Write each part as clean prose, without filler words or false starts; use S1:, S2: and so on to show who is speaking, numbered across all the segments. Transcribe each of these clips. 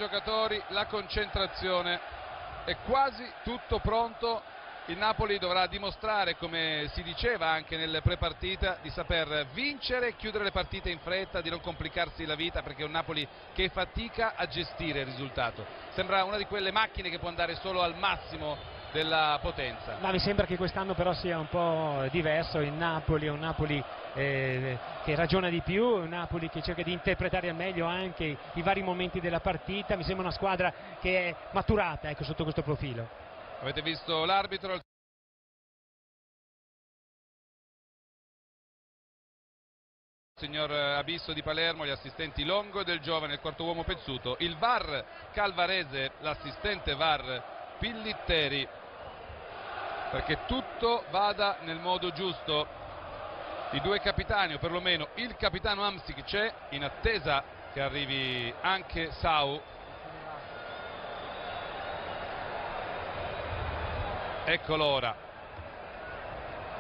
S1: giocatori, la concentrazione, è quasi tutto pronto. Il Napoli dovrà dimostrare, come si diceva anche nel prepartita, di saper vincere, chiudere le partite in fretta, di non complicarsi la vita, perché è un Napoli che fatica a gestire il risultato. Sembra una di quelle macchine che può andare solo al massimo della potenza.
S2: Ma mi sembra che quest'anno però sia un po' diverso. Il Napoli è un Napoli che ragiona di più, un Napoli che cerca di interpretare al meglio anche i vari momenti della partita. Mi sembra una squadra che è maturata, ecco, sotto questo profilo.
S1: Avete visto l'arbitro? Il signor Abisso di Palermo, gli assistenti Longo e Del Giovane, il quarto uomo Pezzuto, il VAR Calvarese, l'assistente VAR Pillitteri, perché tutto vada nel modo giusto. I due capitani, o perlomeno il capitano Hamsik, c'è, in attesa che arrivi anche Sau. Eccolo ora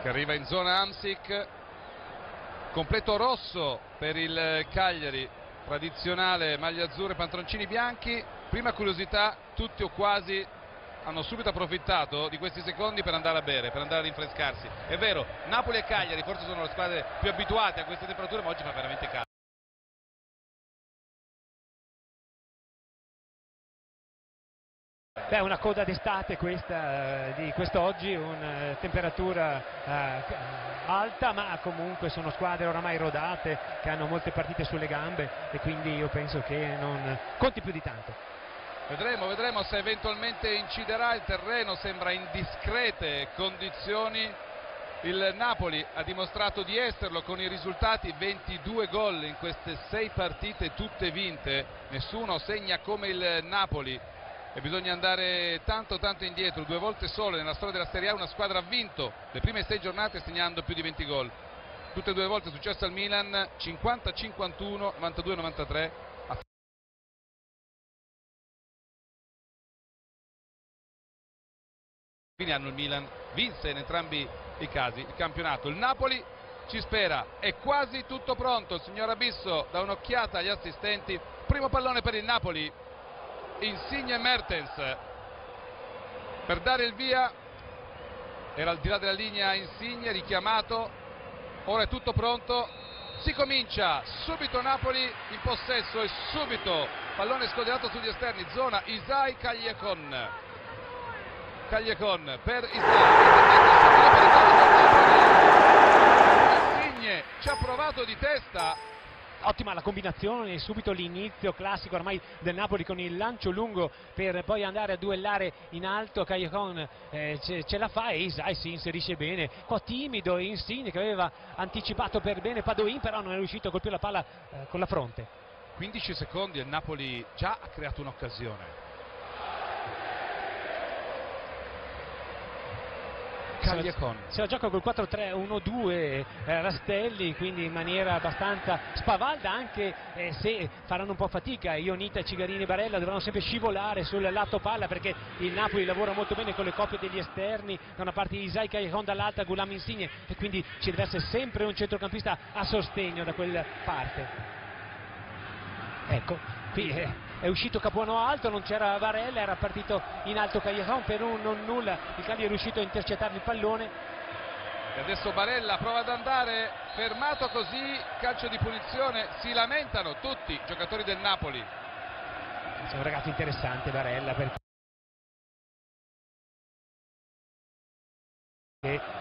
S1: che arriva in zona Hamsik. Completo rosso per il Cagliari, tradizionale maglia azzurra e pantaloncini bianchi. Prima curiosità, tutti o quasi hanno subito approfittato di questi secondi per andare a bere, per andare ad rinfrescarsi. È vero, Napoli e Cagliari forse sono le squadre più abituate a queste temperature, ma oggi fa veramente caldo.
S2: Beh, una coda d'estate questa di quest'oggi, una temperatura alta, ma comunque sono squadre oramai rodate che hanno molte partite sulle gambe e quindi io penso che non conti più di tanto.
S1: Vedremo se eventualmente inciderà. Il terreno sembra in discrete condizioni. Il Napoli ha dimostrato di esserlo con i risultati: 22 gol in queste 6 partite tutte vinte, nessuno segna come il Napoli. E bisogna andare tanto indietro, 2 volte solo nella storia della Serie A una squadra ha vinto le prime 6 giornate segnando più di 20 gol. Tutte e 2 volte è successo al Milan, 50-51, 92-93. Fine anno il Milan vinse in entrambi i casi il campionato. Il Napoli ci spera, è quasi tutto pronto. Il signor Abisso dà un'occhiata agli assistenti. Primo pallone per il Napoli, Insigne e Mertens per dare il via. Era al di là della linea Insigne, richiamato. Ora è tutto pronto, si comincia. Subito Napoli in possesso e subito pallone scoderato sugli esterni, zona Isai Callecon per Isai. Insigne ci ha provato di testa.
S2: Ottima la combinazione, subito l'inizio classico ormai del Napoli con il lancio lungo per poi andare a duellare in alto. Callecon ce la fa e Isai si inserisce bene, un po' timido e Insigne che aveva anticipato per bene Padoin, però non è riuscito a colpire la palla con la fronte.
S1: 15 secondi e il Napoli già ha creato un'occasione.
S2: Se la gioca col 4-3-1-2 Rastelli, quindi in maniera abbastanza spavalda, anche se faranno un po' fatica. Ionita, Cigarini e Barella dovranno sempre scivolare sul lato palla, perché il Napoli lavora molto bene con le coppie degli esterni, da una parte Isai Callecon, dall'altra Gulam Insigne, e quindi ci deve essere sempre un centrocampista a sostegno da quella parte. Ecco, qui è uscito Capuano alto, non c'era Barella, era partito in alto Callecon per un non nulla. Il Cagliari è riuscito a intercettare il pallone.
S1: E adesso Barella prova ad andare, fermato così, calcio di punizione. Si lamentano tutti i giocatori del Napoli.
S2: È un ragazzo interessante Barella, perché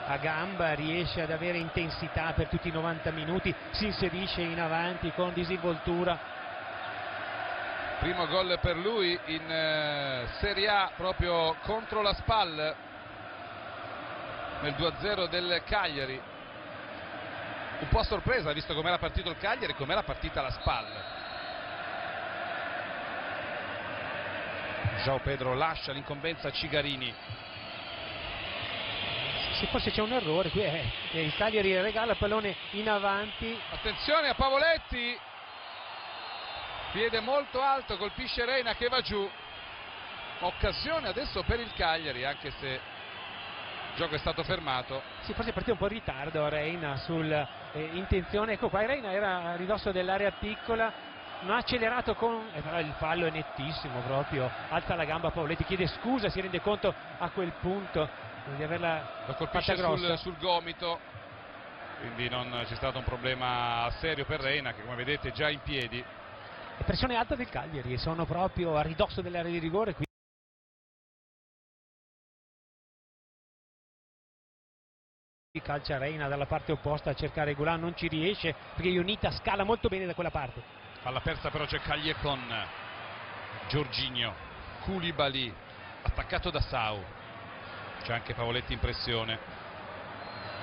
S2: a gamba riesce ad avere intensità per tutti i 90 minuti, si inserisce in avanti con disinvoltura.
S1: Primo gol per lui in Serie A proprio contro la SPAL nel 2-0 del Cagliari. Un po' a sorpresa, visto com'era partito il Cagliari e com'era partita la SPAL. João Pedro lascia l'incombenza a Cigarini.
S2: Se forse c'è un errore qui, il Cagliari regala il pallone in avanti.
S1: Attenzione a Pavoletti, piede molto alto, colpisce Reina che va giù. Occasione adesso per il Cagliari, anche se il gioco è stato fermato.
S2: Sì, forse è partito un po' in ritardo Reina sull'intenzione. Ecco qua, Reina era a ridosso dell'area piccola, non ha accelerato però il fallo è nettissimo proprio, alza la gamba Pavoletti, chiede scusa, si rende conto a quel punto di averla
S1: lo colpisce
S2: fatta grossa
S1: sul gomito, quindi non c'è stato un problema serio per Reina, che come vedete è già in piedi.
S2: E pressione alta del Cagliari, sono proprio a ridosso dell'area di rigore, calcia Reina dalla parte opposta a cercare Gulan, non ci riesce perché Ionita scala molto bene da quella parte.
S1: Alla persa però c'è Calliecon, Jorginho, Koulibaly, attaccato da Sau, c'è anche Pavoletti in pressione.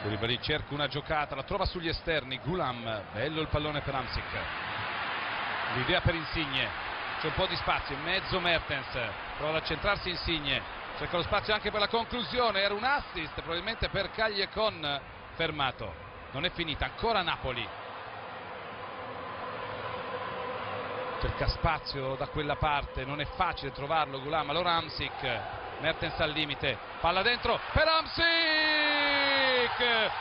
S1: Koulibaly cerca una giocata, la trova sugli esterni, Gulam, bello il pallone per Hamsik, l'idea per Insigne, c'è un po' di spazio in mezzo, Mertens prova ad accentrarsi, Insigne cerca lo spazio anche per la conclusione, era un assist probabilmente per Calliecon, fermato, non è finita, ancora Napoli, cerca spazio da quella parte, non è facile trovarlo Gulam, allora Hamsik, Mertens al limite, palla dentro per Hamsik,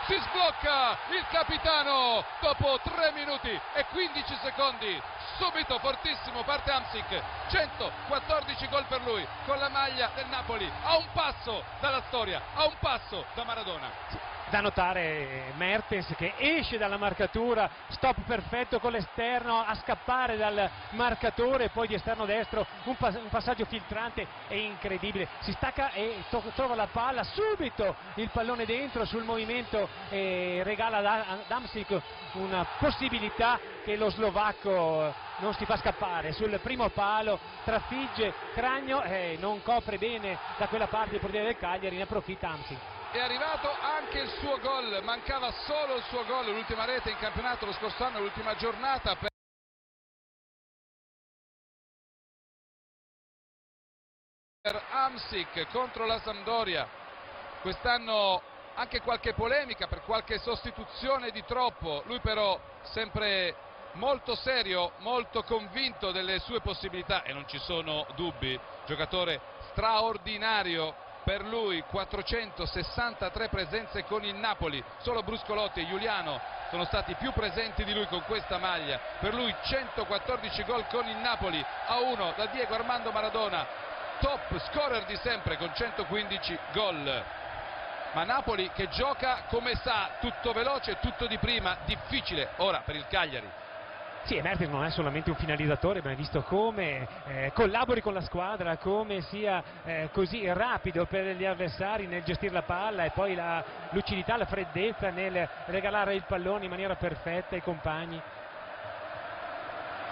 S1: si sblocca il capitano dopo 3 minuti e 15 secondi, subito fortissimo parte Hamsik, 114 gol per lui con la maglia del Napoli, a un passo dalla storia, a un passo da Maradona.
S2: Da notare Mertens che esce dalla marcatura, stop perfetto con l'esterno a scappare dal marcatore, poi di esterno destro un passaggio filtrante e incredibile, si stacca e trova la palla, subito il pallone dentro sul movimento e regala ad Hamsik una possibilità che lo slovacco non si fa scappare, sul primo palo trafigge Cragno e non copre bene da quella parte il portiere del Cagliari, ne approfitta Hamsik.
S1: È arrivato anche il suo gol, mancava solo il suo gol, l'ultima rete in campionato lo scorso anno, l'ultima giornata per Hamsik contro la Sampdoria. Quest'anno anche qualche polemica per qualche sostituzione di troppo, lui però sempre molto serio, molto convinto delle sue possibilità e non ci sono dubbi, giocatore straordinario. Per lui 463 presenze con il Napoli, solo Bruscolotti e Giuliano sono stati più presenti di lui con questa maglia, per lui 114 gol con il Napoli a 1 da Diego Armando Maradona, top scorer di sempre con 115 gol. Ma Napoli che gioca come sa, tutto veloce, tutto di prima, difficile ora per il Cagliari.
S2: Sì, e Mertens non è solamente un finalizzatore, ma hai visto come collabori con la squadra, come sia così rapido per gli avversari nel gestire la palla e poi la lucidità, la freddezza nel regalare il pallone in maniera perfetta ai compagni.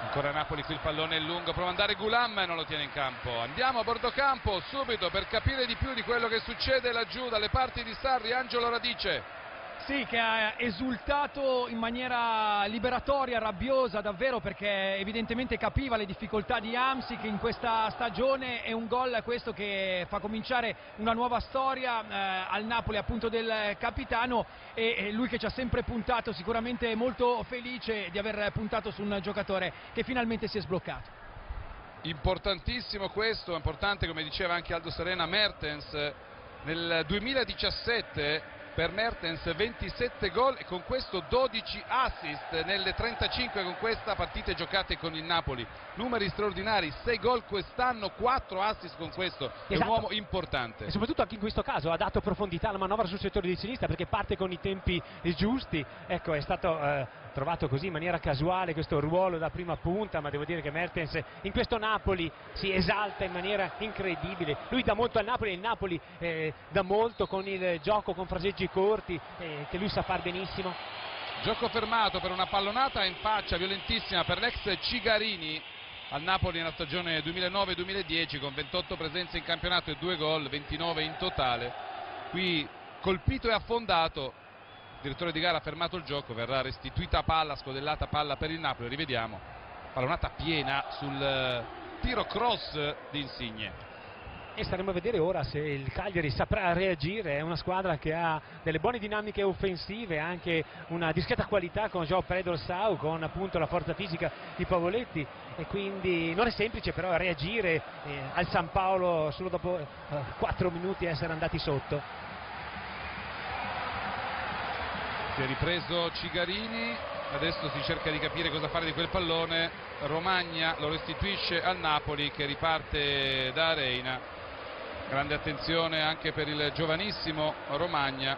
S1: Ancora Napoli, qui il pallone è lungo, prova ad andare Gulam e non lo tiene in campo. Andiamo a bordo campo subito per capire di più di quello che succede laggiù dalle parti di Sarri. Angelo Radice.
S3: Sì, che ha esultato in maniera liberatoria, rabbiosa davvero, perché evidentemente capiva le difficoltà di Hamsik in questa stagione. È un gol questo che fa cominciare una nuova storia al Napoli appunto del capitano, e lui che ci ha sempre puntato, sicuramente molto felice di aver puntato su un giocatore che finalmente si è sbloccato.
S1: Importantissimo questo, importante come diceva anche Aldo Serena. Mertens nel 2017 per Mertens 27 gol e con questo 12 assist nelle 35 con questa partite giocate con il Napoli, numeri straordinari, 6 gol quest'anno, 4 assist con questo, è un uomo importante.
S2: E soprattutto anche in questo caso ha dato profondità alla manovra sul settore di sinistra, perché parte con i tempi giusti, ecco, è stato trovato così in maniera casuale questo ruolo da prima punta, ma devo dire che Mertens in questo Napoli si esalta in maniera incredibile, lui dà molto al Napoli e il Napoli dà molto con il gioco, con fraseggi corti che lui sa far benissimo.
S1: Gioco fermato per una pallonata in faccia violentissima per l'ex Cigarini al Napoli nella stagione 2009-2010 con 28 presenze in campionato e 2 gol, 29 in totale. Qui colpito e affondato, il direttore di gara ha fermato il gioco, verrà restituita palla, scodellata palla per il Napoli, rivediamo, pallonata piena sul tiro cross di Insigne.
S2: E staremo a vedere ora se il Cagliari saprà reagire. È una squadra che ha delle buone dinamiche offensive, anche una discreta qualità con João Pedro Sau, con appunto la forza fisica di Pavoletti, e quindi non è semplice però reagire al San Paolo solo dopo 4 minuti essere andati sotto.
S1: Si è ripreso Cigarini, adesso si cerca di capire cosa fare di quel pallone. Romagna lo restituisce al Napoli, che riparte da Reina. Grande attenzione anche per il giovanissimo Romagna,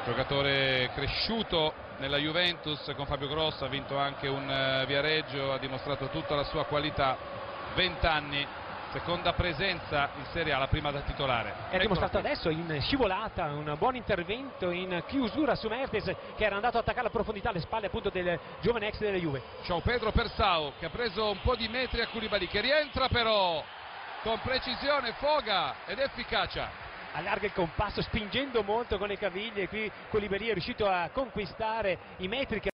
S1: giocatore cresciuto nella Juventus con Fabio Grosso, ha vinto anche un Viareggio, ha dimostrato tutta la sua qualità. 20 anni, seconda presenza in Serie A, la prima da titolare.
S2: E ha dimostrato adesso in scivolata un buon intervento in chiusura su Mertes, che era andato a attaccare la profondità alle spalle appunto del giovane ex della Juve.
S1: Ciao Pedro Persao, che ha preso un po' di metri a Koulibaly, che rientra però con precisione, foga ed efficacia.
S2: Allarga il compasso spingendo molto con le caviglie, qui Koulibaly è riuscito a conquistare i metri che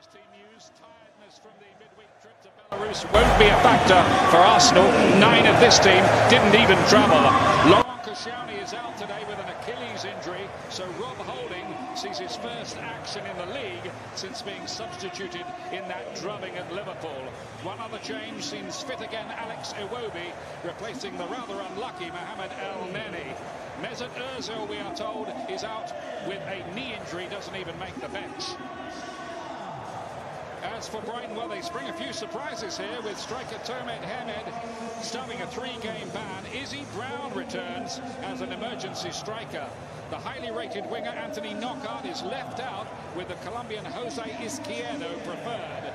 S4: team news, tiredness from the midweek trip to Belarus won't be a factor for Arsenal. 9 of this team didn't even travel. Laurent Koscielny is out today with an Achilles injury, so Rob Holding sees his first action in the league since being substituted in that drubbing at Liverpool. One other change, seems fit again Alex Iwobi, replacing the rather unlucky Mohamed El Neni. Mesut Ozil, we are told, is out with a knee injury, doesn't even make the bench. As for Brighton, well, they spring a few surprises here with striker Tomed Hamed starting a 3-game ban. Izzy Brown returns as an emergency striker. The highly rated winger Anthony Knockaert is left out with the Colombian Jose Izquierdo preferred.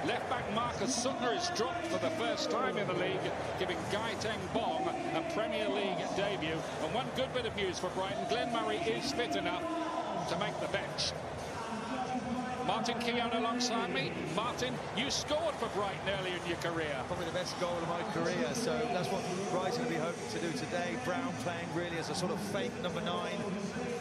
S4: Left-back Marcus Suttner is dropped for the first time in the league, giving Gaeteng Bong a Premier League debut. And one good bit of news for Brighton, Glenn Murray is fit enough to make the bench. Martin Keown alongside me. Martin, you scored for Brighton earlier in your career.
S5: Probably the best goal of my career, so that's what Brighton will be hoping to do today. Brown playing really as a sort of fake number 9.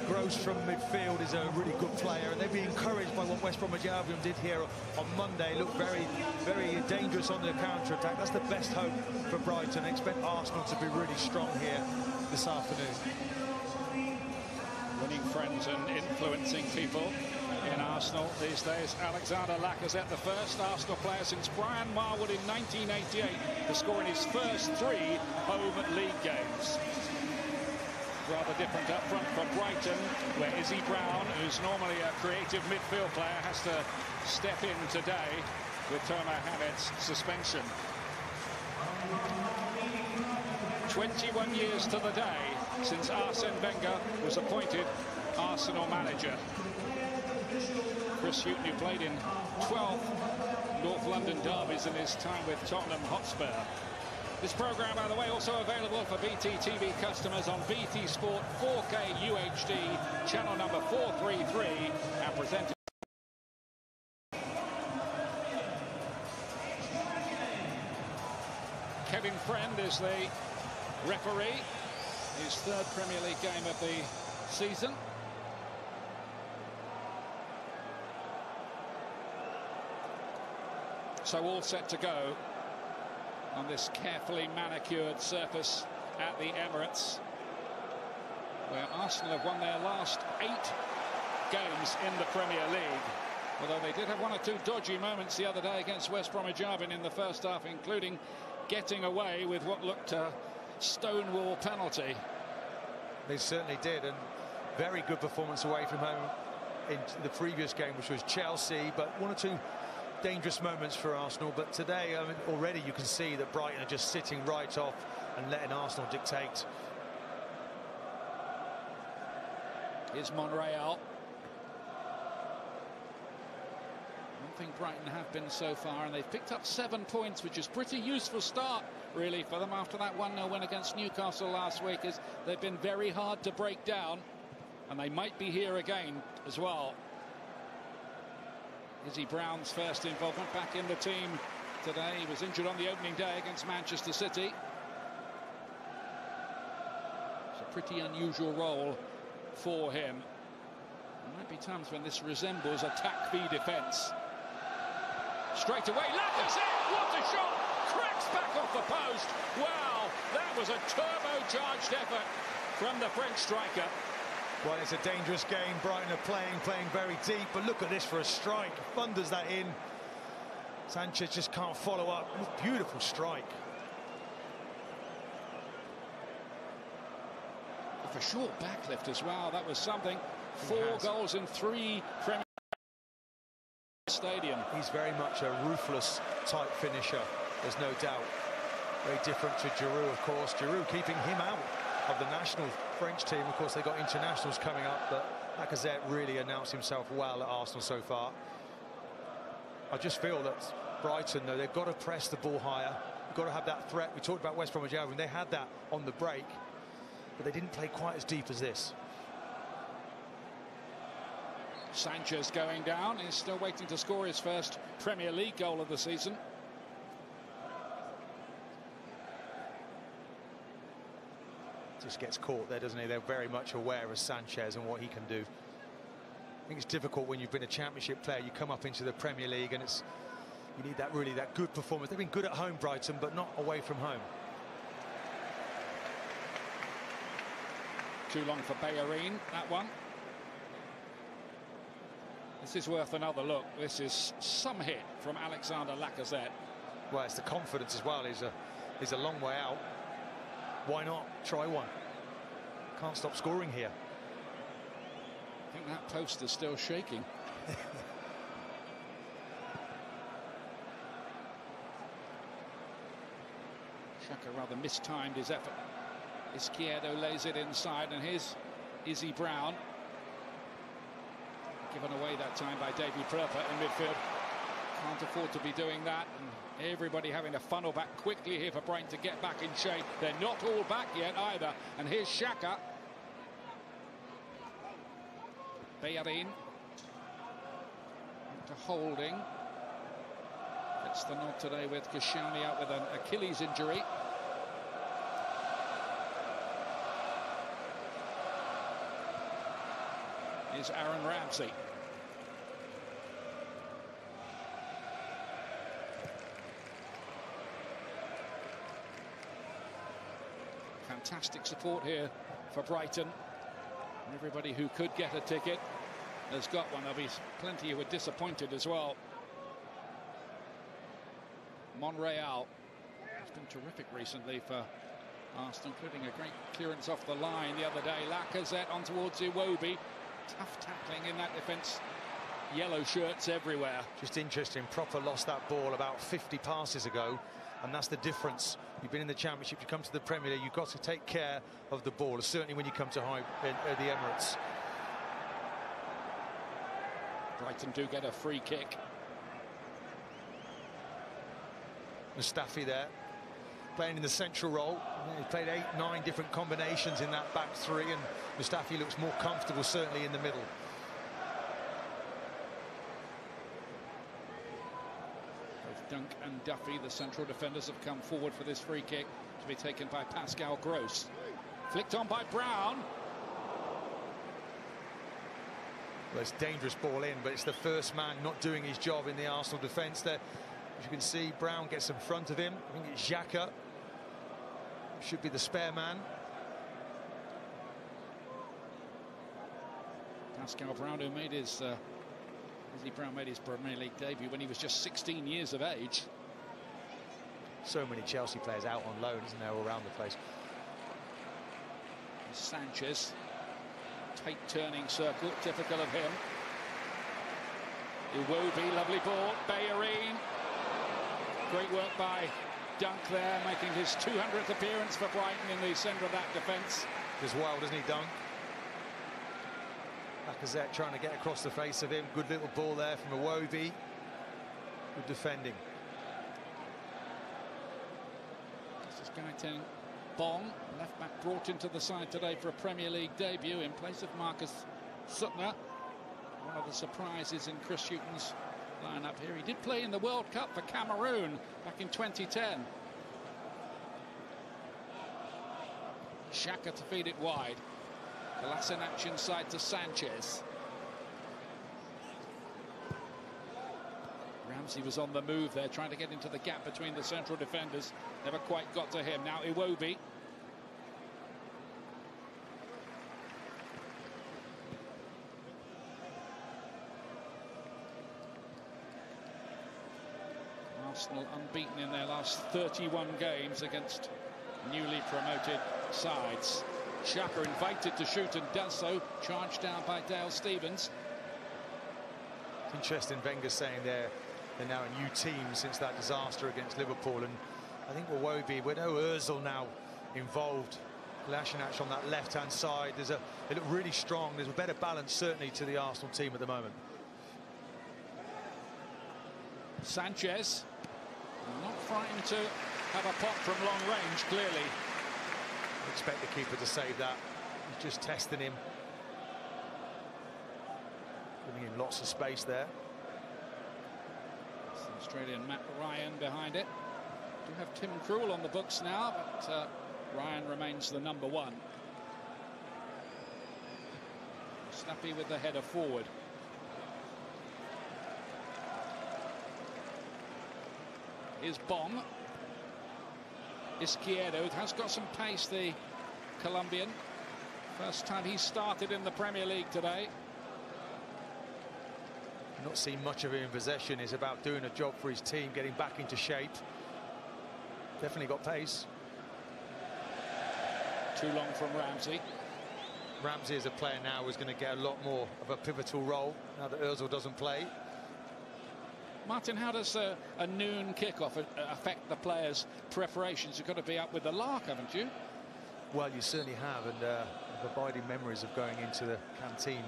S5: Gross from midfield is a really good player, and they'd be encouraged by what West Bromwich Albion did here on Monday. Looked very, very dangerous on the counter-attack. That's the best hope for Brighton. I expect Arsenal to be really strong here this afternoon.
S4: Winning friends and influencing people in Arsenal these days. Alexander Lacazette, the first Arsenal player since Brian Marwood in 1988 to score in his first 3 home league games. Rather different up front for Brighton, where Izzy Brown, who's normally a creative midfield player, has to step in today with Tomed Hamed's suspension. 21 years to the day since Arsene Wenger was appointed Arsenal manager. Chris Hughton, who played in 12 North London derbies in his time with Tottenham Hotspur. This programme, by the way, also available for BT TV customers on BT Sport 4K UHD, channel number 433, and presented. Kevin Friend is the referee, his 3rd Premier League game of the season. So all set to go on this carefully manicured surface at the Emirates, where Arsenal have won their last 8 games in the Premier League. Although they did have 1 or 2 dodgy moments the other day against West Bromwich Albion in the first half, including getting away with what looked a stonewall penalty.
S5: They certainly did, and very good performance away from home in the previous game, which was Chelsea, but 1 or 2 dangerous moments for Arsenal. But today, I mean, already you can see that Brighton are just sitting right off and letting Arsenal dictate.
S4: Here's Monreal. One thing Brighton have been so far, and they've picked up 7 points, which is a pretty useful start really for them after that 1-0 win against Newcastle last week, as they've been very hard to break down, and they might be here again as well. Izzy Brown's first involvement back in the team today. He was injured on the opening day against Manchester City. It's a pretty unusual role for him. There might be times when this resembles attack v defence. Straight away, Lacazette, what a shot! Cracks back off the post. Wow, that was a turbocharged effort from the French striker.
S5: Well, it's a dangerous game. Brighton are playing very deep, but look at this for a strike. Thunders that in. Sanchez just can't follow up. Beautiful strike.
S4: With a short backlift as well, that was something. 4 goals in 3 Premier Stadium.
S5: He's very much a ruthless type finisher, there's no doubt. Very different to Giroud, of course. Giroud keeping him out of the national French team. Of course, they got internationals coming up, but Lacazette really announced himself well at Arsenal so far. I just feel that Brighton, though, they've got to press the ball higher. They've got to have that threat. We talked about West Bromwich Albion. They had that on the break, but they didn't play quite as deep as this.
S4: Sanchez going down. He's still waiting to score his first Premier League goal of the season.
S5: Just gets caught there, doesn't he? They're very much aware of Sanchez and what he can do. think it's difficult when you've been a Championship player. You come up into the Premier League, and you need that good performance. They've been good at home, Brighton, but not away from home.
S4: Too long for Bellerin, that one. This is worth another look. This is some hit from Alexander Lacazette.
S5: Well, it's the confidence as well. He's a long way out. Why not try one? Can't stop scoring here.
S4: I think that post is still shaking. Xhaka rather mistimed his effort. Izquierdo lays it inside, and here's Izzy Brown. Given away that time by Davy Pröpper in midfield. Can't afford to be doing that, and everybody having to funnel back quickly here for Brighton to get back in shape. They're not all back yet either, and here's Xhaka. Bellerin to Holding. Gets the nod today with Koscielny out with an Achilles injury. Is Aaron Ramsey. Fantastic support here for Brighton. Everybody who could get a ticket has got one. There'll be plenty who were disappointed as well. Monreal has been terrific recently for Arsenal, including a great clearance off the line the other day. Lacazette on towards Iwobi. Tough tackling in that defence. Yellow shirts everywhere.
S5: Just interesting. Pröpper lost that ball about 50 passes ago, and that's the difference. You've been in the Championship, you come to the Premier League, you've got to take care of the ball, certainly when you come to the Emirates.
S4: Brighton do get a free kick.
S5: Mustafi there, playing in the central role. He played 8-9 different combinations in that back three, and Mustafi looks more comfortable certainly in the middle.
S4: Both Dunk and Duffy, the central defenders, have come forward for this free kick to be taken by Pascal Gross. Flicked on by Brown.
S5: Well, it's a dangerous ball in, but it's the first man not doing his job in the Arsenal defence there. As you can see, Brown gets in front of him. I think it's Xhaka. Should be the spare man.
S4: Pascal Brown, who made his Brown made his Premier League debut when he was just 16 years of age.
S5: So many Chelsea players out on loan, isn't there, all around the place.
S4: Sanchez, tight turning circle, typical of him. Iwobi, lovely ball. Bellerin, great work by Dunk there, making his 200th appearance for Brighton in the centre of that defence.
S5: Does well, doesn't he, Dunk? Lacazette trying to get across the face of him. Good little ball there from Iwobi. Good defending.
S4: This is Gaëtan Bong, left back, brought into the side today for a Premier League debut in place of Marcus Suttner. One of the surprises in Chris Hughton's lineup here. He did play in the World Cup for Cameroon back in 2010. Xhaka to feed it wide. Kolasinac inside to Sanchez. Ramsey was on the move there, trying to get into the gap between the central defenders. Never quite got to him. Now Iwobi. Arsenal unbeaten in their last 31 games against newly promoted sides. Xhaka invited to shoot and does so, charged down by Dale Stephens.
S5: Interesting, Wenger saying they're now a new team since that disaster against Liverpool, and I think Iwobi, with no Ozil now involved, Kolasinac on that left-hand side, they look really strong. There's a better balance certainly to the Arsenal team at the moment.
S4: Sanchez, not frightened to have a pop from long range, clearly.
S5: Expect the keeper to save that. He's just testing him. Giving him lots of space there.
S4: It's the Australian Matt Ryan behind it. Do have Tim Krul on the books now, but Ryan remains the #1. Snappy with the header forward. is Bong. Izquierdo has got some pace, the Colombian. First time he started in the Premier League today.
S5: Not seen much of him in possession. He's about doing a job for his team, getting back into shape. Definitely got pace.
S4: Too long from Ramsey.
S5: Ramsey as a player now is going to get a lot more of a pivotal role now that Ozil doesn't play.
S4: Martin, how does a noon kickoff affect the players' preparations? You've got to be up with the lark, haven't you?
S5: Well, you certainly have, and abiding memories of going into the canteen.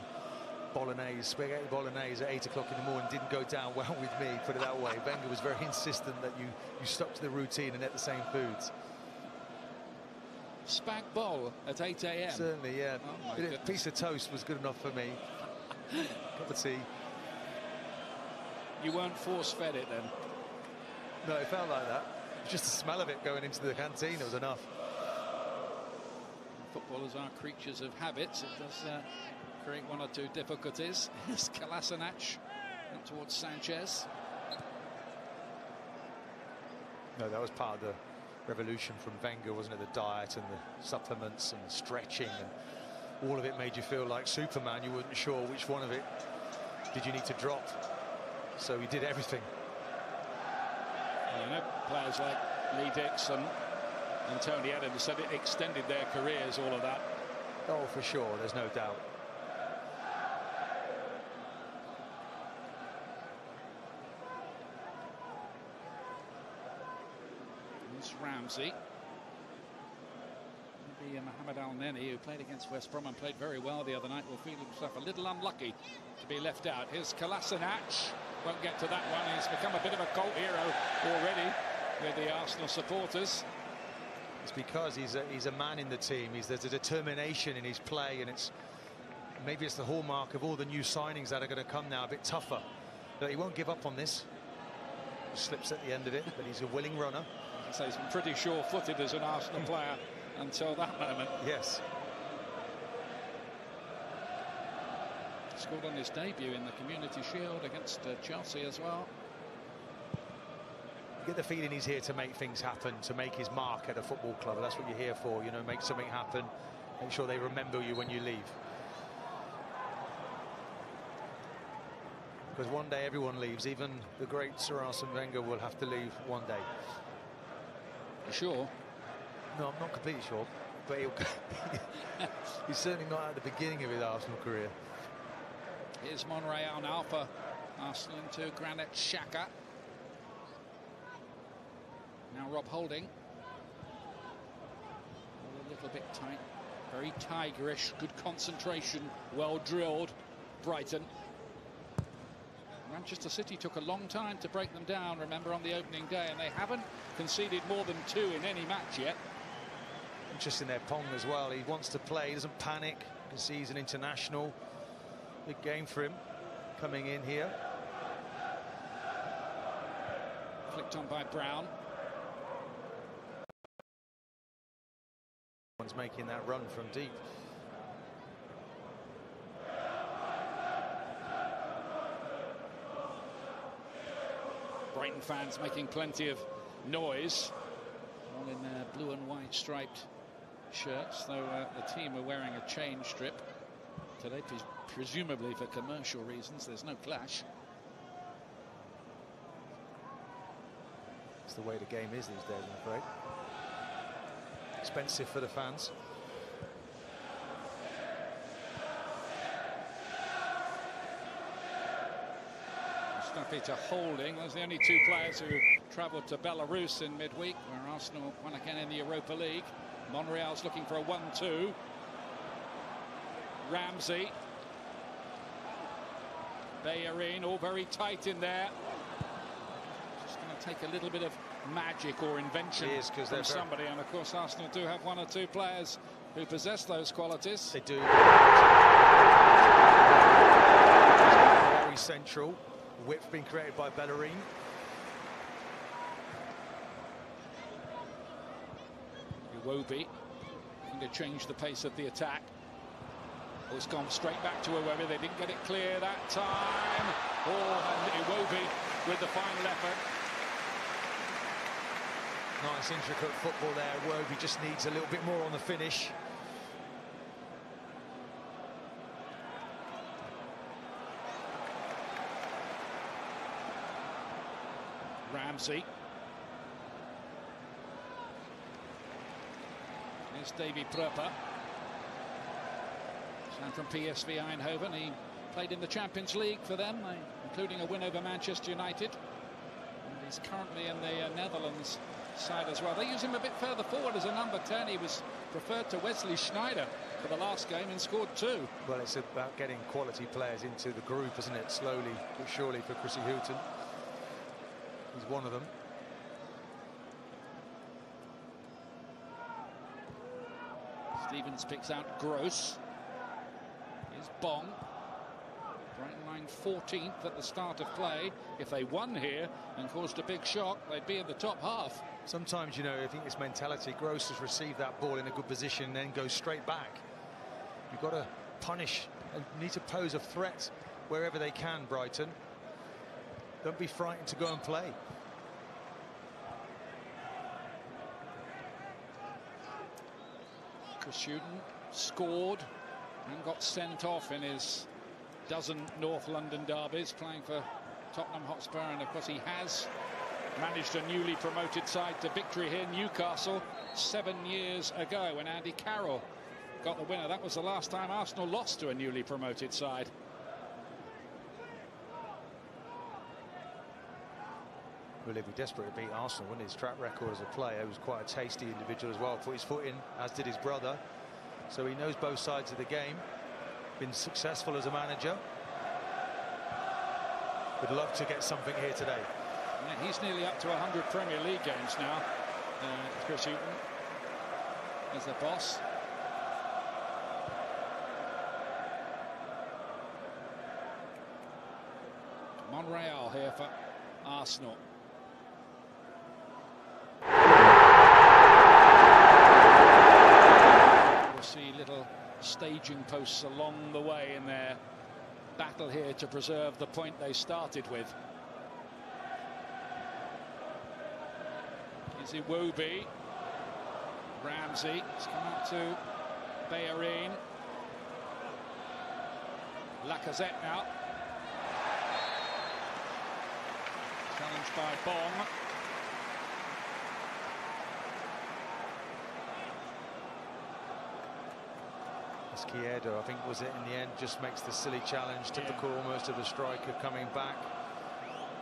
S5: Bolognese, spaghetti bolognese at 8 o'clock in the morning didn't go down well with me, put it that way. Wenger was very insistent that you stuck to the routine and ate the same foods.
S4: Spag bol at 8 a.m.
S5: Certainly, yeah.
S4: Oh,
S5: a piece of toast was good enough for me. Cup of tea.
S4: You weren't force-fed it then?
S5: No, it felt like that. Just the smell of it going into the canteen, it was enough.
S4: Footballers are creatures of habits. It does create one or two difficulties. Here's Kolasinac up towards Sanchez.
S5: No, that was part of the revolution from Wenger, wasn't it? The diet and the supplements and stretching, and all of it made you feel like Superman. You weren't sure which one of it did you need to drop. So he did everything.
S4: Well, you know, players like Lee Dixon and Tony Adams said it extended their careers, all of that.
S5: Oh, for sure, there's no doubt.
S4: It's Ramsey. Maybe Mohamed Al-Neni, who played against West Brom and played very well the other night, will feel himself a little unlucky to be left out. Here's Kolasinac. Won't get to that one. He's become a bit of a cult hero already with the Arsenal supporters.
S5: It's because he's a man in the team. There's a determination in his play, and maybe it's the hallmark of all the new signings that are going to come now, a bit tougher. But he won't give up on this. He slips at the end of it, but he's a willing runner.
S4: So he's been pretty sure-footed as an Arsenal player until that moment.
S5: Yes.
S4: Scored on his debut in the Community Shield against Chelsea as well.
S5: You get the feeling he's here to make things happen, to make his mark at a football club. That's what you're here for, you know, make something happen, make sure they remember you when you leave. Because one day everyone leaves, even the great Sir Arsene Wenger will have to leave one day.
S4: You sure?
S5: No, I'm not completely sure, but he's certainly not at the beginning of his Arsenal career.
S4: Here's Monreal now for Arsenal into Granit Xhaka. Now Rob Holding. A little bit tight. Very tigerish. Good concentration. Well drilled. Brighton. Manchester City took a long time to break them down, remember, on the opening day, and they haven't conceded more than 2 in any match yet.
S5: Interesting there, Pong as well. He wants to play, he doesn't panic, because he's an international. Big game for him coming in here.
S4: Flicked on by Brown.
S5: One's making that run from deep.
S4: Brighton fans making plenty of noise, all in their blue and white striped shirts, though the team are wearing a chain strip today, presumably for commercial reasons. There's no clash.
S5: It's the way the game is these days, I'm afraid. Expensive for the fans.
S4: Mustafi to Holding. Those are the only 2 players who travelled to Belarus in midweek, where Arsenal won again in the Europa League. Monreal's looking for a 1-2. Ramsey. Bellerin, all very tight in there. Just going to take a little bit of magic or invention from somebody, and of course Arsenal do have 1 or 2 players who possess those qualities.
S5: They do. Very central. Width being created by Bellerin.
S4: Iwobi looking to change the pace of the attack. Oh, it's gone straight back to Iwobi. They didn't get it clear that time. Oh, and Iwobi with the final effort.
S5: Nice intricate football there. Wobie just needs a little bit more on the finish.
S4: Ramsey. Here's Davy Pröpper. And from PSV Eindhoven, he played in the Champions League for them, including a win over Manchester United. And he's currently in the Netherlands side as well. They use him a bit further forward as a number 10. He was preferred to Wesley Sneijder for the last game and scored 2.
S5: Well, it's about getting quality players into the group, isn't it? Slowly but surely for Chrissy Houghton. He's one of them.
S4: Stevens picks out Gross. Here's Bong. Brighton line 14th at the start of play. If they won here and caused a big shock, they'd be in the top half.
S5: Sometimes, you know, I think it's mentality. Gross has received that ball in a good position, then goes straight back. You've got to punish and need to pose a threat wherever they can, Brighton. Don't be frightened to go and play.
S4: Chris Houghton scored and got sent off in his dozen North London derbies, playing for Tottenham Hotspur, and of course he has managed a newly promoted side to victory here, Newcastle, 7 years ago when Andy Carroll got the winner. That was the last time Arsenal lost to a newly promoted side.
S5: Well, he'd be desperate to beat Arsenal, wouldn't he? His track record as a player. He was quite a tasty individual as well. Put his foot in, as did his brother. So he knows both sides of the game. Been successful as a manager. Would love to get something here today.
S4: Yeah, he's nearly up to 100 Premier League games now, Chris Houghton, as the boss. Monreal here for Arsenal. We'll see little staging posts along the way in their battle here to preserve the point they started with. Is it Wobie? Ramsey has come out to Bellerin. Lacazette now. Challenged by Bong.
S5: Izquierdo, I think, was it in the end, just makes the silly challenge, typical almost of a striker coming back.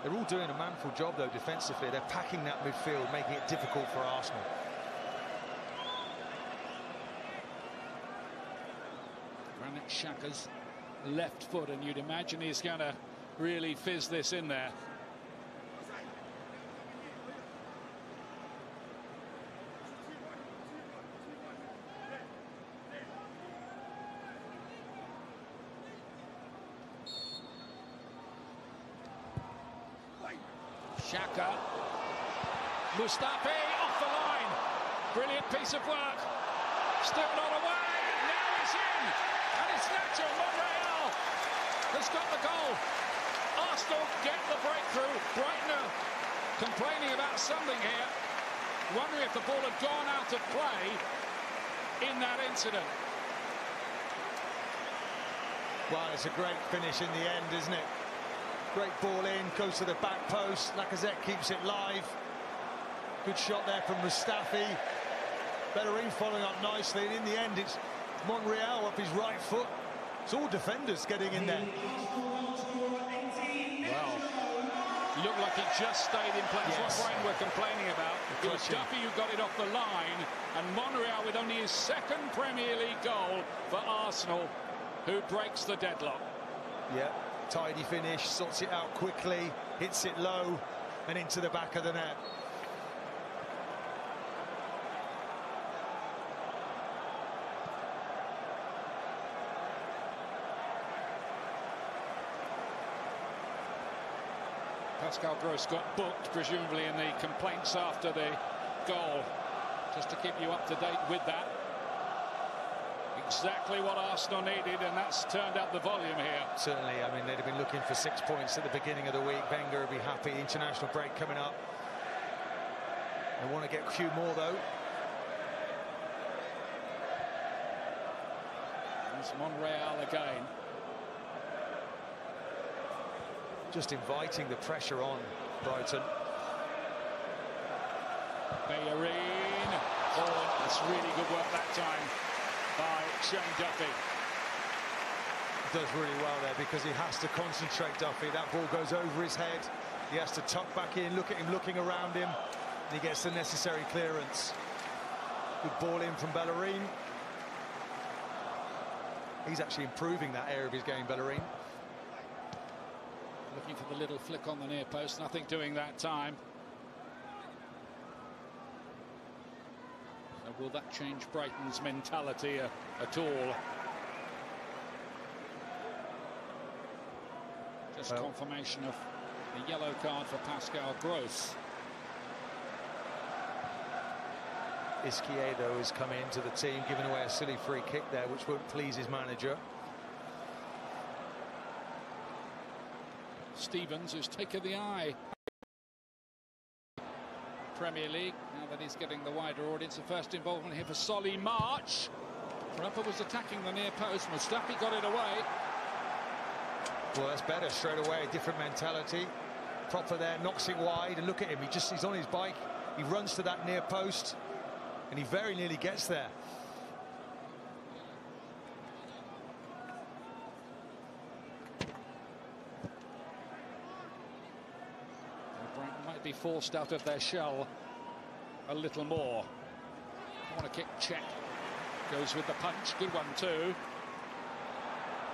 S5: They're all doing a manful job though defensively. They're packing that midfield, making it difficult for Arsenal.
S4: Granit Xhaka's left foot, and you'd imagine he's going to really fizz this in there. Xhaka, Mustafi off the line, brilliant piece of work, still not away, now he's in, and it's Nacho Monreal has got the goal. Arsenal get the breakthrough. Brighton are complaining about something here, wondering if the ball had gone out of play in that incident.
S5: Well, it's a great finish in the end, isn't it? Great ball in, goes to the back post. Lacazette keeps it live. Good shot there from Mustafi. Bellerin following up nicely, and in the end it's Monreal up his right foot. It's all defenders getting in there.
S4: Well, looked like it just stayed in place.
S5: Yes.
S4: What Brian were complaining about. It was Duffy who got it off the line, and Monreal with only his second Premier League goal for Arsenal, who breaks the deadlock.
S5: Yeah. Tidy finish, sorts it out quickly, hits it low and into the back of the net.
S4: Pascal Gross got booked, presumably in the complaints after the goal. Just to keep you up to date with that. Exactly what Arsenal needed, and that's turned up the volume here.
S5: Certainly, I mean, they'd have been looking for 6 points at the beginning of the week. Wenger would be happy. International break coming up. They want to get a few more, though.
S4: It's Monreal again.
S5: Just inviting the pressure on Brighton.
S4: Bellerin. Oh, that's really good work that time by Shane Duffy.
S5: Does really well there because he has to concentrate, Duffy. That ball goes over his head. He has to tuck back in, look at him looking around him, and he gets the necessary clearance. Good ball in from Bellerin. He's actually improving that area of his game, Bellerin.
S4: Looking for the little flick on the near post, nothing doing that time. So will that change Brighton's mentality at all? Just confirmation of the yellow card for Pascal Gross.
S5: Izquierdo has come into the team, giving away a silly free kick there, which won't please his manager.
S4: Stevens, who's taken the eye. Premier League, now that he's getting the wider audience. The first involvement here for Solly March. Prepper was attacking the near post. Mustafi got it away.
S5: Well, that's better straight away. Different mentality. Proper there, knocks it wide, and look at him. He's on his bike. He runs to that near post, and he very nearly gets there.
S4: Brighton might be forced out of their shell a little more. Corner kick check. Goes with the punch. Good one too.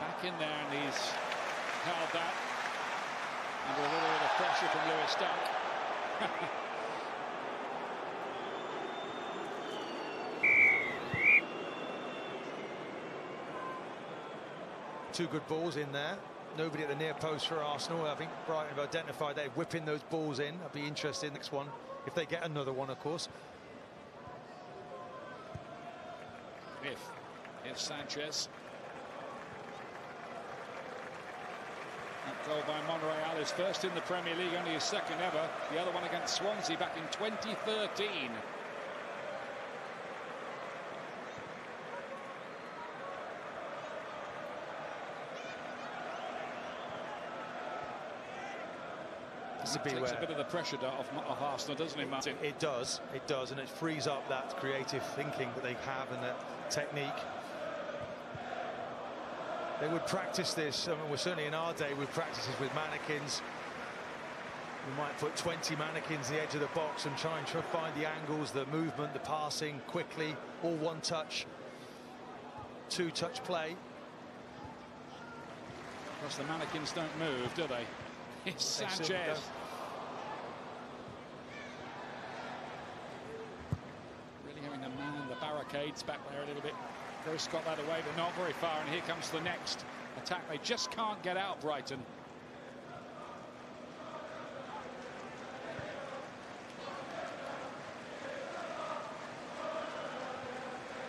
S4: Back in there, and he's held that under a little bit of pressure from Lewis Dunk.
S5: Two good balls in there. Nobody at the near post for Arsenal. I think Brighton have identified they're whipping those balls in. I'd be interested in the next one, if they get another one, of course.
S4: If Sanchez. That goal by Monreal is first in the Premier League, only his second ever. The other one against Swansea back in 2013. It takes a bit of the pressure off Arsenal, doesn't it, Martin?
S5: It does, and it frees up that creative thinking that they have and that technique. They would practice this. I mean, we're certainly in our day with practices with mannequins. We might put 20 mannequins at the edge of the box and try and find the angles, the movement, the passing quickly, all one touch, two touch play.
S4: Because the mannequins don't move, do they? It's Sanchez. Really having to man the barricades back there a little bit. Gross got that away, but not very far, and here comes the next attack. They just can't get out, Brighton.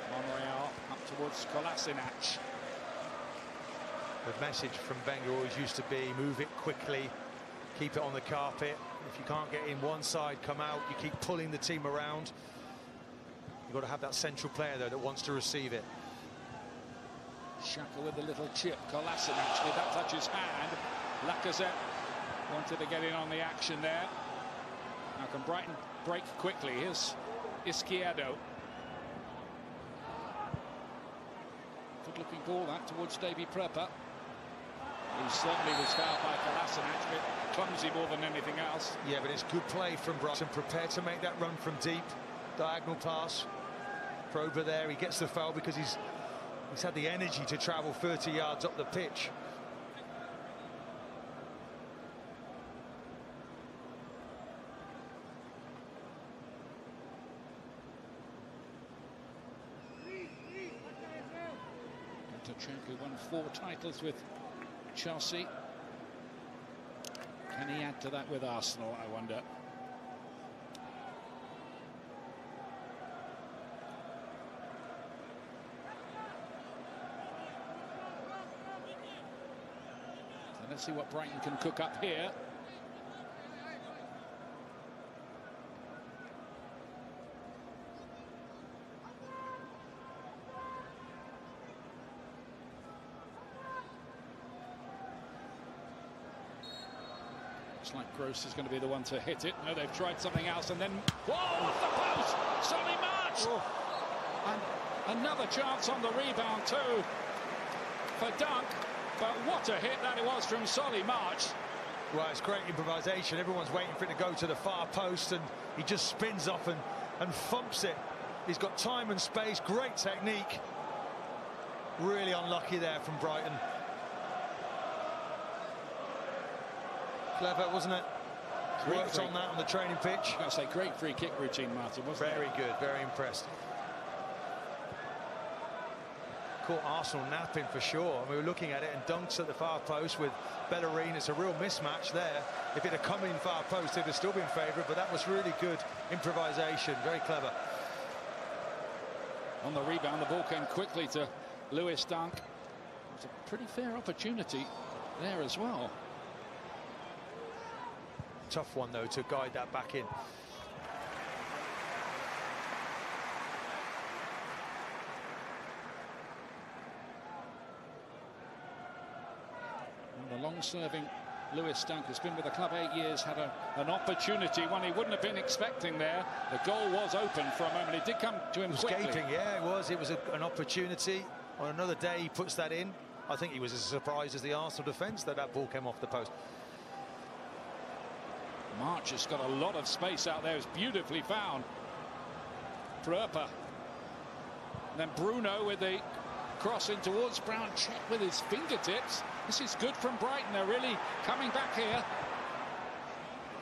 S4: Monreal up towards Kolasinac.
S5: The message from Wenger always used to be move it quickly, keep it on the carpet. If you can't get in one side, come out. You keep pulling the team around. You've got to have that central player though that wants to receive it.
S4: Xhaka with a little chip. Kolasinac, did that touch his hand? Lacazette wanted to get in on the action there. Now can Brighton break quickly? Here's Izquierdo. Good looking ball that towards Davy Prepper, who certainly was fouled by Kolasinac, but clumsy more than anything else.
S5: Yeah, but it's good play from Brighton, prepared to make that run from deep. Diagonal pass for over there. He gets the foul because he's had the energy to travel 30 yards up the pitch.
S4: Tachenko won 4 titles with Chelsea. Can he add to that with Arsenal, I wonder? So let's see what Brighton can cook up here. Looks like Gross is going to be the one to hit it. No, they've tried something else, and then whoa, off the post, Solly March, and another chance on the rebound too for Dunk. But what a hit that it was from Solly March.
S5: Well, it's great improvisation. Everyone's waiting for it to go to the far post, and he just spins off and thumps it. He's got time and space, great technique. Really unlucky there from Brighton. Clever, wasn't it? Worked on that on the training pitch.
S4: I've got to say, great free kick routine, Martin, wasn't it?
S5: Very good, very impressed. Caught Arsenal napping for sure. And we were looking at it, and Dunk's at the far post with Bellerin. It's a real mismatch there. If it had come in far post, they'd have still been favourite, but that was really good improvisation. Very clever.
S4: On the rebound, the ball came quickly to Lewis Dunk. It was a pretty fair opportunity there as well.
S5: Tough one, though, to guide that back in.
S4: And the long-serving Lewis Dunk has been with the club 8 years, had an opportunity, one he wouldn't have been expecting there. The goal was open for a moment. It did come to him quickly.
S5: Escaping, yeah, it was. It was an opportunity. On another day, he puts that in. I think he was as surprised as the Arsenal defence that ball came off the post.
S4: March has got a lot of space out there. It's beautifully found. Pröper. Then Bruno with the cross in towards Brown. Check with his fingertips. This is good from Brighton. They're really coming back here.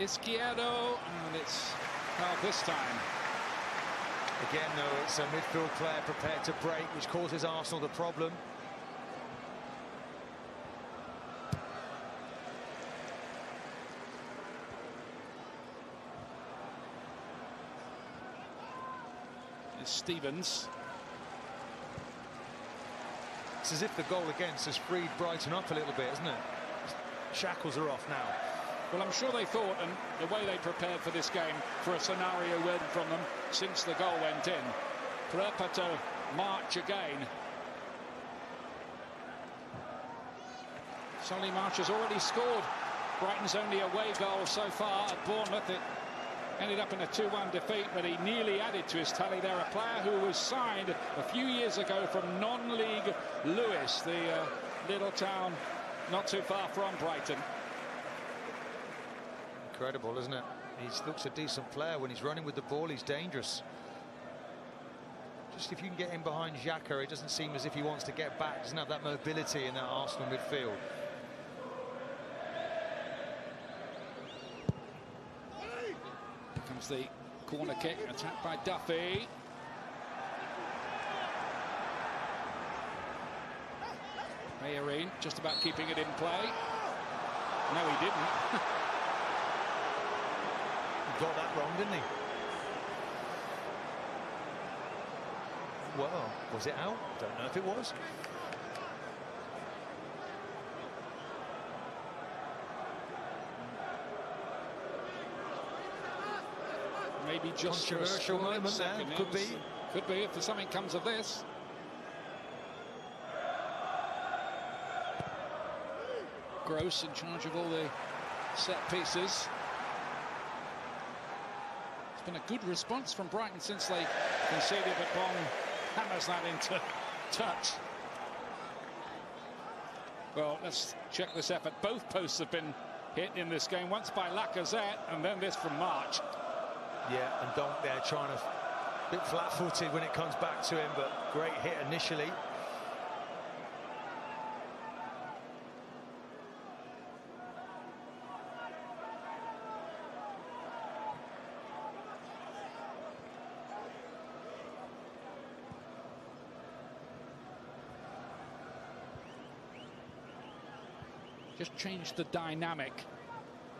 S4: Izquierdo, and it's held this time.
S5: Again, though, it's a midfield player prepared to break, which causes Arsenal the problem.
S4: Stevens.
S5: It's as if the goal against has freed Brighton up a little bit, isn't it? Shackles are off now.
S4: Well, I'm sure they thought, and the way they prepared for this game, for a scenario word from them since the goal went in. Pröper to March again. Solly March has already scored Brighton's only away goal so far at Bournemouth. It ended up in a 2-1 defeat, but he nearly added to his tally there. A player who was signed a few years ago from non-league Lewis, the little town not too far from Brighton.
S5: Incredible, isn't it? He looks a decent player. When he's running with the ball, he's dangerous. Just if you can get in behind Xhaka, it doesn't seem as if he wants to get back. Doesn't have that mobility in that Arsenal midfield.
S4: Comes the corner kick, attacked by Duffy. Bellerin just about keeping it in play. No, he didn't.
S5: He got that wrong, didn't he? Well, was it out? Don't know if it was.
S4: Maybe just
S5: controversial moment there. Could be.
S4: Could be if something comes of this. Gross in charge of all the set pieces. It's been a good response from Brighton since they conceded, but Bong hammers that into touch. Well, let's check this effort. Both posts have been hit in this game, once by Lacazette and then this from March.
S5: Yeah, and Donk there trying to, a bit flat-footed when it comes back to him, but great hit initially.
S4: Just changed the dynamic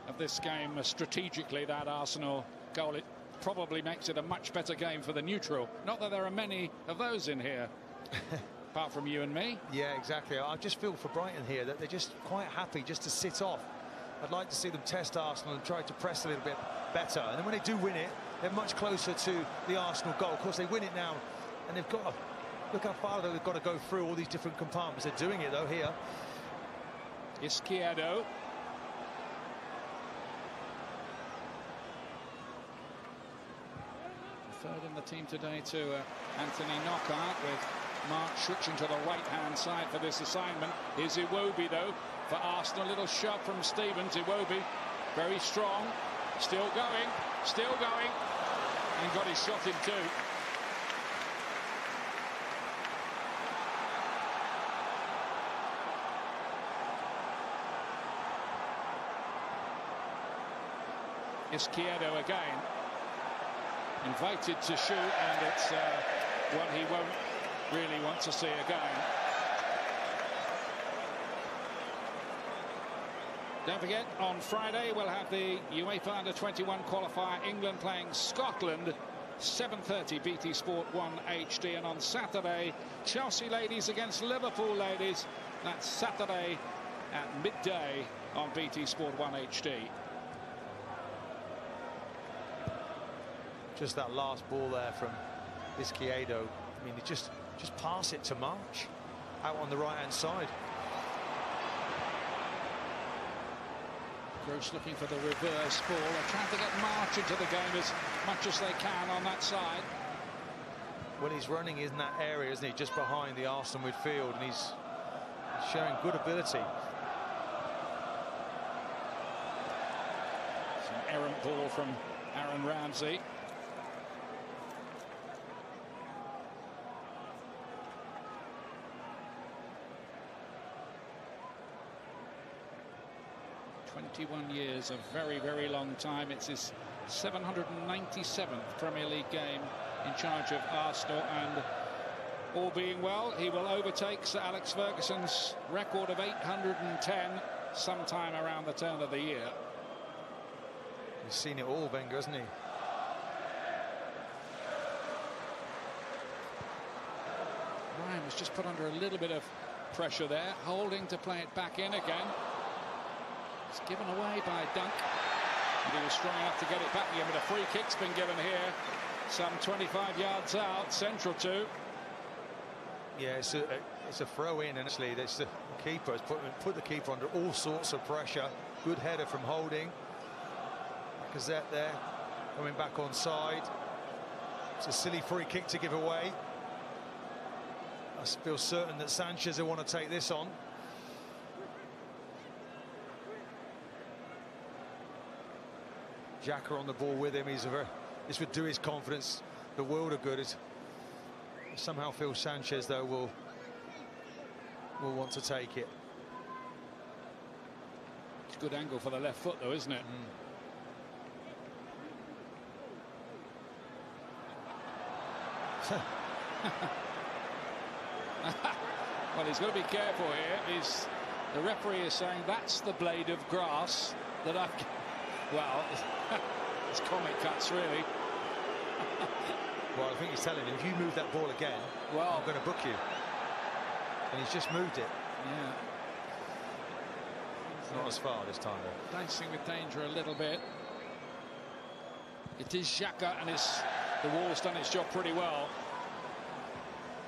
S4: of this game strategically, that Arsenal goal. It probably makes it a much better game for the neutral. Not that there are many of those in here, apart from you and me.
S5: Yeah, exactly. I just feel for Brighton here that they're just quite happy just to sit off. I'd like to see them test Arsenal and try to press a little bit better. And then when they do win it, they're much closer to the Arsenal goal. Of course, they win it now, and they've got to look how far they've got to go through all these different compartments. They're doing it though here.
S4: Izquierdo. third in the team today too. Anthony Knockout with Mark switching to the right-hand side for this assignment. Here's Iwobi though for Arsenal. Little shot from Stevens. Iwobi very strong, still going, and got his shot in too. Izquierdo again, invited to shoot, and it's one he won't really want to see again. Don't forget, on Friday we'll have the UEFA Under-21 qualifier, England playing Scotland, 7:30 BT Sport 1 HD, and on Saturday Chelsea ladies against Liverpool ladies. That's Saturday at midday on BT Sport 1 HD.
S5: Just that last ball there from Izquierdo. I mean, just pass it to March out on the right-hand side.
S4: Gross looking for the reverse ball. They're trying to get March into the game as much as they can on that side.
S5: Well, he's running in that area, isn't he? Just behind the Arsenal midfield, and he's showing good ability.
S4: It's an errant ball from Aaron Ramsey. "21 years, a very, very long time. It's his 797th Premier League game in charge of Arsenal, and all being well, he will overtake Sir Alex Ferguson's record of 810 sometime around the turn of the year.
S5: He's seen it all, Wenger, hasn't he?
S4: Ryan was just put under a little bit of pressure there, holding to play it back in again. It's given away by Dunk, and he was strong enough to get it back again, but a free kick's been given here, some 25 yards out, central to.
S5: Yeah, it's a throw in, and actually that's the keeper has put the keeper under all sorts of pressure. Good header from Holding. Lacazette there coming back on side. It's a silly free kick to give away. I feel certain that Sanchez will want to take this on. Xhaka on the ball with him. This would do his confidence the world of good. I somehow feel Sanchez though will want to take it.
S4: It's a good angle for the left foot though, isn't it? Well, he's got to be careful here. The referee is saying that's the blade of grass that I've. Well, it's comic cuts, really.
S5: Well, I think he's telling him, if you move that ball again, well, I'm going to book you. And he's just moved it.
S4: Yeah.
S5: It's not as far this time, though.
S4: Dancing with danger a little bit. It is Xhaka, and the wall's done its job pretty well.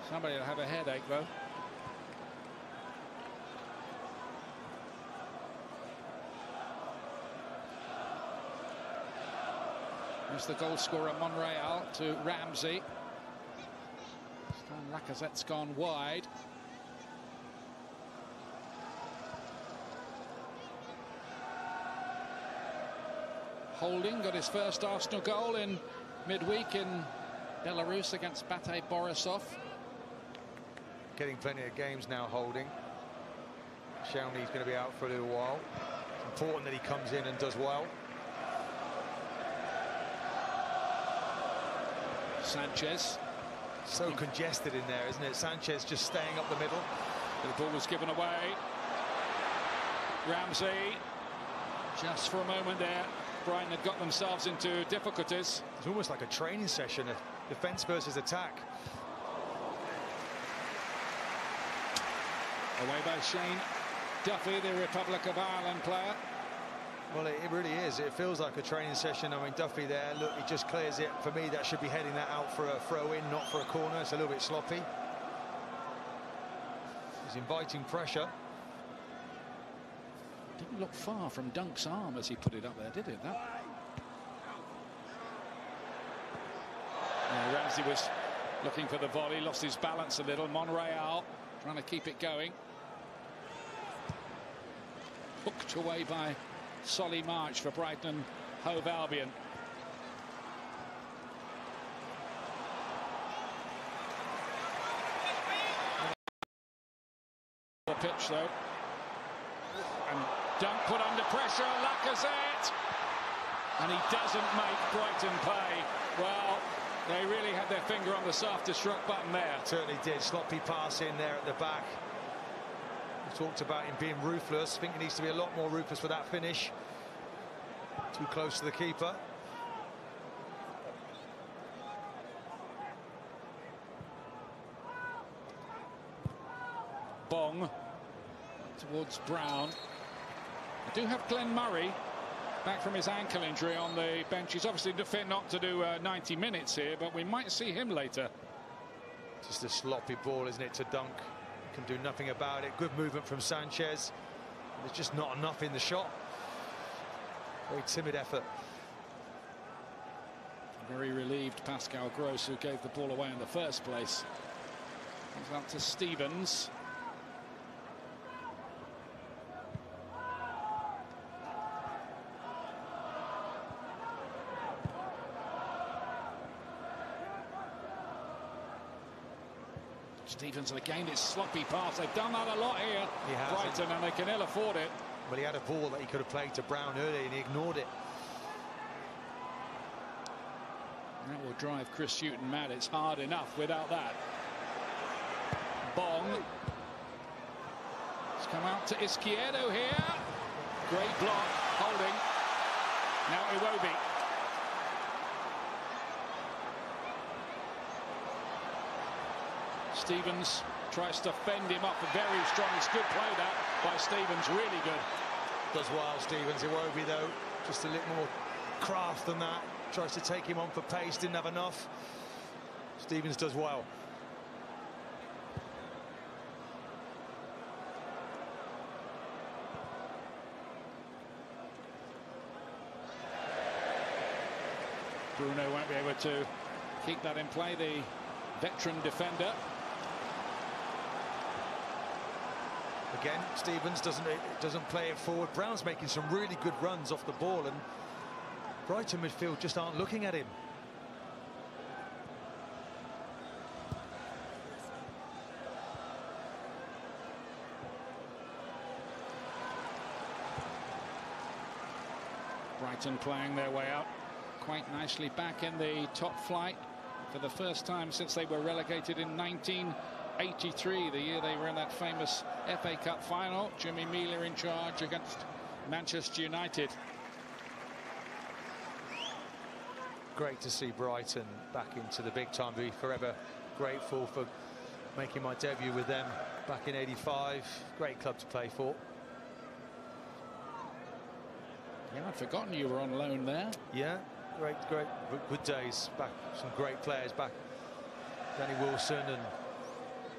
S4: Somebody will have a headache, though. There's the goal scorer Monreal to Ramsey. Stan Lacazette's gone wide. Holding got his first Arsenal goal in midweek in Belarus against Bate Borisov.
S5: Getting plenty of games now, Holding. Shawnee going to be out for a little while. It's important that he comes in and does well.
S4: Sanchez.
S5: So congested in there, isn't it? Sanchez just staying up the middle.
S4: The ball was given away. Ramsey. Just for a moment there, Brighton had got themselves into difficulties.
S5: It's almost like a training session, a defence versus attack.
S4: Away by Shane Duffy, the Republic of Ireland player.
S5: Well, it really is. It feels like a training session. I mean, Duffy there, look, he just clears it. For me, that should be heading that out for a throw-in, not for a corner. It's a little bit sloppy. He's inviting pressure.
S4: Didn't look far from Dunk's arm as he put it up there, did it? Ramsey was looking for the volley, lost his balance a little. Monreal trying to keep it going. Hooked away by Solly March for Brighton Hove Albion. The pitch though, and Dunk put under pressure. Lacazette, and he doesn't make Brighton pay. Well, they really had their finger on the self-destruct button there.
S5: Certainly did. Sloppy pass in there at the back. We talked about him being ruthless. I think he needs to be a lot more ruthless for that finish. Too close to the keeper.
S4: Bong towards Brown. I do have Glenn Murray back from his ankle injury on the bench. He's obviously fit not to do 90 minutes here, but we might see him later.
S5: Just a sloppy ball, isn't it, to Dunk? Can do nothing about it. Good movement from Sanchez. There's just not enough in the shot. Very timid effort.
S4: Very relieved Pascal Gross, who gave the ball away in the first place. Comes out to Stevens. Stevens, and again it's sloppy pass. They've done that a lot here, Brighton, and they can ill afford it.
S5: Well, he had a ball that he could have played to Brown earlier and he ignored it.
S4: That will drive Chris Hughton mad. It's hard enough without that. Bong. It's come out to Izquierdo here. Great block, holding. Now Iwobi. Stevens tries to fend him up. Very strong. It's good play that by Stevens. Really good.
S5: Does well, Stevens. Iwobi, though, just a little more craft than that. Tries to take him on for pace. Didn't have enough. Stevens does well.
S4: Bruno won't be able to keep that in play. The veteran defender.
S5: Again, Stevens doesn't play it forward. Brown's making some really good runs off the ball, and Brighton midfield just aren't looking at him.
S4: Brighton playing their way out quite nicely back in the top flight for the first time since they were relegated in 1983, the year they were in that famous FA Cup final. Jimmy Miller in charge against Manchester United.
S5: Great to see Brighton back into the big time. Be forever grateful for making my debut with them back in '85. Great club to play for.
S4: Yeah, I'd forgotten you were on loan there.
S5: Yeah, great, good days back. Some great players back. Danny Wilson and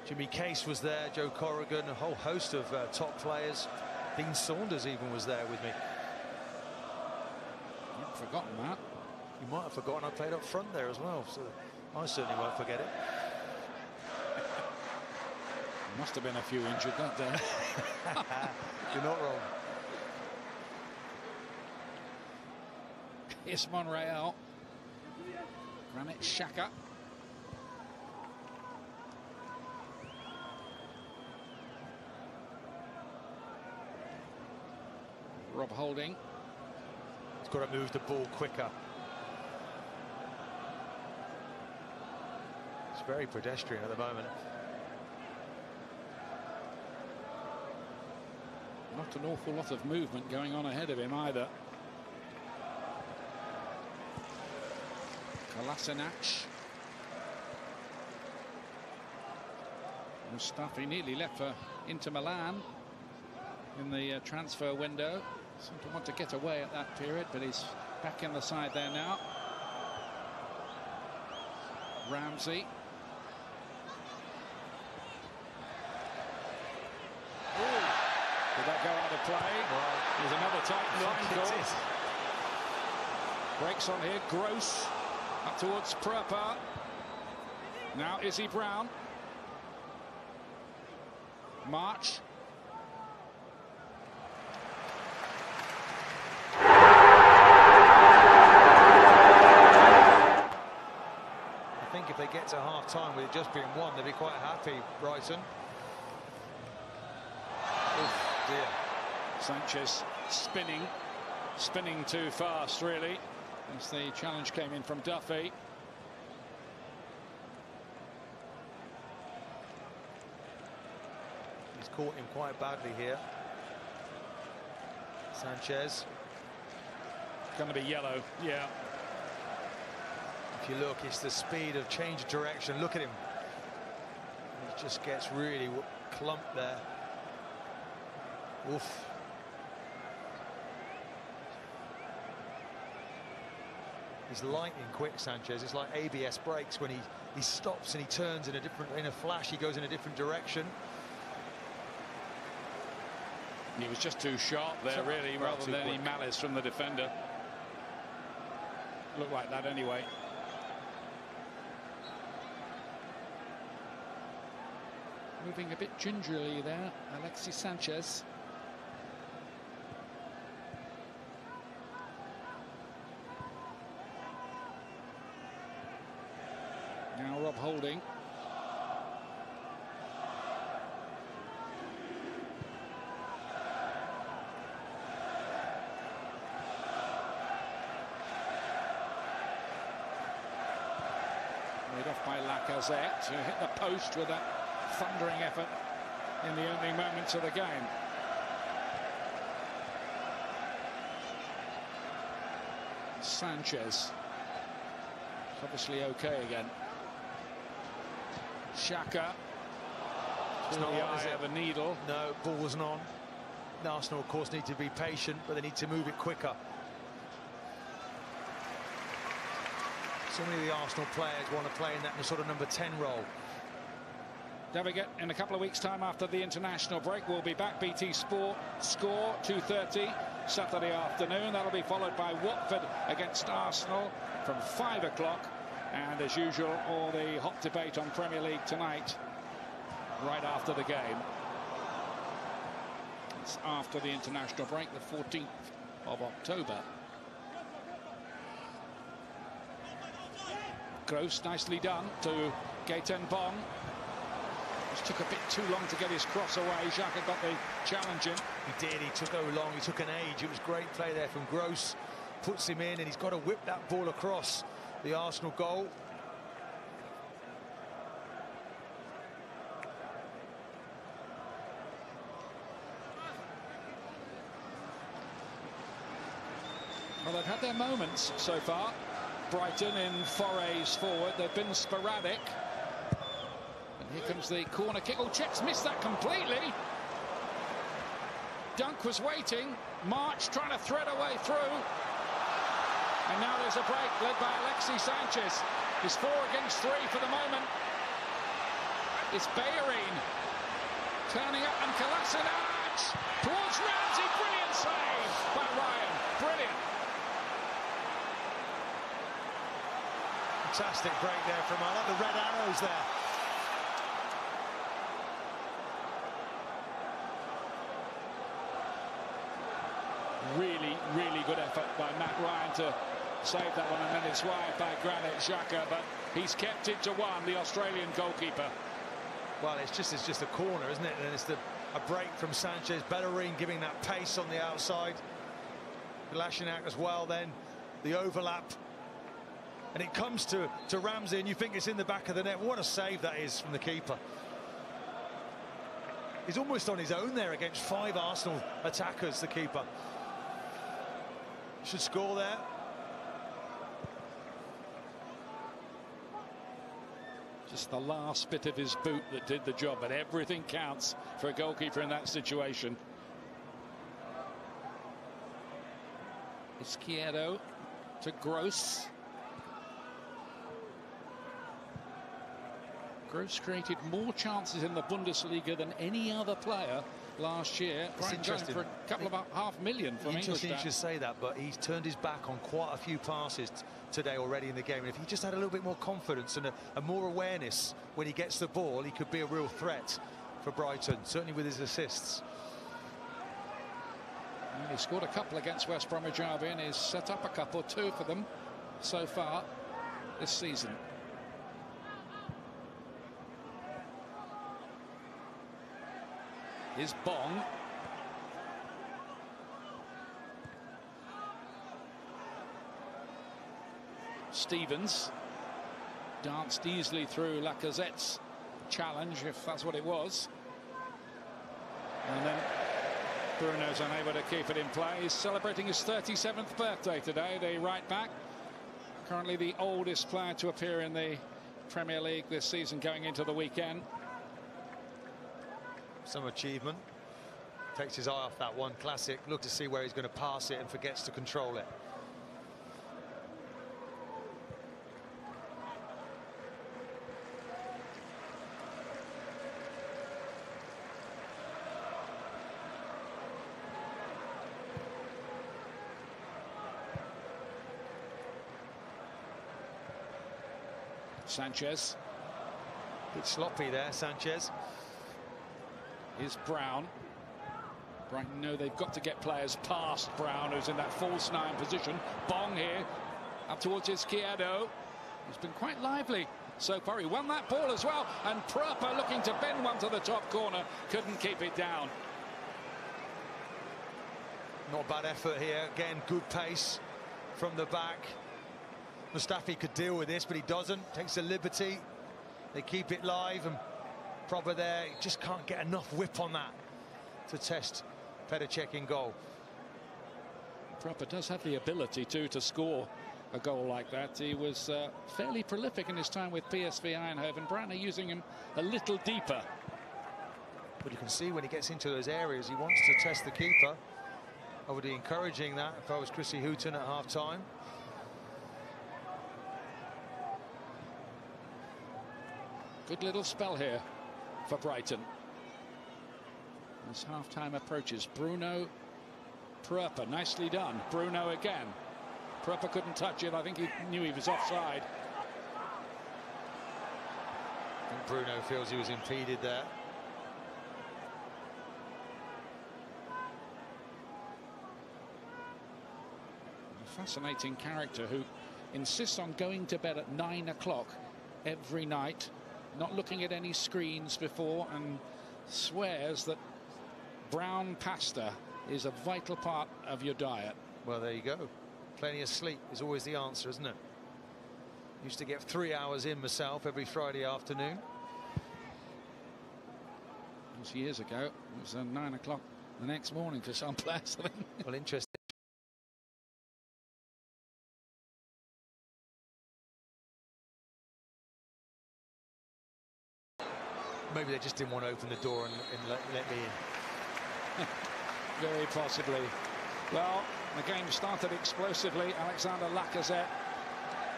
S5: Jimmy Case was there. Joe Corrigan, a whole host of top players. Dean Saunders even was there with me.
S4: I'd forgotten that.
S5: You might have forgotten I played up front there as well, so I certainly won't forget it.
S4: Must have been a few injured that day.
S5: You're not wrong.
S4: Here's Monreal. Granit Xhaka. Rob Holding.
S5: He's got to move the ball quicker. It's very pedestrian at the moment.
S4: Not an awful lot of movement going on ahead of him either. Kolasinac. Mustafi nearly left for Inter Milan in the transfer window. Seemed to want to get away at that period, but he's back in the side there now. Ramsey. Ooh. Did that go out of play?
S5: Well,
S4: there's another tight line call. Breaks on here. Gross up towards Pröpper. Now Izzy Brown. March.
S5: I think if they get to half-time with it just being 1, they'll be quite happy, Brighton. Oof, dear.
S4: Sanchez spinning too fast, really, as the challenge came in from Duffy.
S5: He's caught him quite badly here. Sanchez.
S4: Going to be yellow, yeah.
S5: If you look, it's the speed of change of direction. Look at him. He just gets really clumped there. Oof. He's lightning quick, Sanchez. It's like ABS brakes when he stops and he turns in a flash. He goes in a different direction.
S4: He was just too sharp there, really, rather than any malice from the defender. Looked like that anyway. Moving a bit gingerly there, Alexis Sanchez. Now Rob Holding. Made off by Lacazette, who hit the post with that thundering effort in the opening moments of the game. Sanchez is obviously okay again. Xhaka, through the eye of a needle.
S5: No, ball wasn't on. Arsenal, of course, need to be patient, but they need to move it quicker. So many of the Arsenal players want to play in that sort of number 10 role.
S4: Don't forget, in a couple of weeks' time after the international break, we'll be back. BT Sport Score 2:30 Saturday afternoon. That'll be followed by Watford against Arsenal from 5 o'clock. And as usual, all the hot debate on Premier League tonight, right after the game. It's after the international break, the 14th of October. Gross, nicely done to Gaëtan Bon. Just took a bit too long to get his cross away. Xhaka got the challenge in.
S5: He did, he took over long, he took an age. It was great play there from Gross. Puts him in and he's got to whip that ball across the Arsenal goal.
S4: Well, they've had their moments so far. Brighton in forays forward. They've been sporadic. And here comes the corner kick. Oh, Czech's missed that completely. Dunk was waiting. March trying to thread a way through. And now there's a break led by Alexis Sanchez. It's 4 against 3 for the moment. It's Bellerin turning up and Kolasinac towards Ramsey. Brilliant save by Ryan. Brilliant.
S5: Fantastic break there from I like the red arrows there.
S4: Really good effort by Matt Ryan to save that one, and then it's wide by Granit Xhaka, but he's kept it to 1, the Australian goalkeeper.
S5: Well, it's just a corner, isn't it? And it's a break from Sanchez. Bellerin giving that pace on the outside. Kolasinac as well, then the overlap. And it comes to Ramsey, and you think it's in the back of the net. What a save that is from the keeper. He's almost on his own there against 5 Arsenal attackers, the keeper. Should score there.
S4: Just the last bit of his boot that did the job, but everything counts for a goalkeeper in that situation. Izquierdo to Gross. Gross created more chances in the Bundesliga than any other player last year. Brighton going for a couple of $500,000 from English.
S5: Interesting you should say that, but he's turned his back on quite a few passes today already in the game. And if he just had a little bit more confidence and a more awareness when he gets the ball, he could be a real threat for Brighton, certainly with his assists.
S4: He scored a couple against West Bromwich Albion. He's set up a couple, 2 for them so far this season. Here's Bong. Stevens danced easily through Lacazette's challenge, if that's what it was. And then Bruno's unable to keep it in play. He's celebrating his 37th birthday today, the right back. Currently the oldest player to appear in the Premier League this season going into the weekend.
S5: Some achievement. Takes his eye off that one. Classic. Look to see where he's going to pass it and forgets to control it.
S4: Sanchez.
S5: Bit sloppy there, Sanchez.
S4: Is Brown. Brighton know they've got to get players past Brown, who's in that false 9 position. Bong here, up towards Izquierdo. He's been quite lively so far. He won that ball as well, and Proper looking to bend one to the top corner, couldn't keep it down.
S5: Not a bad effort here. Again, good pace from the back. Mustafi could deal with this, but he doesn't. Takes a liberty. They keep it live, and Proper there. He just can't get enough whip on that to test Petr in goal.
S4: Proper does have the ability to score a goal like that. He was fairly prolific in his time with PSV Eindhoven. Brighton are using him a little deeper.
S5: But you can see when he gets into those areas, he wants to test the keeper. I would be encouraging that if I was Chrissy Houghton at half-time.
S4: Good little spell here for Brighton. As half-time approaches, Bruno, Proper, nicely done. Bruno again. Proper couldn't touch it. I think he knew he was offside.
S5: I think Bruno feels he was impeded there.
S4: A fascinating character who insists on going to bed at 9 o'clock every night, not looking at any screens before, and swears that brown pasta is a vital part of your diet.
S5: Well, there you go. Plenty of sleep is always the answer, isn't it? Used to get 3 hours in myself every Friday afternoon.
S4: It was years ago. It was 9 o'clock the next morning for some players.
S5: Well, interesting. Maybe they just didn't want to open the door and let me in.
S4: Very possibly. Well, the game started explosively. Alexander Lacazette,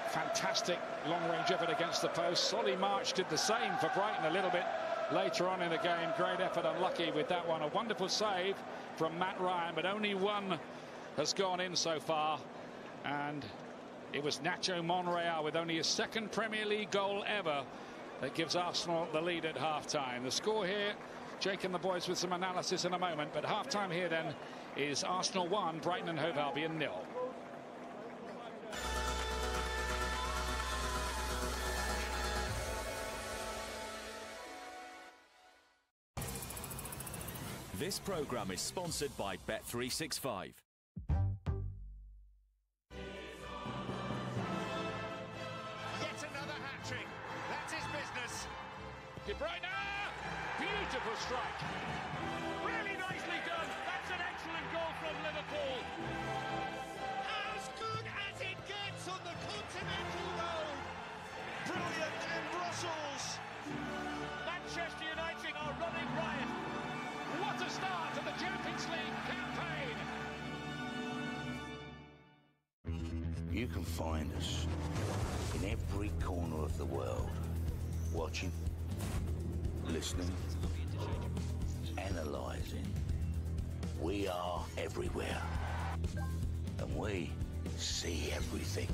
S4: fantastic long-range effort against the post. Solly March did the same for Brighton a little bit later on in the game. Great effort, unlucky with that one. A wonderful save from Matt Ryan, but only one has gone in so far. And it was Nacho Monreal with only his second Premier League goal ever that gives Arsenal the lead at half-time. The score here, Jake and the boys with some analysis in a moment, but half-time here then is Arsenal 1, Brighton and Hove Albion 0.
S6: This programme is sponsored by Bet365.
S4: De Bruyne! Beautiful strike. Really nicely done. That's an excellent goal from Liverpool.
S7: As good as it gets on the Continental Road. Brilliant in Brussels.
S4: Manchester United are running riot. What a start to the Champions League campaign.
S8: You can find us in every corner of the world, watching, listening, and analysing. We are everywhere. And we see everything.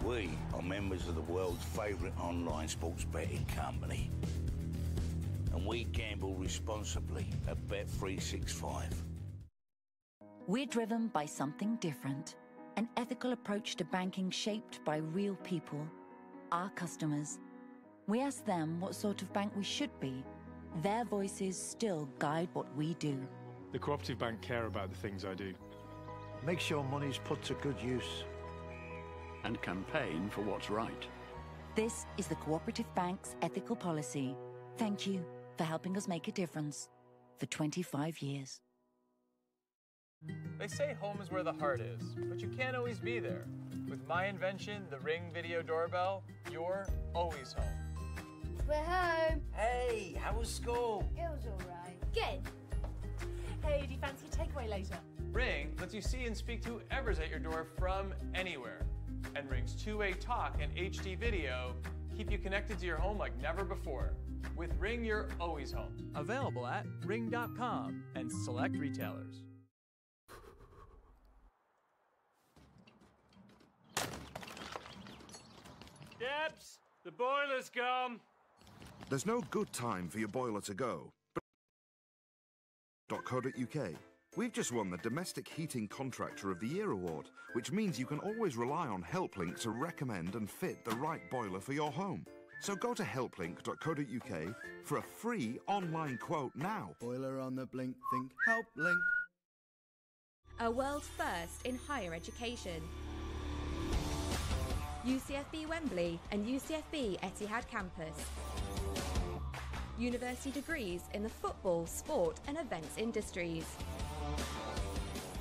S8: We are members of the world's favourite online sports betting company. And we gamble responsibly at Bet365.
S9: We're driven by something different. An ethical approach to banking shaped by real people, our customers. We ask them what sort of bank we should be. Their voices still guide what we do.
S10: The Cooperative Bank care about the things I do.
S11: Make sure money's put to good use.
S12: And campaign for what's right.
S9: This is the Cooperative Bank's ethical policy. Thank you for helping us make a difference for 25 years.
S13: They say home is where the heart is, but you can't always be there. With my invention, the Ring Video Doorbell, you're always home.
S14: We're home.
S15: Hey, how was school?
S14: It was all right. Good.
S16: Hey, do you fancy a takeaway later?
S13: Ring lets you see and speak to whoever's at your door from anywhere. And Ring's two-way talk and HD video keep you connected to your home like never before. With Ring, you're always home. Available at ring.com and select retailers.
S17: Debs, the boiler's gone.
S18: There's no good time for your boiler to go. .co.uk. We've just won the Domestic Heating Contractor of the Year award, which means you can always rely on HelpLink to recommend and fit the right boiler for your home. So go to helplink.co.uk for a free online quote now.
S19: Boiler on the blink, think HelpLink.
S20: A world first in higher education. UCFB Wembley and UCFB Etihad campus. University degrees in the football, sport and events industries.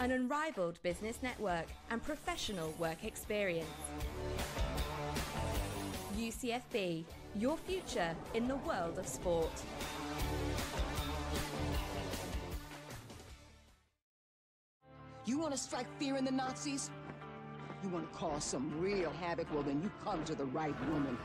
S20: An unrivaled business network and professional work experience. UCFB, your future in the world of sport.
S21: You want to strike fear in the Nazis? You want to cause some real havoc? Well, then you come to the right woman.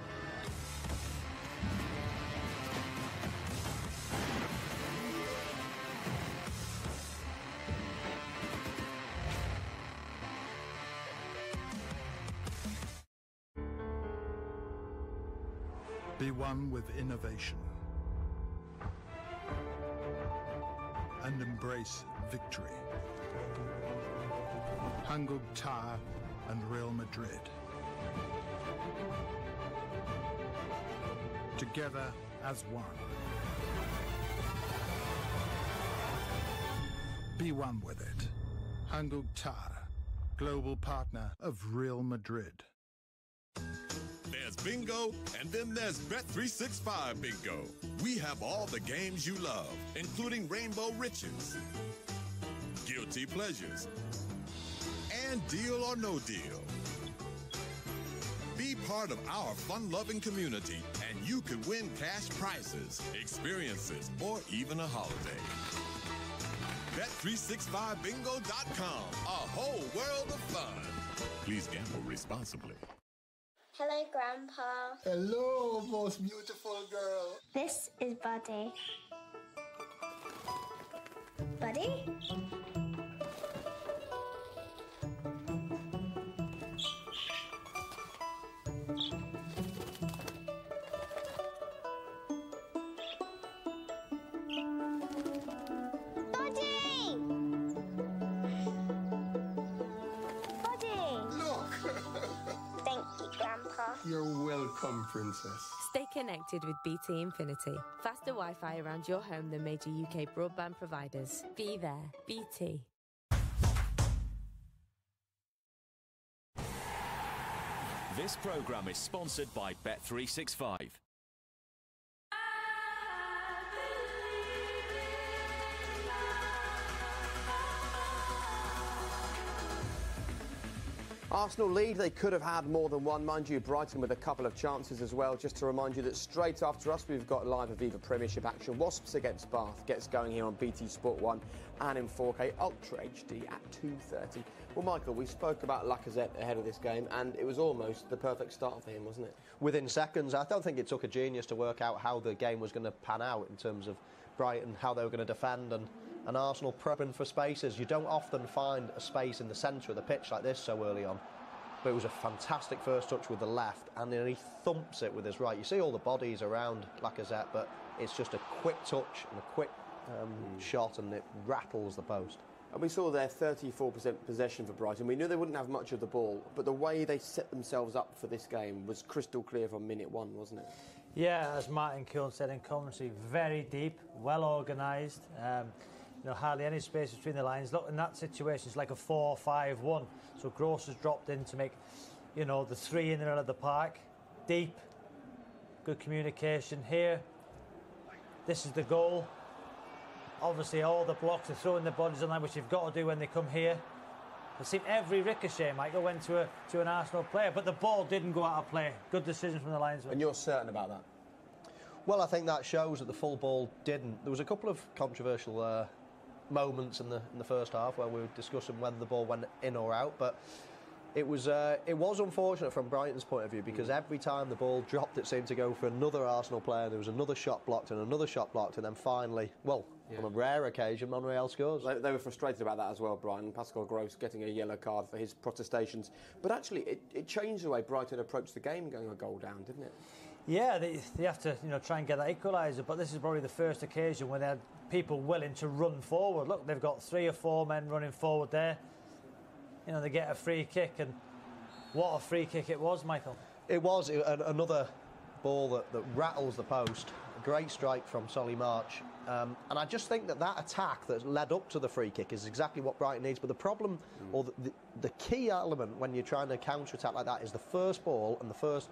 S22: Be one with innovation and embrace victory. Hanguk Tar and Real Madrid. Together as one. Be one with it. Hanguk Tar, global partner of Real Madrid.
S23: There's bingo, and then there's Bet365 bingo. We have all the games you love, including Rainbow Riches, Guilty Pleasures, and Deal or No Deal. Be part of our fun-loving community, and you could win cash prizes, experiences, or even a holiday. Bet365bingo.com, a whole world of fun. Please gamble responsibly.
S24: Hello, Grandpa.
S25: Hello, most beautiful girl.
S24: This is Buddy. Buddy?
S25: You're welcome, Princess.
S26: Stay connected with BT Infinity. Faster Wi-Fi around your home than major UK broadband providers. Be there. BT.
S6: This programme is sponsored by Bet365.
S1: Arsenal lead, they could have had more than one, mind you. Brighton with a couple of chances as well. Just to remind you that straight after us, we've got live Aviva Premiership action. Wasps against Bath gets going here on BT Sport 1 and in 4K Ultra HD at 2:30. Well, Michael, we spoke about Lacazette ahead of this game, and it was almost the perfect start for him, wasn't it?
S2: Within seconds. I don't think it took a genius to work out how the game was going to pan out in terms of Brighton, how they were going to defend, and Arsenal probing for spaces. You don't often find a space in the centre of the pitch like this so early on. But it was a fantastic first touch with the left, and then he thumps it with his right. You see all the bodies around Lacazette, but it's just a quick touch and a quick shot, and it rattles the post.
S1: And we saw their 34% possession for Brighton. We knew they wouldn't have much of the ball, but the way they set themselves up for this game was crystal clear from minute one, wasn't it?
S3: Yeah, as Martin Keown said in commentary, very deep, well organised. Hardly any space between the lines. Look, in that situation, it's like a 4-5-1. So Gross has dropped in to make, the three in the middle of the park. Deep, good communication here. This is the goal. Obviously, all the blocks are throwing the bodies on line, which you've got to do when they come here. It seemed every ricochet, Michael, went to an Arsenal player, but the ball didn't go out of play. Good decision from the linesman.
S1: And you're certain about that?
S2: Well, I think that shows that the full ball didn't. There was a couple of controversial moments in the first half where we were discussing whether the ball went in or out, but it was unfortunate from Brighton's point of view, because every time the ball dropped, it seemed to go for another Arsenal player. There was another shot blocked and another shot blocked, and then finally, on a rare occasion, Monreal scores.
S1: They were frustrated about that as well, Brighton. Pascal Gross getting a yellow card for his protestations. But actually, it changed the way Brighton approached the game, going a goal down, didn't it?
S3: Yeah, they have to try and get that equaliser, but this is probably the first occasion when they had people willing to run forward. Look, they've got 3 or 4 men running forward there. They get a free kick, and what a free kick it was, Michael.
S2: It was another ball that rattles the post. A great strike from Solly March. And I just think that attack that led up to the free kick is exactly what Brighton needs. But the problem, or the key element when you're trying to counter-attack like that, is the first ball and the first,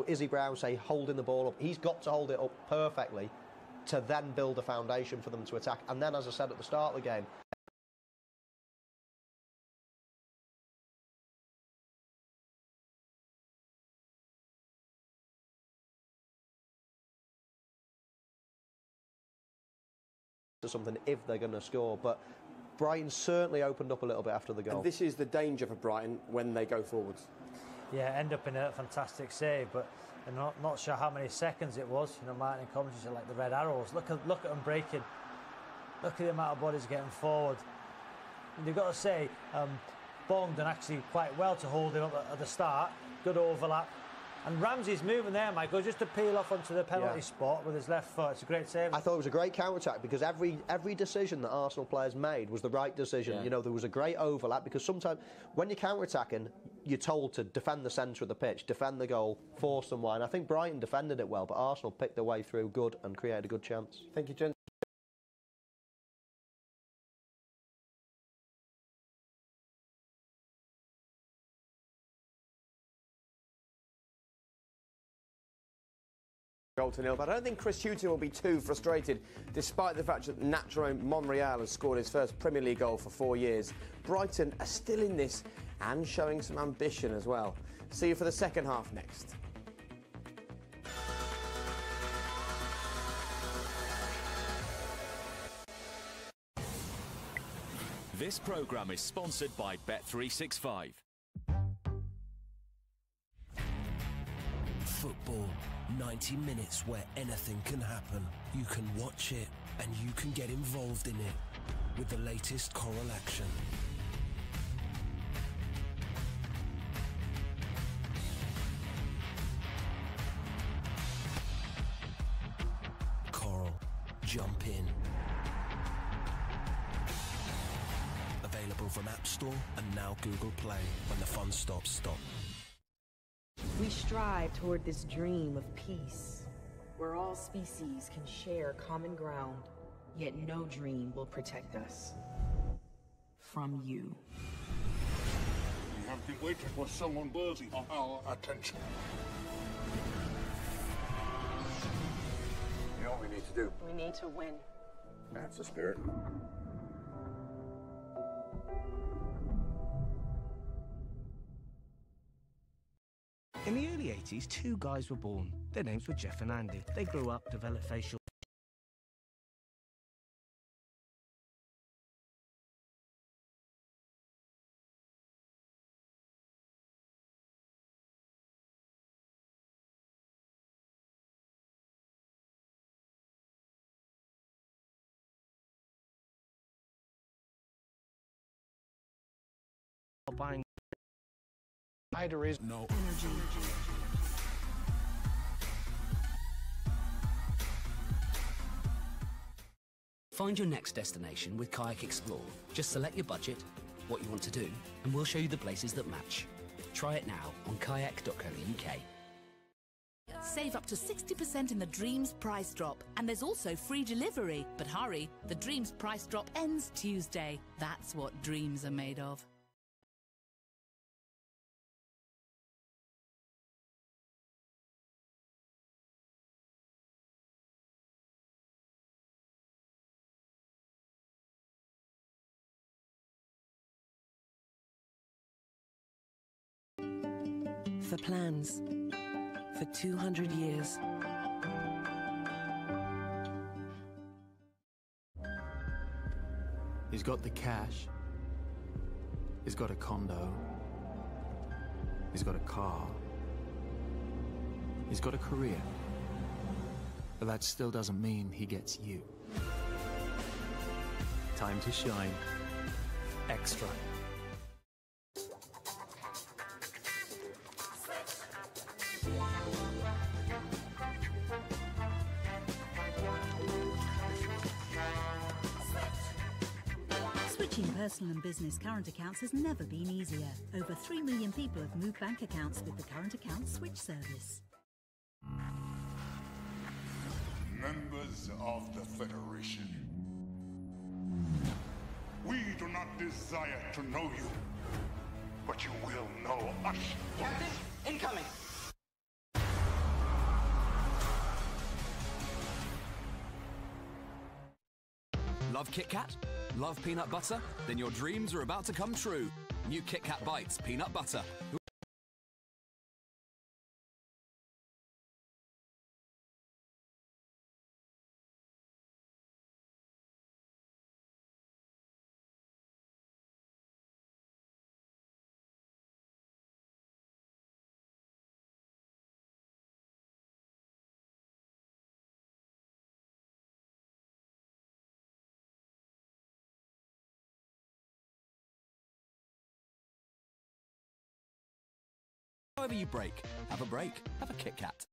S2: Izzy Brown, say, holding the ball up. He's got to hold it up perfectly to then build a foundation for them to attack. And then, as I said at the start of the game, to something if they're going to score. But Brighton certainly opened up a little bit after the goal.
S1: And this is the danger for Brighton when they go forwards.
S3: Yeah, end up in a fantastic save, but I'm not sure how many seconds it was. Martin commentary said like the red arrows. Look at them breaking. Look at the amount of bodies getting forward. And you've got to say, Bong done actually quite well to hold it up at the start. Good overlap. And Ramsey's moving there, Michael, just to peel off onto the penalty spot with his left foot. It's a great save.
S2: I thought it was a great counter-attack, because every decision that Arsenal players made was the right decision.
S1: Yeah.
S2: There was a great overlap, because sometimes when you're counter-attacking, you're told to defend the centre of the pitch, defend the goal, force them wide. I think Brighton defended it well, but Arsenal picked their way through good and created a good chance.
S1: Thank you, gents. Goal to nil, but I don't think Chris Hughton will be too frustrated, despite the fact that Nacho Monreal has scored his first Premier League goal for 4 years. Brighton are still in this and showing some ambition as well. See you for the second half next.
S6: This programme is sponsored by Bet365.
S4: Football. 90 minutes where anything can happen. You can watch it and you can get involved in it with the latest Coral action. Coral, jump in. Available from App Store and now Google Play. When the fun stops, stop.
S5: We strive toward this dream of peace, where all species can share common ground, yet no dream will protect us from you.
S7: We have been waiting for someone worthy of our attention. You know what we need to do?
S5: We need to win.
S7: That's the spirit.
S8: 80s, two guys were born. Their names were Jeff and Andy. They grew up, developed facial... buying...
S9: Spider is no
S10: energy.
S11: Find your next destination with Kayak Explore. Just select your budget, what you want to do, and we'll show you the places that match. Try it now on kayak.co.uk.
S12: Save up to 60% in the Dreams price drop. And there's also free delivery. But hurry, the Dreams price drop ends Tuesday. That's what dreams are made of.
S15: For plans. For 200 years.
S27: He's got the cash. He's got a condo. He's got a car. He's got a career. But that still doesn't mean he gets you. Time to shine. Extra.
S28: Switching personal and business current accounts has never been easier. Over 3 million people have moved bank accounts with the current account switch service.
S7: Members of the Federation, we do not desire to know you, but you will know us.
S29: Captain, incoming.
S30: Love Kit Kat? Love peanut butter? Then your dreams are about to come true. New Kit Kat Bites Peanut Butter. However you break, have a break, have a Kit Kat.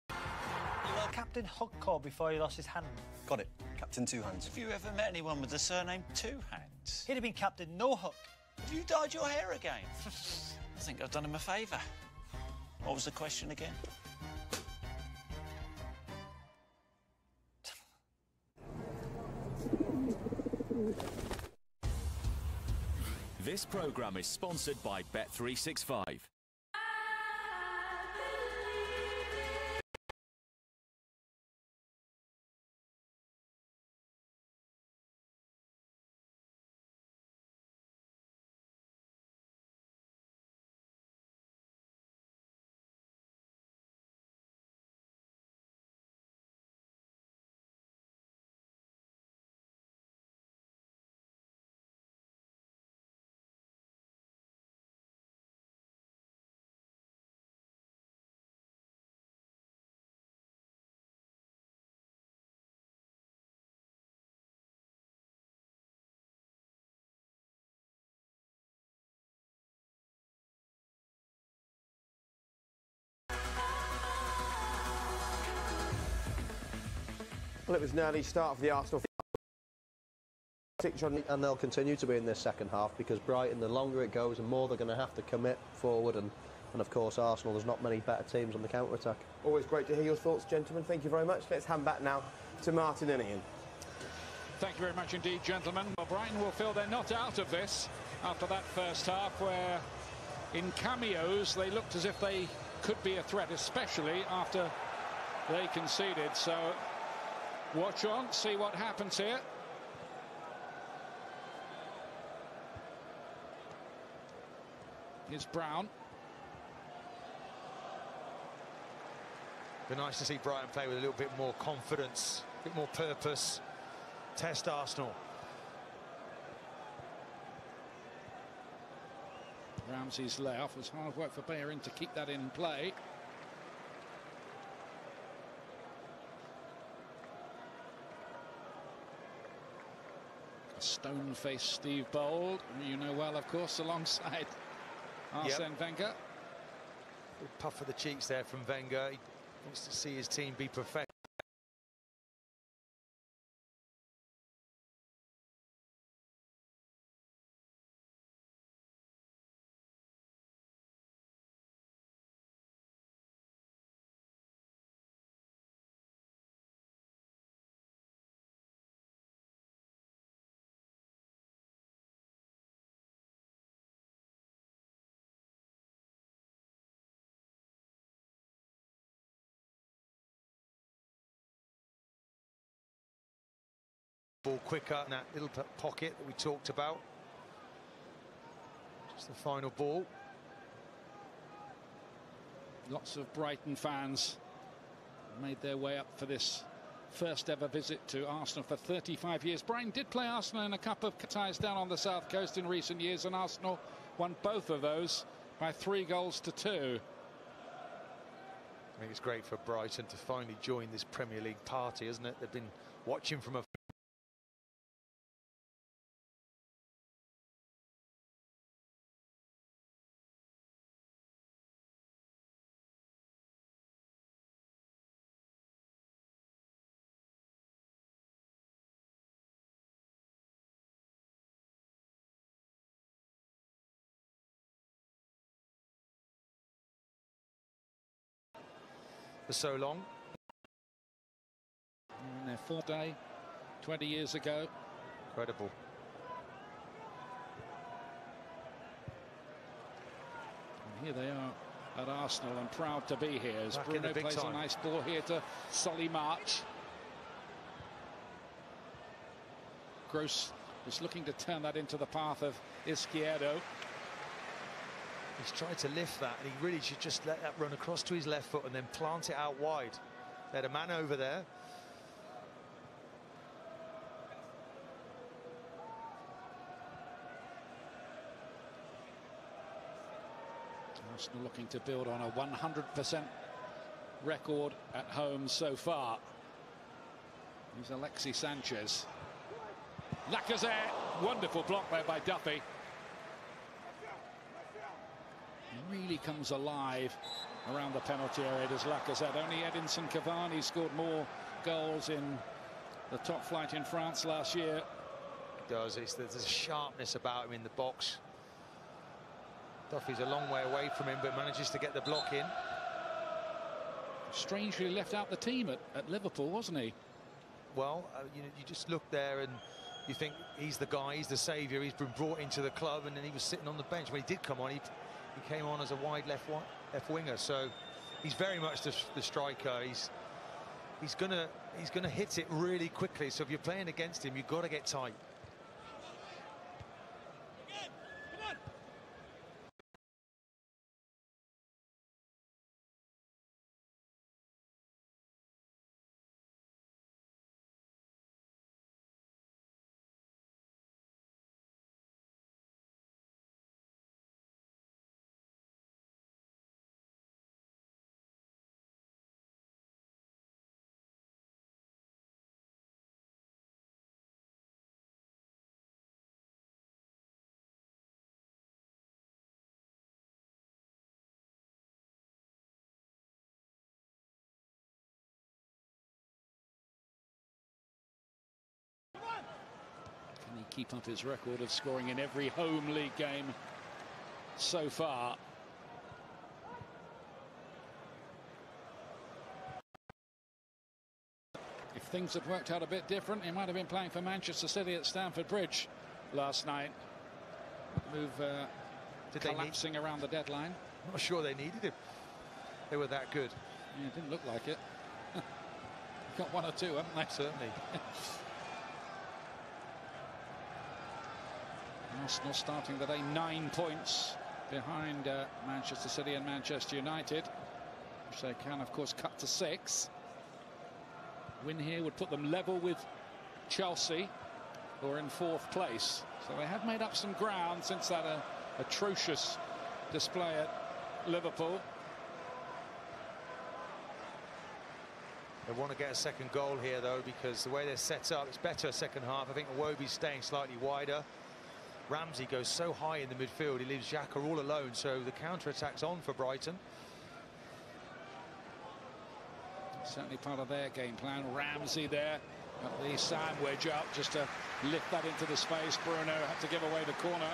S3: Well, Captain Hug called before he lost his hand.
S31: Got it. Captain Two Hands.
S32: Have you ever met anyone with the surname Two Hands?
S3: He'd have been Captain No Hook.
S32: Have you dyed your hair again? I think I've done him a favour. What was the question again?
S6: This programme is sponsored by Bet365.
S1: Well, it was an early start for the Arsenal.
S2: And they'll continue to be in this second half because Brighton, the longer it goes, the more they're going to have to commit forward. And of course, Arsenal, there's not many better teams on the counter-attack.
S1: Always great to hear your thoughts, gentlemen. Thank you very much. Let's hand back now to Martin and Ian.
S33: Thank you very much indeed, gentlemen. Well, Brighton will feel they're not out of this after that first half where, in cameos, they looked as if they could be a threat, especially after they conceded. So watch on, see what happens here. Here's Brown.
S10: Be nice to see Brighton play with a little bit more confidence, a bit more purpose. Test Arsenal.
S33: Ramsey's layoff was hard work for Bellerin to keep that in play. Stone-faced Steve Bold, who you know well, of course, alongside Arsene Wenger.
S10: Good puff of the cheeks there from Wenger. He wants to see his team be perfect. Ball quicker in that little pocket that we talked about. Just the final ball.
S33: Lots of Brighton fans made their way up for this first ever visit to Arsenal for 35 years. Brighton did play Arsenal in a cup of ties down on the south coast in recent years, and Arsenal won both of those by 3-2.
S10: I think it's great for Brighton to finally join this Premier League party, isn't it? They've been watching from a for so long.
S33: In their fourth day, 20 years ago.
S10: Incredible.
S33: And here they are at Arsenal, and proud to be here as
S10: Back
S33: Bruno plays a nice ball here to Solly March. Gross was looking to turn that into the path of Izquierdo.
S10: He's tried to lift that, and he really should just let that run across to his left foot and then plant it out wide. They had a man over there.
S33: Arsenal looking to build on a 100% record at home so far. Here's Alexis Sanchez. Lacazette, wonderful block there by Duffy. Really comes alive around the penalty area, does Lacazette. Only Edinson Cavani scored more goals in the top flight in France last year.
S10: He does. There's a sharpness about him in the box. Duffy's a long way away from him, but manages to get the block in.
S33: Strangely left out the team at Liverpool, wasn't he?
S10: Well, you just look there and you think he's the guy, he's the saviour, he's been brought into the club, and then he was sitting on the bench. When he did come on, he came on as a wide left winger, so he's very much the striker. He's gonna hit it really quickly. So if you're playing against him, you've got to get tight.
S33: Can he keep up his record of scoring in every home league game so far? If things had worked out a bit different, he might have been playing for Manchester City at Stamford Bridge last night. Move collapsing around the deadline.
S10: I'm not sure they needed him. They were that good.
S33: Yeah, it didn't look like it. Got one or two, haven't they?
S10: Certainly.
S33: Arsenal starting the day 9 points behind Manchester City and Manchester United. which they can, of course, cut to 6. Win here would put them level with Chelsea, who are in 4th place. So they have made up some ground since that atrocious display at Liverpool.
S10: They want to get a second goal here, though, because the way they're set up, it's better second half. I think Iwobi's staying slightly wider. Ramsey goes so high in the midfield, he leaves Xhaka all alone, so the counter-attack's on for Brighton.
S33: Certainly part of their game plan. Ramsey there, got the sandwich up just to lift that into the space. Bruno had to give away the corner.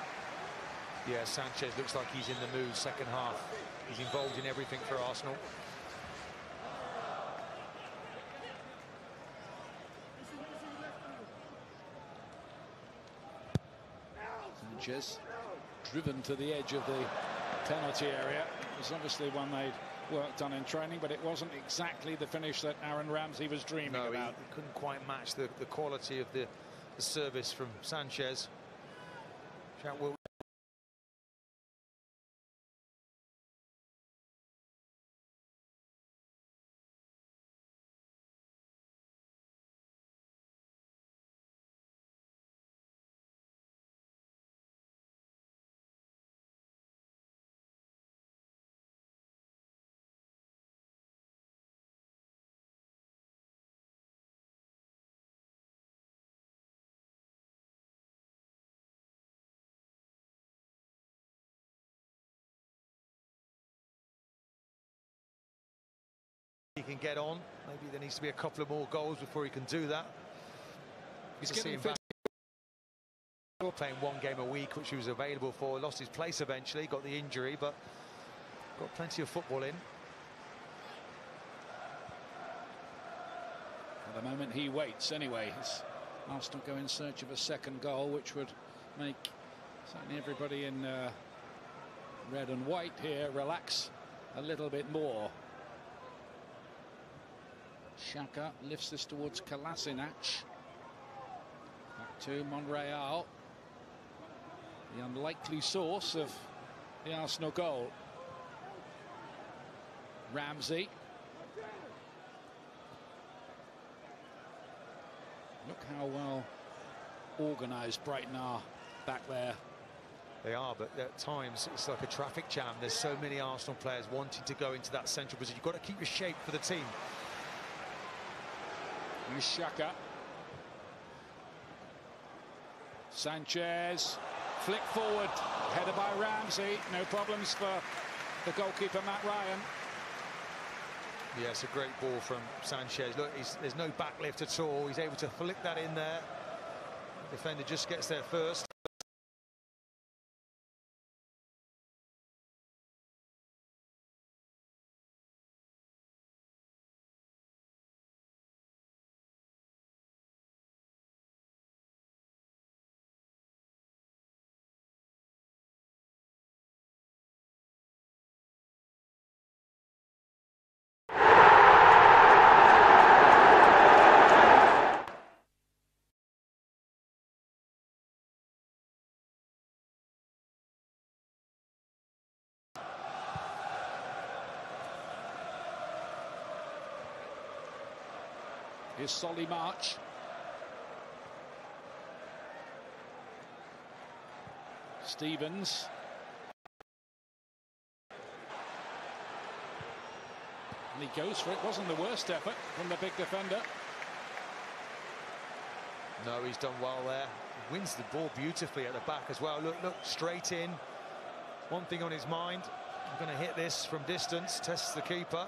S10: Yeah, Sanchez looks like he's in the mood second half. He's involved in everything for Arsenal.
S33: Sanchez driven to the edge of the penalty area. It was obviously one they'd worked on in training, but it wasn't exactly the finish that Aaron Ramsey was dreaming about.
S10: He couldn't quite match the quality of the service from Sanchez. He can get on. Maybe there needs to be a couple of more goals before he can do that.
S33: He's getting fit.
S10: Playing one game a week, which he was available for. Lost his place eventually, got the injury, but got plenty of football in.
S33: At the moment he waits anyway. Arsenal go in search of a second goal, which would make certainly everybody in red and white here relax a little bit more. Xhaka lifts this towards Kolasinac. Back to Monreal. The unlikely source of the Arsenal goal. Ramsey. Look how well organised Brighton are back there.
S10: They are, but at times it's like a traffic jam. There's so many Arsenal players wanting to go into that central position. You've got to keep your shape for the team.
S33: Xhaka. Sanchez. Flick forward. Headed by Ramsey. No problems for the goalkeeper, Matt Ryan.
S10: Yeah, it's a great ball from Sanchez. Look, there's no backlift at all. He's able to flick that in there. The defender just gets there first.
S33: Here's Solly March. Stevens. And he goes for it. Wasn't the worst effort from the big defender.
S10: No, he's done well there. He wins the ball beautifully at the back as well. Look, straight in. One thing on his mind. I'm going to hit this from distance. Tests the keeper.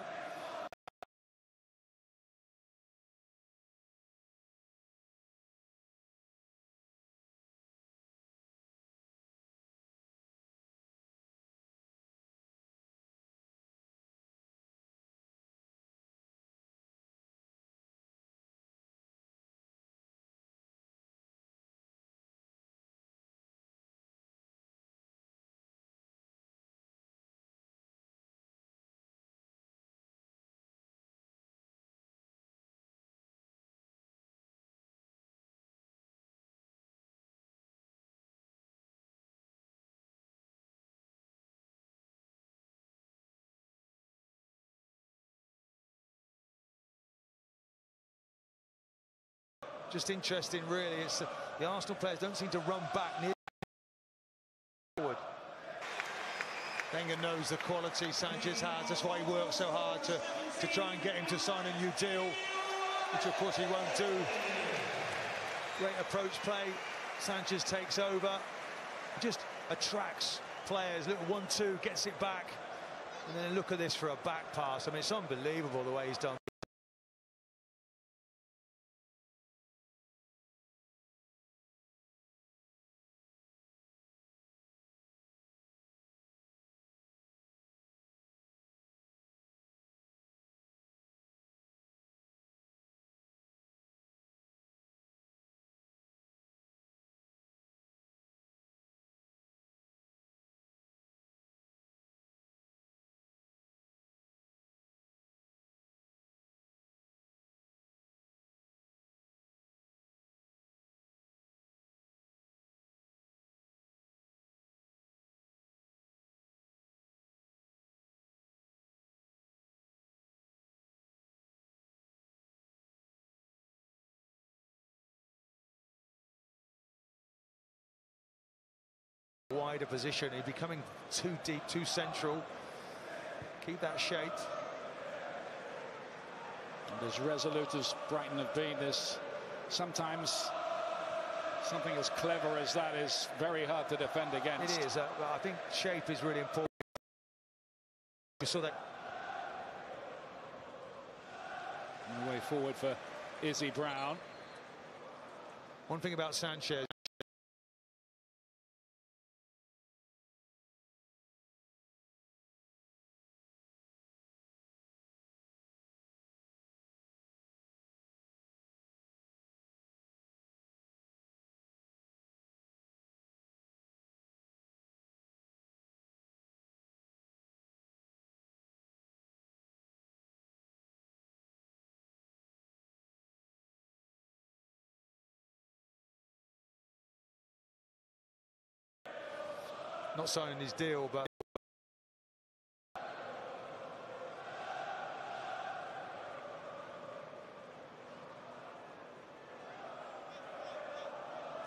S10: just interesting, really. It's the Arsenal players don't seem to run back near forward. Wenger knows the quality Sanchez has. That's why he works so hard to try and get him to sign a new deal, which of course he won't do. Great approach play. Sanchez takes over, just attracts players. Little 1-2, gets it back, and then look at this for a back pass. I mean, it's unbelievable the way he's done. Wider position, he's becoming too deep, too central. Keep that shape.
S33: And as resolute as Brighton have been, there's sometimes something as clever as that is very hard to defend against.
S10: It is. I think shape is really important. We saw that.
S33: And the way forward for Izzy Brown.
S10: One thing about Sanchez. Not signing his deal, but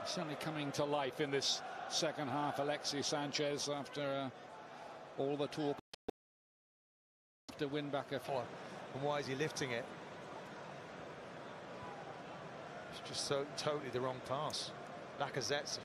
S33: certainly coming to life in this second half, Alexis Sanchez, after all the talk to win back a four.
S10: And why is he lifting it? It's just so totally the wrong pass. Lacazette's.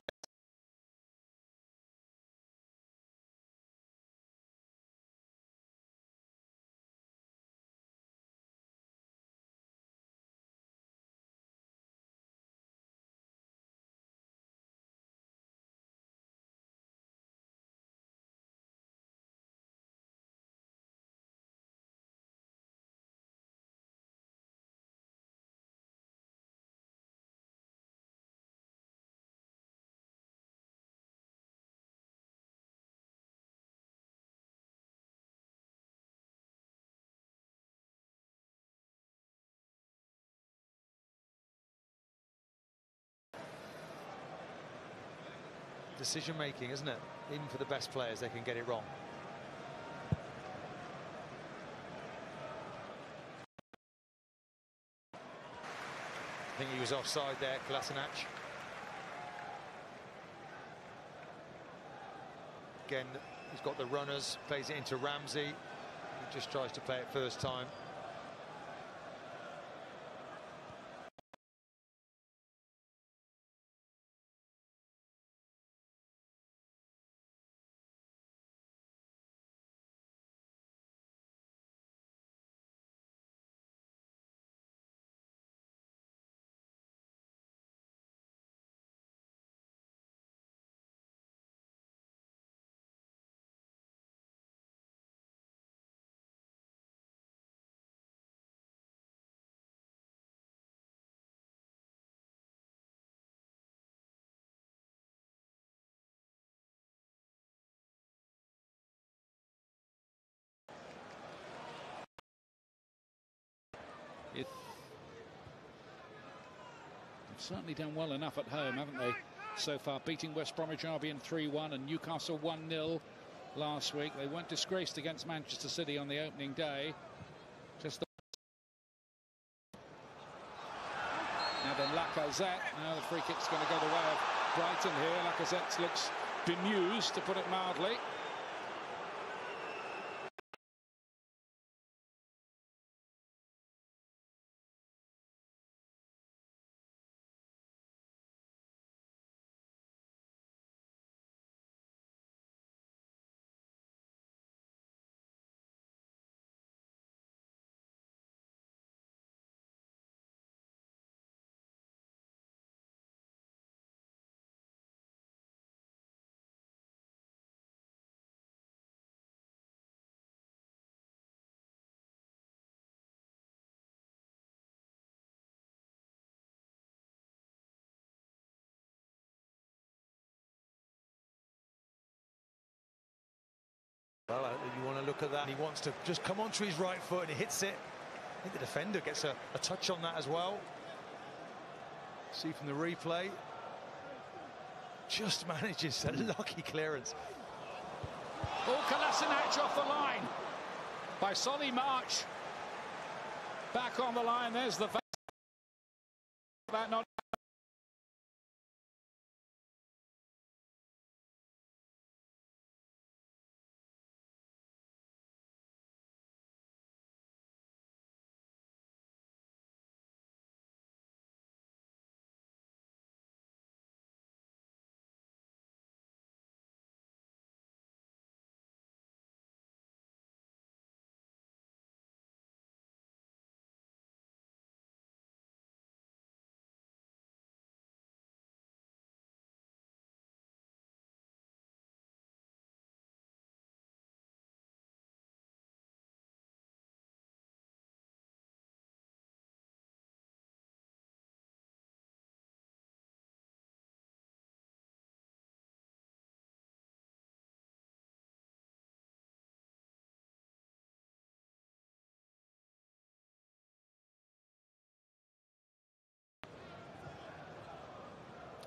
S10: Decision making, isn't it? Even for the best players, they can get it wrong. I think he was offside there, Kolasinac. Again, he's got the runners, plays it into Ramsey. He just tries to play it first time.
S33: They've certainly done well enough at home, haven't they, so far, beating West Bromwich Albion 3-1 and Newcastle 1-0 last week. They weren't disgraced against Manchester City on the opening day. Just the... Now then, Lacazette. Now the free kick's going to go the way of Brighton here. Lacazette looks bemused, to put it mildly.
S10: Well, you want to look at that. He wants to just come onto his right foot and he hits it. I think the defender gets a touch on that as well. See from the replay. Just manages a lucky clearance.
S33: Oh, Kolasinac off the line by Solly March. Back on the line, there's the... That not...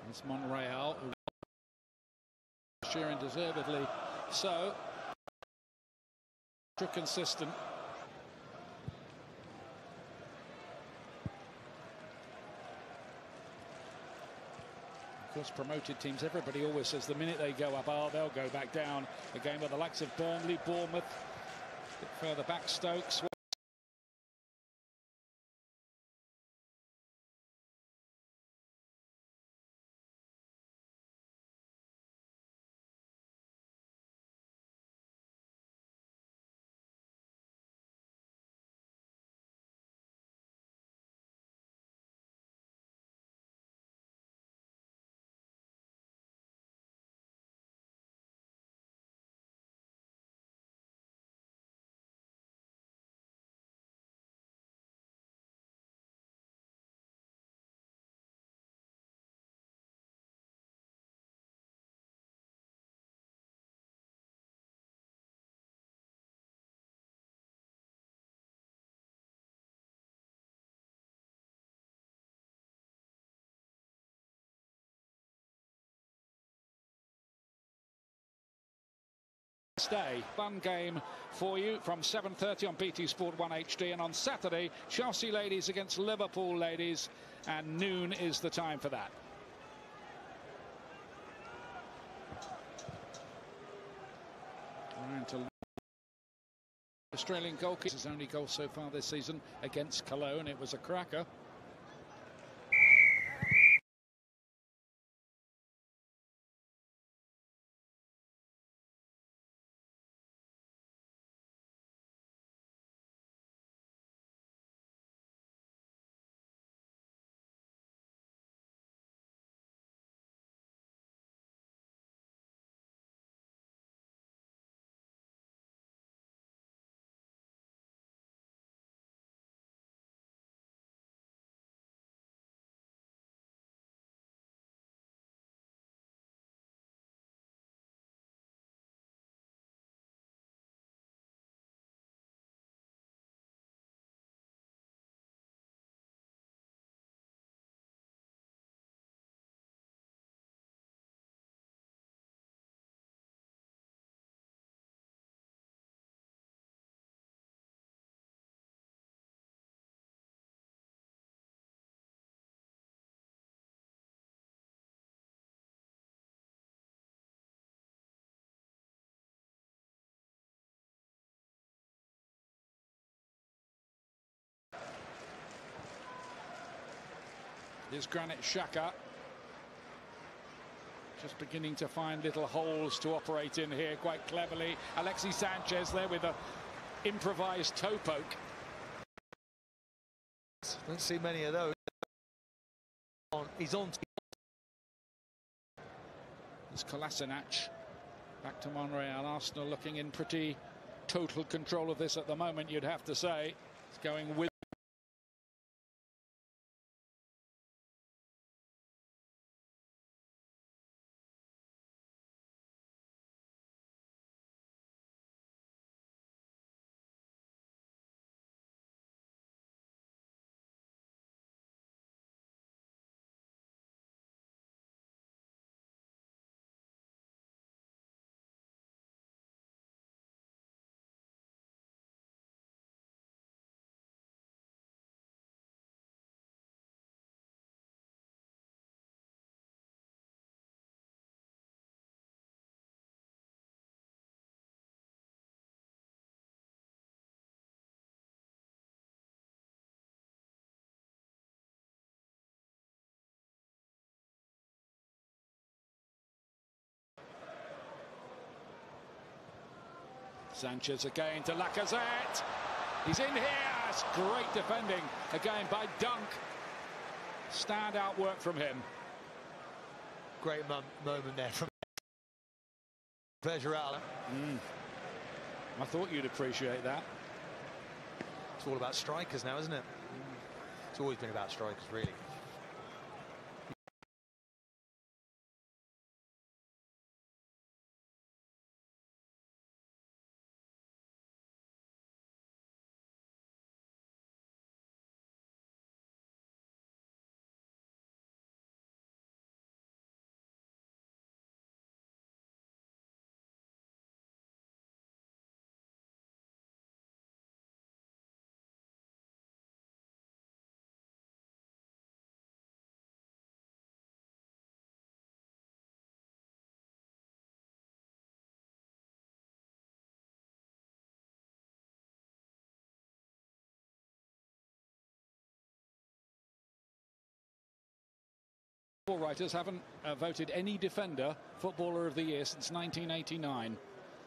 S33: It's Monreal, who Sheeran deservedly so. Consistent. Of course, promoted teams, everybody always says the minute they go up, oh, they'll go back down. A game with the likes of Burnley, Bournemouth, a bit further back, Stokes. Day. Fun game for you from 7:30 on BT Sport 1 HD, and on Saturday Chelsea ladies against Liverpool ladies, and noon is the time for that. Australian goalkeeper, his only goal so far this season against Cologne. It was a cracker. is Granit Xhaka. Just beginning to find little holes to operate in here quite cleverly. Alexis Sanchez there with a improvised toe poke.
S10: Don't see many of those. He's on.
S33: It's Kolasinac back to Monreal. Arsenal looking in pretty total control of this at the moment, you'd have to say. It's going with. Sanchez again to Lacazette. He's in here. It's great defending again by Dunk. Standout work from him.
S10: Great moment there from pleasure out.
S33: I thought you'd appreciate that.
S10: It's all about strikers now, isn't it? It's always been about strikers, really.
S33: Football writers haven't voted any defender Footballer of the Year since 1989.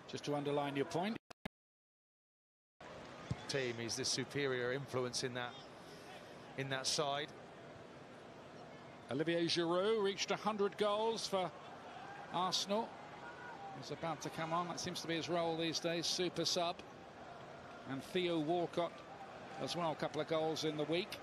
S33: Just to underline your point.
S10: Team, he's the superior influence in that side.
S33: Olivier Giroud reached 100 goals for Arsenal. He's about to come on. That seems to be his role these days, super sub. And Theo Walcott as well, a couple of goals in the week.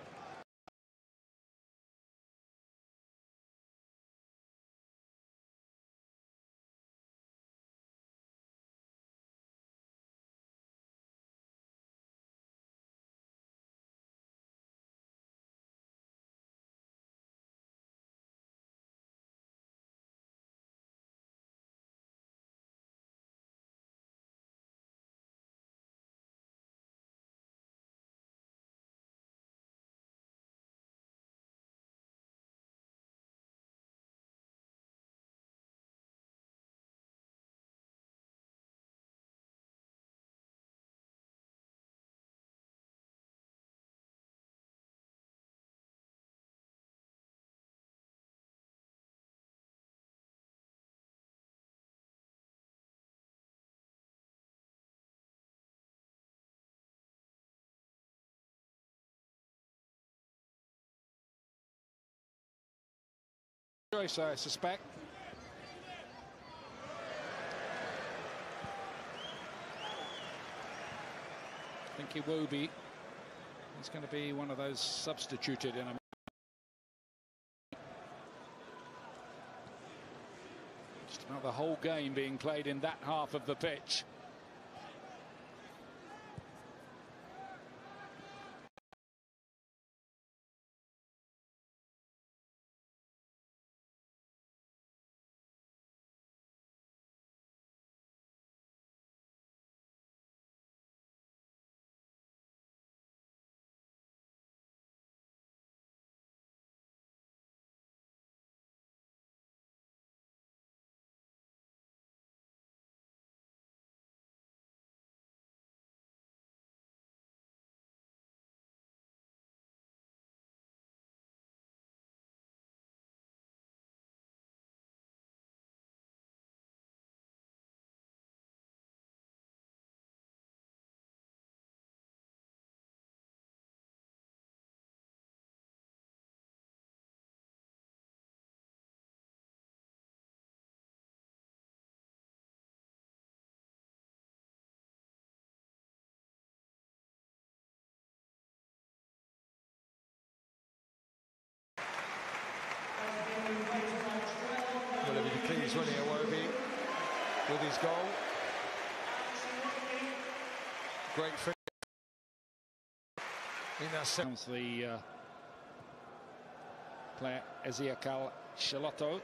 S33: Choice, I suspect. I think Iwobi is going to be one of those substituted in a just about the whole game being played in that half of the pitch.
S10: with his goal. Great free. I think that's
S33: the player Ezequiel Charlotto.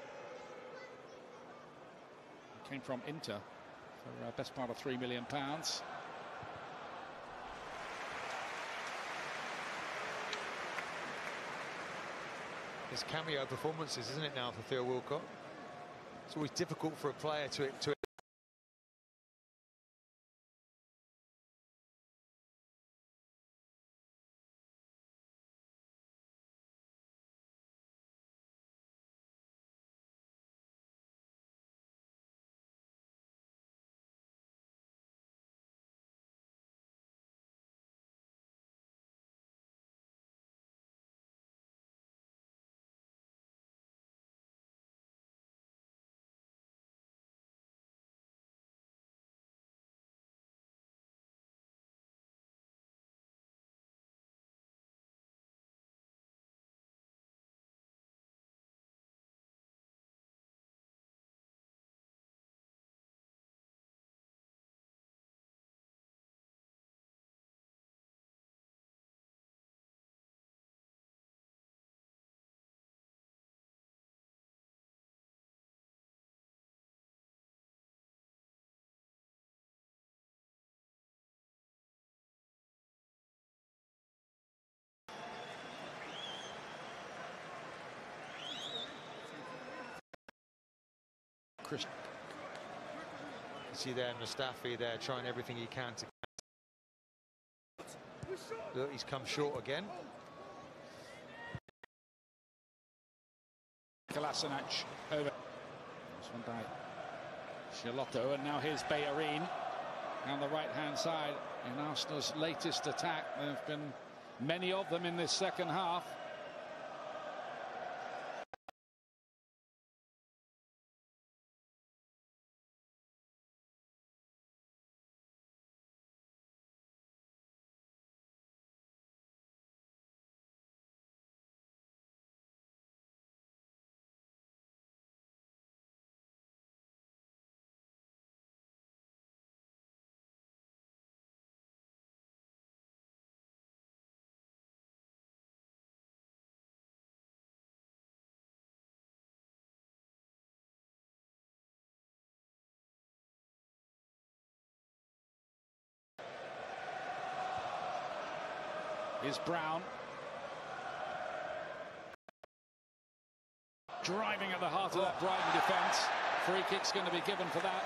S33: Came from Inter for best part of £3 million.
S10: It's cameo performances, isn't it, now for Theo Walcott? It's always difficult for a player to see there Mustafi there trying everything he can to. Look, he's come short again.
S33: Kolasinac over. This one by Charlotto, and now here's Bellerin on the right-hand side in Arsenal's latest attack. There have been many of them in this second half. Is Brown driving at the heart of that Brighton defence. Free kick's going to be given for that.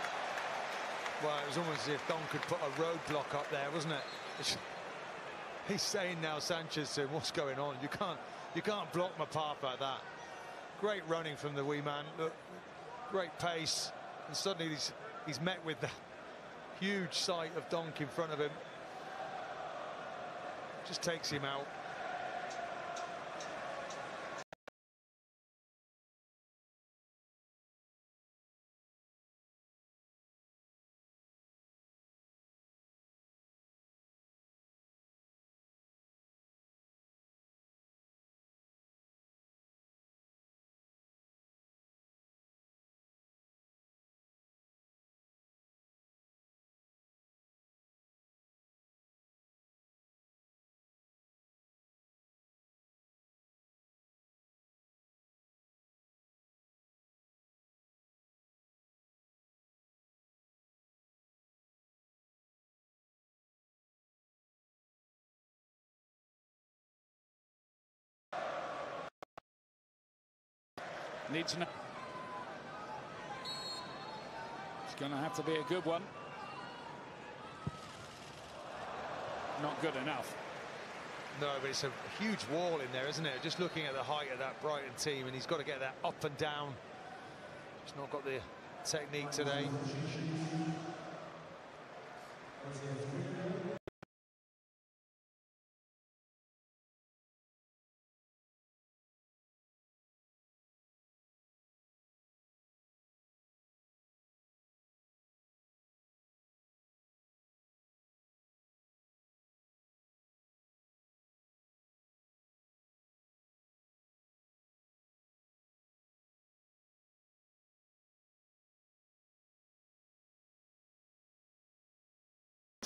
S10: Well, it was almost as if Don could put a roadblock up there, wasn't it? He's saying now, Sanchez, to him, what's going on? You can't block my path like that. Great running from the wee man. Look, great pace, and suddenly he's met with the huge sight of Donk in front of him. Just takes him out.
S33: Needs to know. It's going to have to be a good one. Not good enough.
S10: No, but it's a huge wall in there, isn't it? Just looking at the height of that Brighton team, and he's got to get that up and down. Just not got the technique today.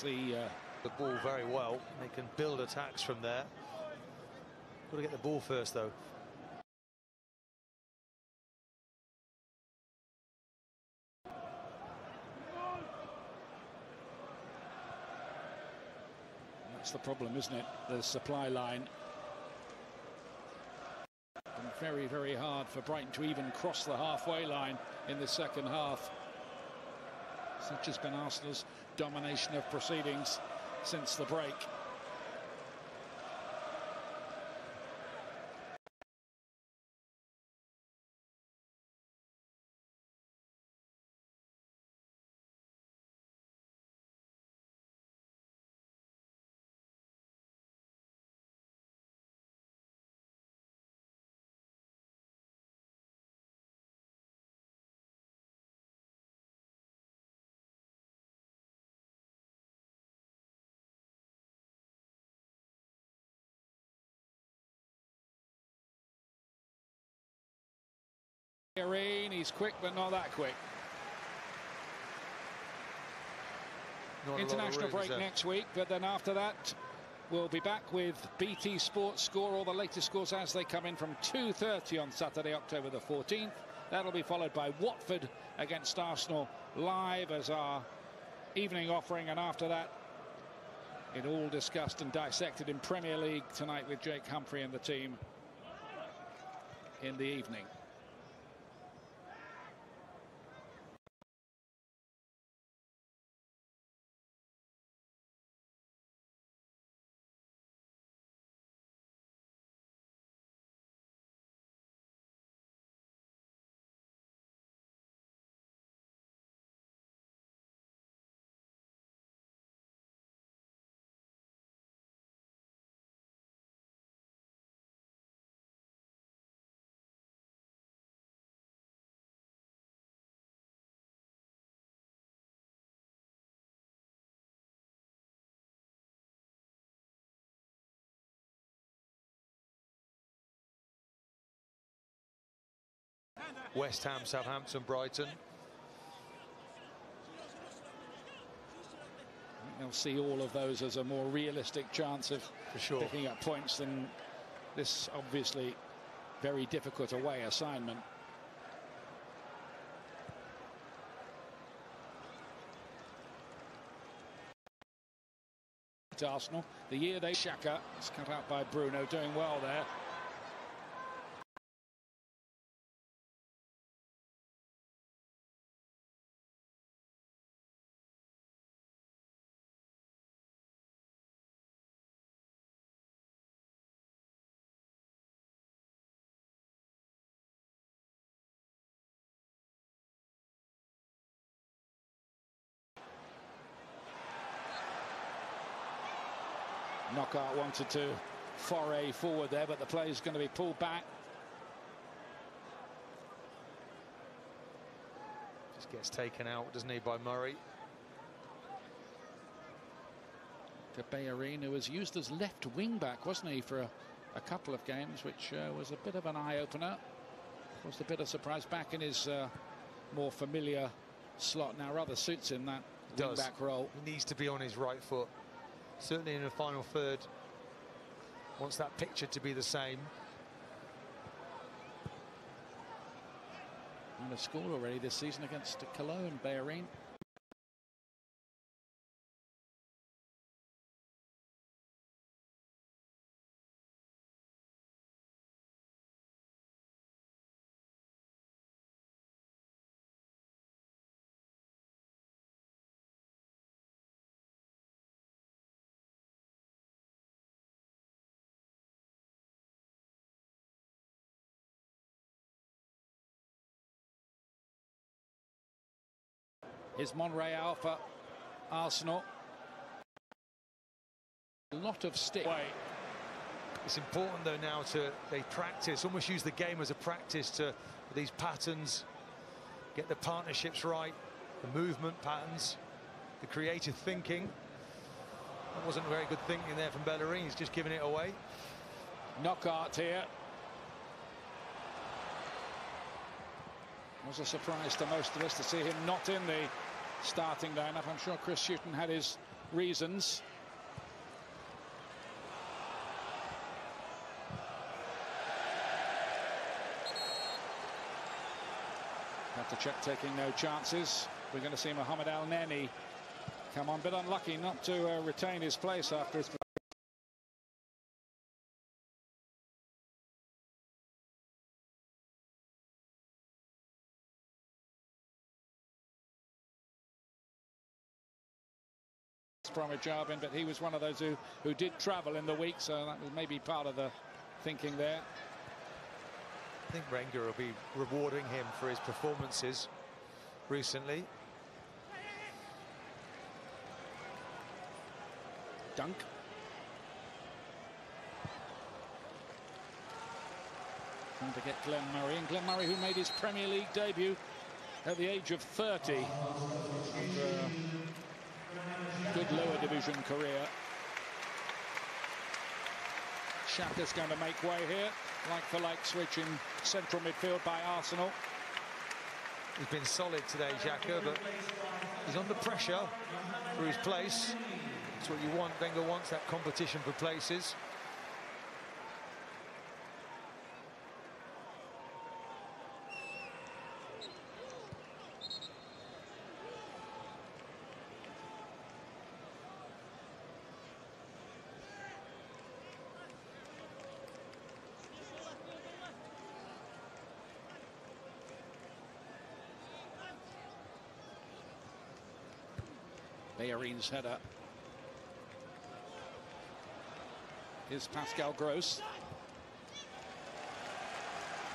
S10: The ball very well. They can build attacks from there. Got to get the ball first, though.
S33: That's the problem, isn't it? The supply line. And very, very hard for Brighton to even cross the halfway line in the second half. Such has been Arsenal's domination of proceedings since the break. He's quick, but not that quick. International break next week, but then after that, we'll be back with BT Sports Score, all the latest scores as they come in from 2:30 on Saturday, October the 14th. That'll be followed by Watford against Arsenal live as our evening offering, and after that, it all discussed and dissected in Premier League tonight with Jake Humphrey and the team in the evening.
S10: West Ham, Southampton, Brighton.
S33: They'll see all of those as a more realistic chance of picking up points than this obviously very difficult away assignment. Arsenal, the year they Xhaka is cut out by Bruno, doing well there. Knockout wanted to foray forward there, but the play is going to be pulled back.
S10: Just gets taken out, doesn't he, by Murray.
S33: To Bellerin, who was used as left wing back, wasn't he, for a couple of games, which was a bit of an eye-opener. Was a bit of surprise back in his more familiar slot now. Rather suits him, that wing back role.
S10: He needs to be on his right foot. Certainly in the final third, wants that picture to be the same.
S33: And a score already this season against Cologne, Bellerin. Is Monreal for Arsenal. A lot of stick.
S10: It's important though now they practice, almost use the game as a practice to these patterns, get the partnerships right, the movement patterns, the creative thinking. That wasn't very good thinking there from Bellerin. He's just giving it away.
S33: Knockout here. Was a surprise to most of us to see him not in the starting lineup. I'm sure Chris Hughton had his reasons. Check taking no chances. We're going to see Mohamed Al Neni come on, but unlucky not to retain his place after his Bromwich Albion, but he was one of those who did travel in the week, so that was maybe part of the thinking there.
S10: I think Wenger will be rewarding him for his performances recently.
S33: Dunk. Trying to get Glenn Murray, and Glenn Murray, who made his Premier League debut at the age of 30 after a good lower division career. Xhaka's going to make way here, like-for-like switch in central midfield by Arsenal.
S10: He's been solid today, Xhaka, but he's under pressure for his place. That's what you want. Wenger wants that competition for places.
S33: Bayerin's header. Here's Pascal Gross.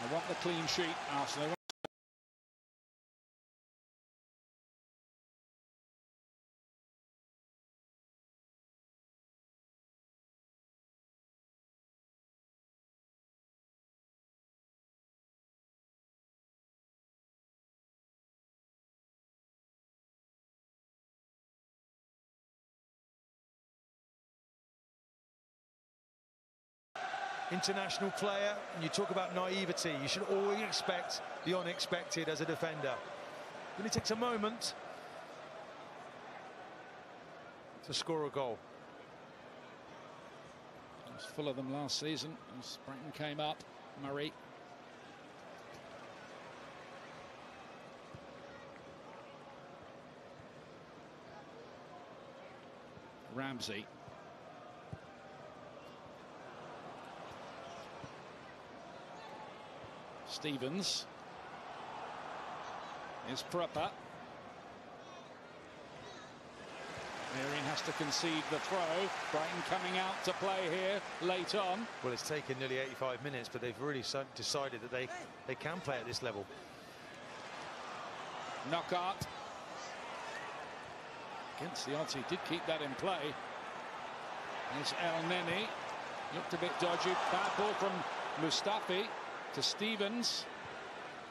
S33: I want the clean sheet, Arsenal.
S10: International player, and you talk about naivety, you should always expect the unexpected as a defender. It only takes a moment to score a goal.
S33: He was full of them last season as Brighton came up. Murray. Ramsey. Stevens. Here's Prupper. Bayern has to concede the throw. Brighton coming out to play here late on.
S10: Well, it's taken nearly 85 minutes, but they've really decided that they can play at this level.
S33: Knockout. Against the odds, he did keep that in play. There's El Neni. Looked a bit dodgy. Bad ball from Mustafi to Stevens.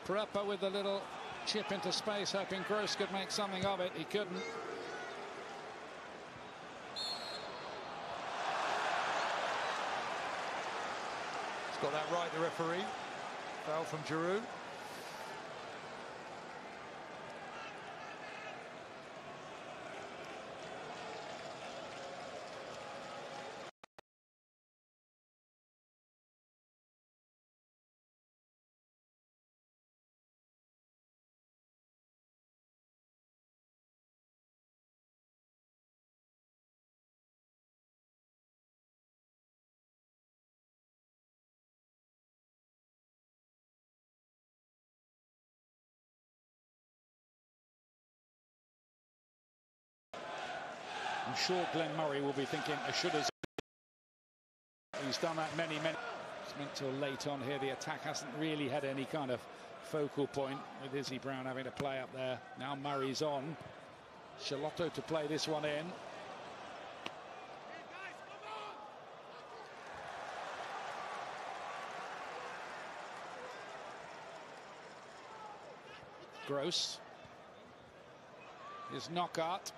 S33: Prupper with a little chip into space, hoping Gross could make something of it. He couldn't.
S10: He's got that right, the referee. Foul from Giroud.
S33: I'm sure Glenn Murray will be thinking, I should have. He's done that many. It's meant till late on here. The attack hasn't really had any kind of focal point, with Izzy Brown having to play up there. Now Murray's on. Charlotto to play this one in. Gross. Here's Knockout.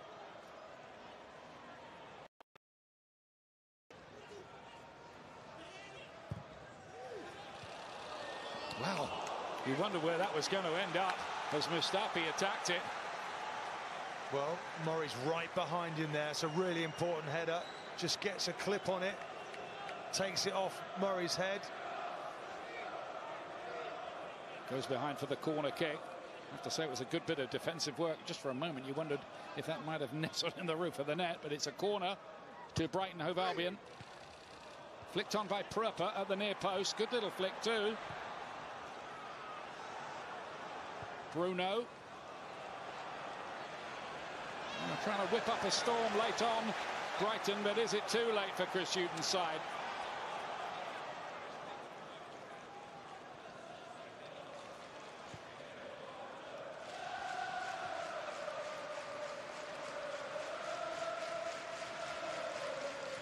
S33: Wow, you wonder where that was going to end up as Mustafi attacked it.
S10: Well, Murray's right behind him there. It's a really important header. Just gets a clip on it. Takes it off Murray's head.
S33: Goes behind for the corner kick. I have to say it was a good bit of defensive work. Just for a moment you wondered if that might have nestled in the roof of the net, but it's a corner to Brighton Hove Albion. Flicked on by Prupper at the near post. Good little flick too. Bruno. Trying to whip up a storm late on Brighton, but is it too late for Chris Hughton's side?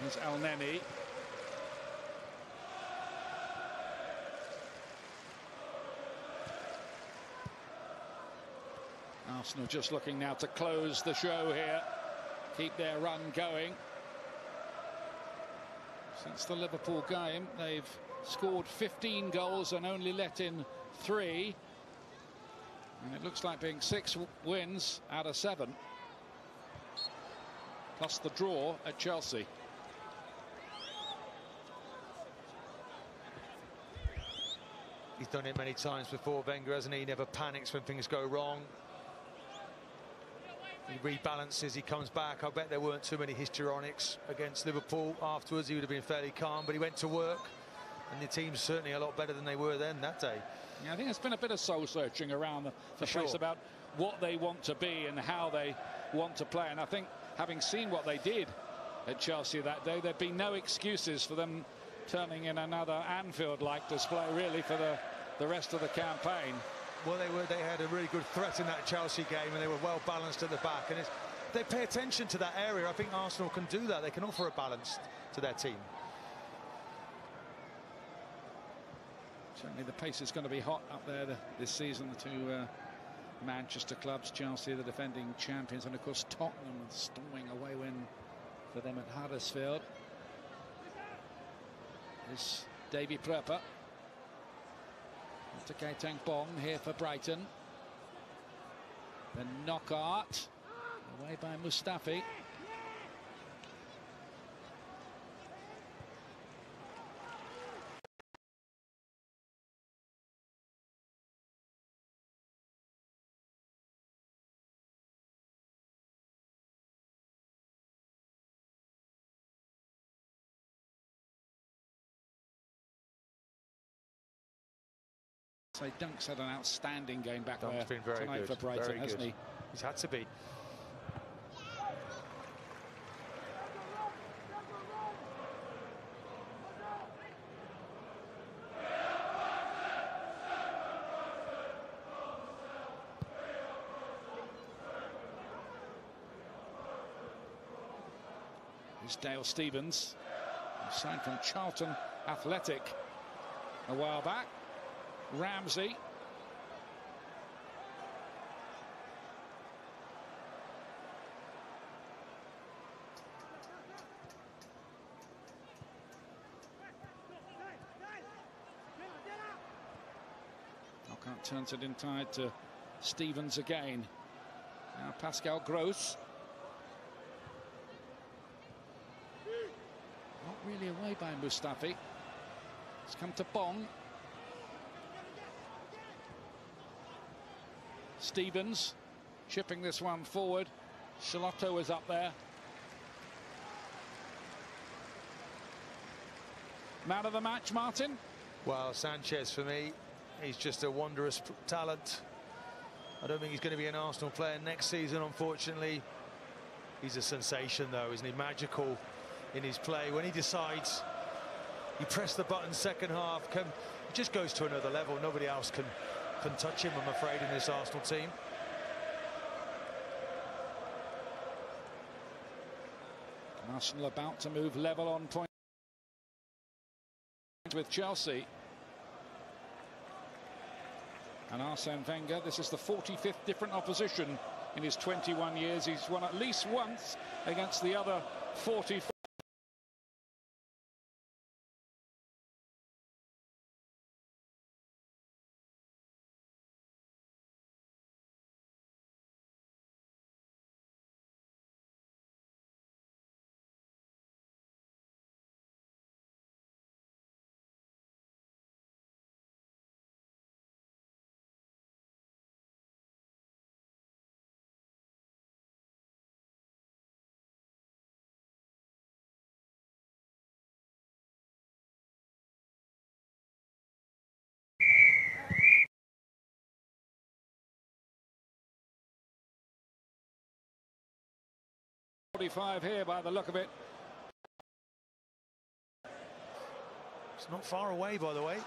S33: Here's El Neni. Arsenal just looking now to close the show here, keep their run going. Since the Liverpool game, they've scored 15 goals and only let in 3. And it looks like being 6 wins out of 7. Plus the draw at Chelsea.
S10: He's done it many times before, Wenger, hasn't he? He never panics when things go wrong. He rebalances, he comes back. I bet there weren't too many histrionics against Liverpool afterwards. He would have been fairly calm, but he went to work. And the team's certainly a lot better than they were then that day.
S33: Yeah, I think there's been a bit of soul-searching around the place about what they want to be and how they want to play. And I think, having seen what they did at Chelsea that day, there'd be no excuses for them turning in another Anfield-like display, really, for the rest of the campaign.
S10: Well, they had a really good threat in that Chelsea game, and they were well balanced at the back. And if they pay attention to that area, I think Arsenal can do that. They can offer a balance to their team.
S33: Certainly the pace is going to be hot up there this season. The two Manchester clubs, Chelsea, the defending champions, and of course Tottenham, storming away win for them at Huddersfield. Is Davy Prepper. To Gaetang Bong here for Brighton. The knockout away by Mustafi. So Dunk's had an outstanding game back there
S10: been very
S33: tonight
S10: good.
S33: for Brighton,
S10: very
S33: hasn't
S10: good.
S33: he?
S10: He's had to be.
S33: Here's Dale Stevens, who signed from Charlton Athletic a while back. Ramsey. Knockout turns it inside to Stevens again. Now Pascal Gross. Not really away by Mustafi. It's come to Bong. Stevens chipping this one forward. Shalotto is up there. Man of the match, Martin?
S10: Well, Sanchez for me, he's just a wondrous talent. I don't think he's going to be an Arsenal player next season, unfortunately. He's a sensation, though, isn't he? Magical in his play. When he decides, he pressed the button second half, he just goes to another level. Nobody else can touch him, I'm afraid, in this Arsenal team.
S33: Arsenal about to move level on point with Chelsea. And Arsene Wenger, this is the 45th different opposition in his 21 years. He's won at least once against the other 44. 45 here by the look of it.
S10: It's not far away, by the way.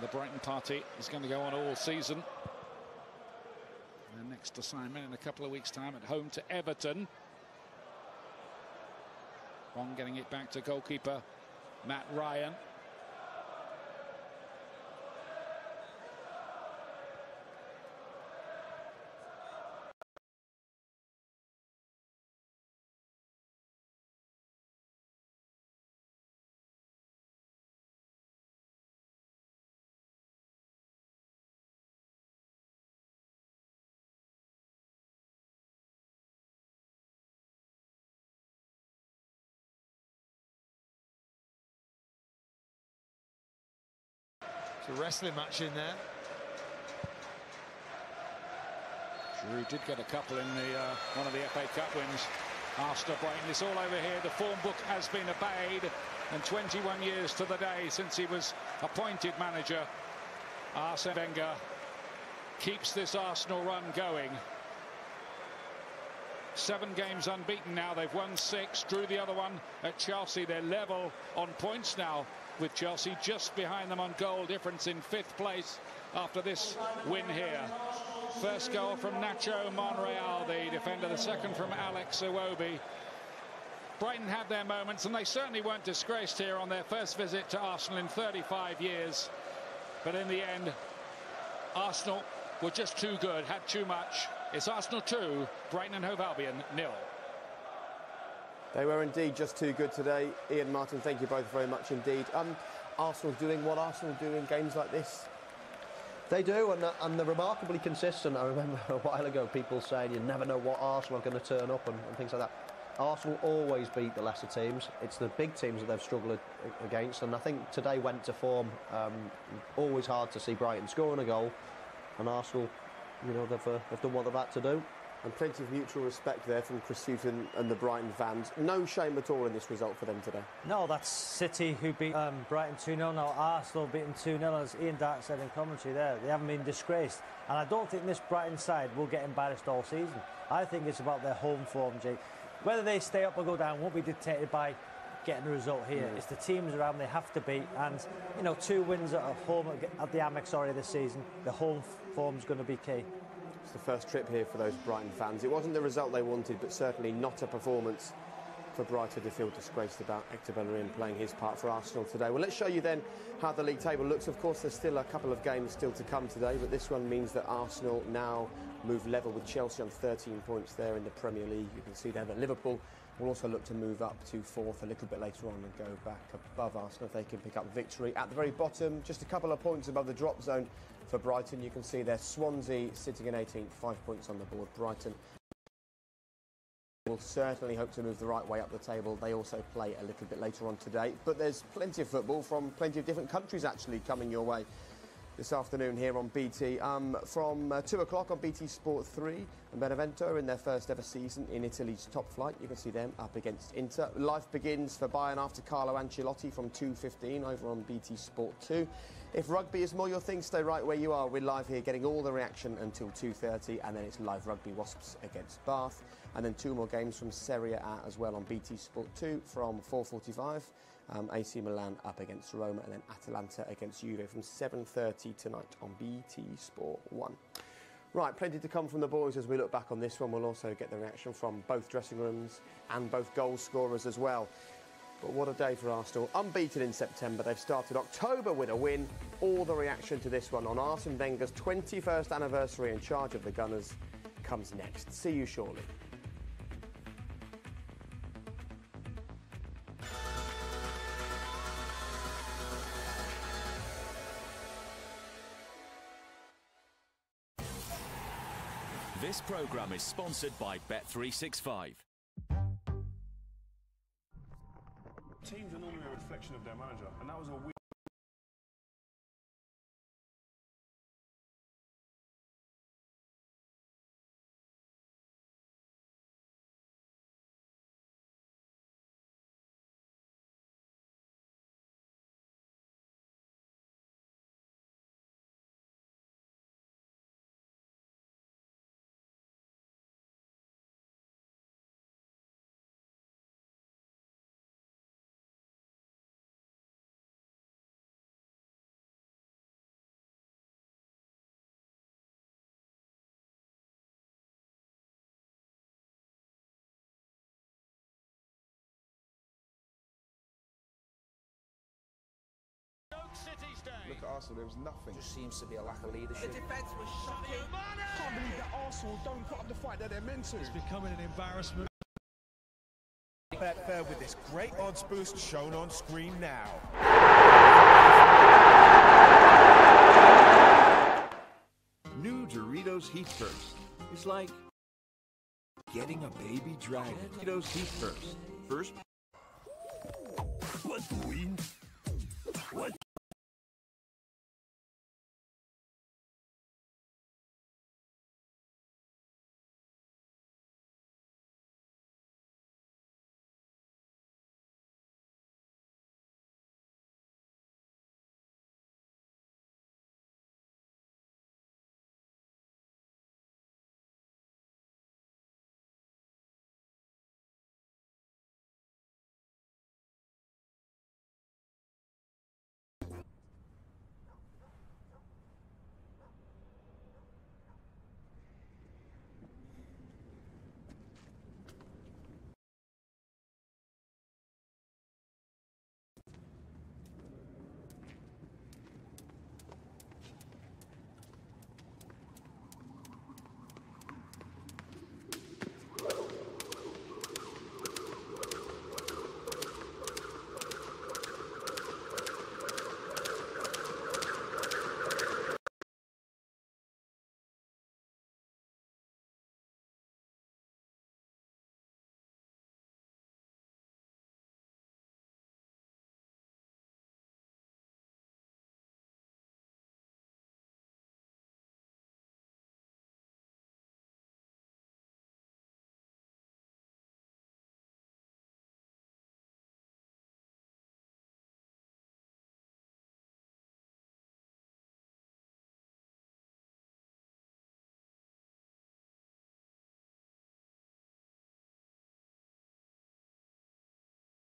S33: The Brighton party is going to go on all season. Their next assignment in a couple of weeks' time at home to Everton. Wong getting it back to goalkeeper Matt Ryan.
S10: It's a wrestling match in there.
S33: Drew did get a couple in the one of the FA Cup wins. Arsenal Brighton, it's all over here. The form book has been obeyed, and 21 years to the day since he was appointed manager, Arsene Wenger keeps this Arsenal run going. 7 games unbeaten now. They've won 6, drew the other one at Chelsea. They're level on points now with Chelsea, just behind them on goal difference in 5th place after this win here. First goal from Nacho Monreal, the defender, the second from Alex Iwobi. Brighton had their moments, and they certainly weren't disgraced here on their first visit to Arsenal in 35 years. But in the end, Arsenal were just too good, had too much. It's Arsenal 2, Brighton and Hove Albion 0.
S1: They were indeed just too good today. Ian, Martin, thank you both very much indeed. Arsenal doing what Arsenal do in games like this?
S2: They do, and they're remarkably consistent. I remember a while ago people saying you never know what Arsenal are going to turn up and things like that. Arsenal always beat the lesser teams. It's the big teams that they've struggled against, and I think today went to form. Always hard to see Brighton scoring a goal, and Arsenal, you know, they've done what they've had to do.
S1: And plenty of mutual respect there from Chris Hughton and the Brighton fans. No shame at all in this result for them today.
S3: No, that's City who beat Brighton 2-0. Now Arsenal beaten 2-0, as Ian Dark said in commentary there. They haven't been disgraced. And I don't think this Brighton side will get embarrassed all season. I think it's about their home form, Jake. Whether they stay up or go down won't be dictated by getting a result here. It's the teams around they have to beat. And, you know, 2 wins at home at the Amex this season. The home form's going to be key.
S1: It's the first trip here for those Brighton fans. It wasn't the result they wanted, but certainly not a performance for Brighton to feel disgraced about. Hector Bellerin playing his part for Arsenal today. Well, let's show you then how the league table looks. Of course, there's still a couple of games still to come today, but this one means that Arsenal now move level with Chelsea on 13 points there in the Premier League. You can see there that Liverpool will also look to move up to 4th a little bit later on and go back above Arsenal if they can pick up victory. At the very bottom, just a couple of points above the drop zone for Brighton. You can see there Swansea sitting in 18th, 5 points on the board. Brighton will certainly hope to move the right way up the table. They also play a little bit later on today, but there's plenty of football from plenty of different countries actually coming your way this afternoon here on BT. From 2 o'clock on BT Sport 3, and Benevento in their first ever season in Italy's top flight. You can see them up against Inter. Life begins for Bayern after Carlo Ancelotti from 2:15 over on BT Sport 2. If rugby is more your thing, stay right where you are. We're live here getting all the reaction until 2:30, and then it's live rugby Wasps against Bath. And then 2 more games from Serie A as well on BT Sport 2 from 4:45. AC Milan up against Roma, and then Atalanta against Juve from 7:30 tonight on BT Sport 1. Right, plenty to come from the boys as we look back on this one. We'll also get the reaction from both dressing rooms and both goal scorers as well. But what a day for Arsenal. Unbeaten in September. They've started October with a win. All the reaction to this one on Arsene Wenger's 21st anniversary in charge of the Gunners comes next. See you shortly.
S6: This programme is sponsored by Bet365.
S13: Teams are normally a reflection of their manager, and that was a weird
S4: Look at Arsenal, there was nothing.
S14: Just seems to be a lack of leadership.
S29: The defence was shocking.
S4: Can't believe that Arsenal don't put up the fight that they're meant to.
S9: It's becoming an embarrassment.
S16: Betfair with this great odds boost shown on screen now.
S17: New Doritos Heat Burst. It's like getting a baby dragon. Doritos Heat Burst. First.
S18: What doing? What?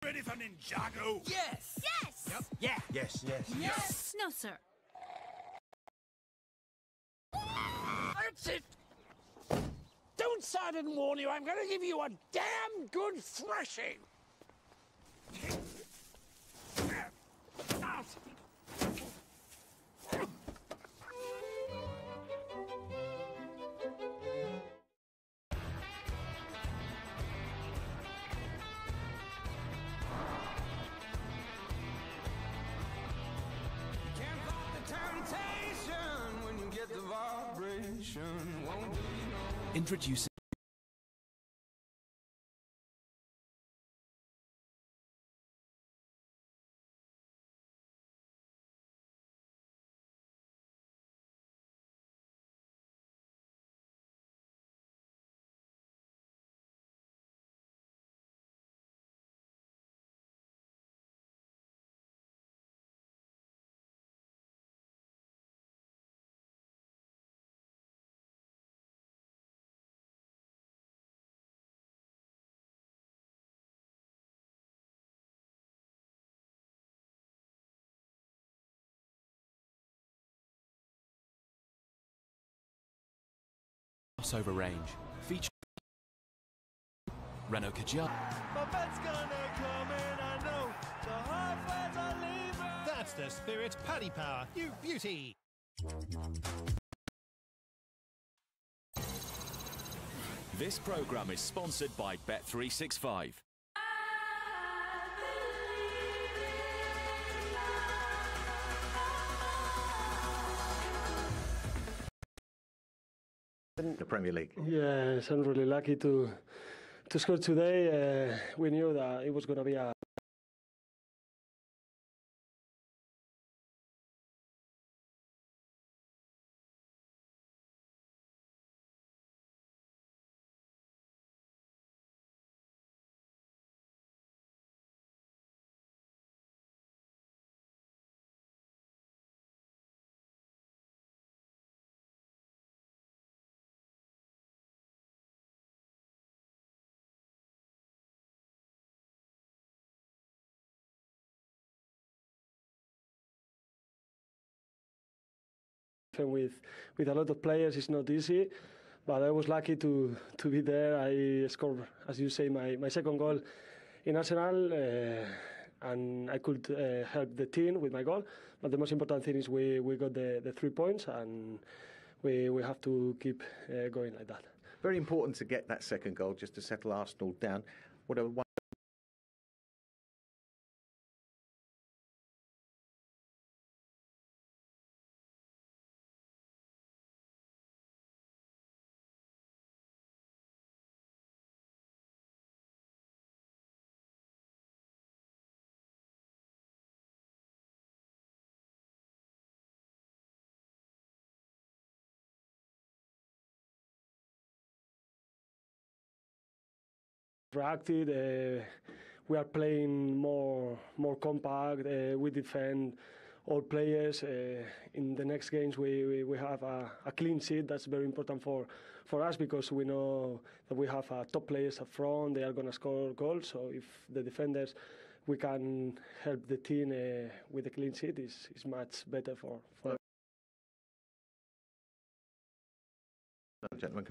S18: Ready for Ninjago?
S29: Yes!
S18: Yes! Yep. Yeah.
S16: Yes, yes.
S29: Yes!
S12: No, sir.
S9: That's it! Don't say I didn't warn you. I'm going to give you a damn good thrashing.
S11: Introducing
S6: crossover range featuring Renault Kadjar.
S9: My bed's gonna come in, I know. The hard are leaving.
S19: That's the spirit. Paddy Power. You beauty.
S6: This programme is sponsored by Bet365.
S20: The Premier League.
S21: Yes, I'm really lucky to score today. We knew that it was going to be a with a lot of players. It's not easy, but I was lucky to be there. I scored, as you say, my second goal in Arsenal. and I could help the team with my goal. But the most important thing is we got the 3 points, and we have to keep going like that.
S5: Very important to get that second goal just to settle Arsenal down. What a
S21: reacted. We are playing more compact. We defend all players. In the next games, we have a clean sheet. That's very important for us, because we know that we have top players up front. They are going to score goals. So if the defenders, we can help the team with a clean sheet, is much better for.
S5: Gentlemen.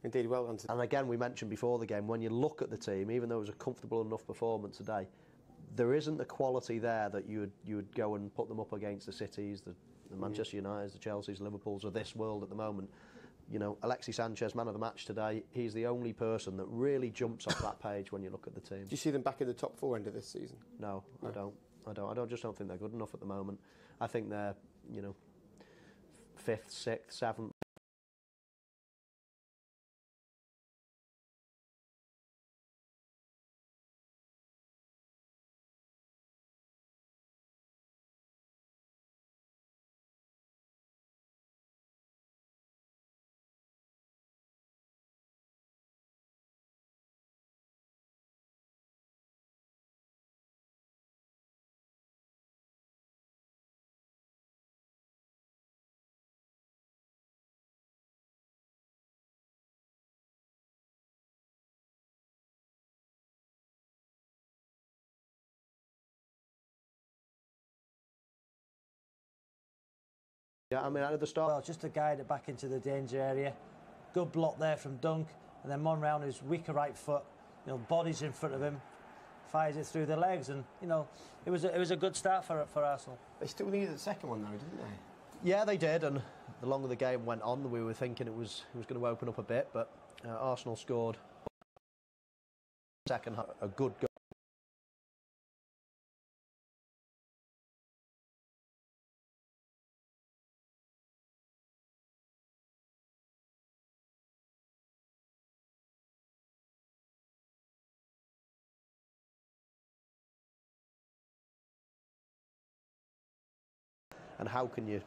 S1: Indeed, well done.
S2: And again, we mentioned before the game, when you look at the team, even though it was a comfortable enough performance today, there isn't the quality there that you would go and put them up against the Cities, the Manchester Uniteds, the Chelseas, Liverpools of this world at the moment. You know, Alexis Sanchez, man of the match today, he's the only person that really jumps off that page when you look at the team.
S1: Do you see them back in the top 4 end of this season?
S2: No, I don't. I just don't think they're good enough at the moment. I think they're, 5th, 6th, 7th. Yeah, I mean, at the start.
S3: Well, just to guide it back into the danger area. Good block there from Dunk, and then Monreal, who's weaker right foot, bodies in front of him, fires it through the legs, and it was a good start for Arsenal.
S1: They still needed the second one though, didn't they?
S2: Yeah, they did, and the longer the game went on, we were thinking it was going to open up a bit, but Arsenal scored second, a good goal. And how can you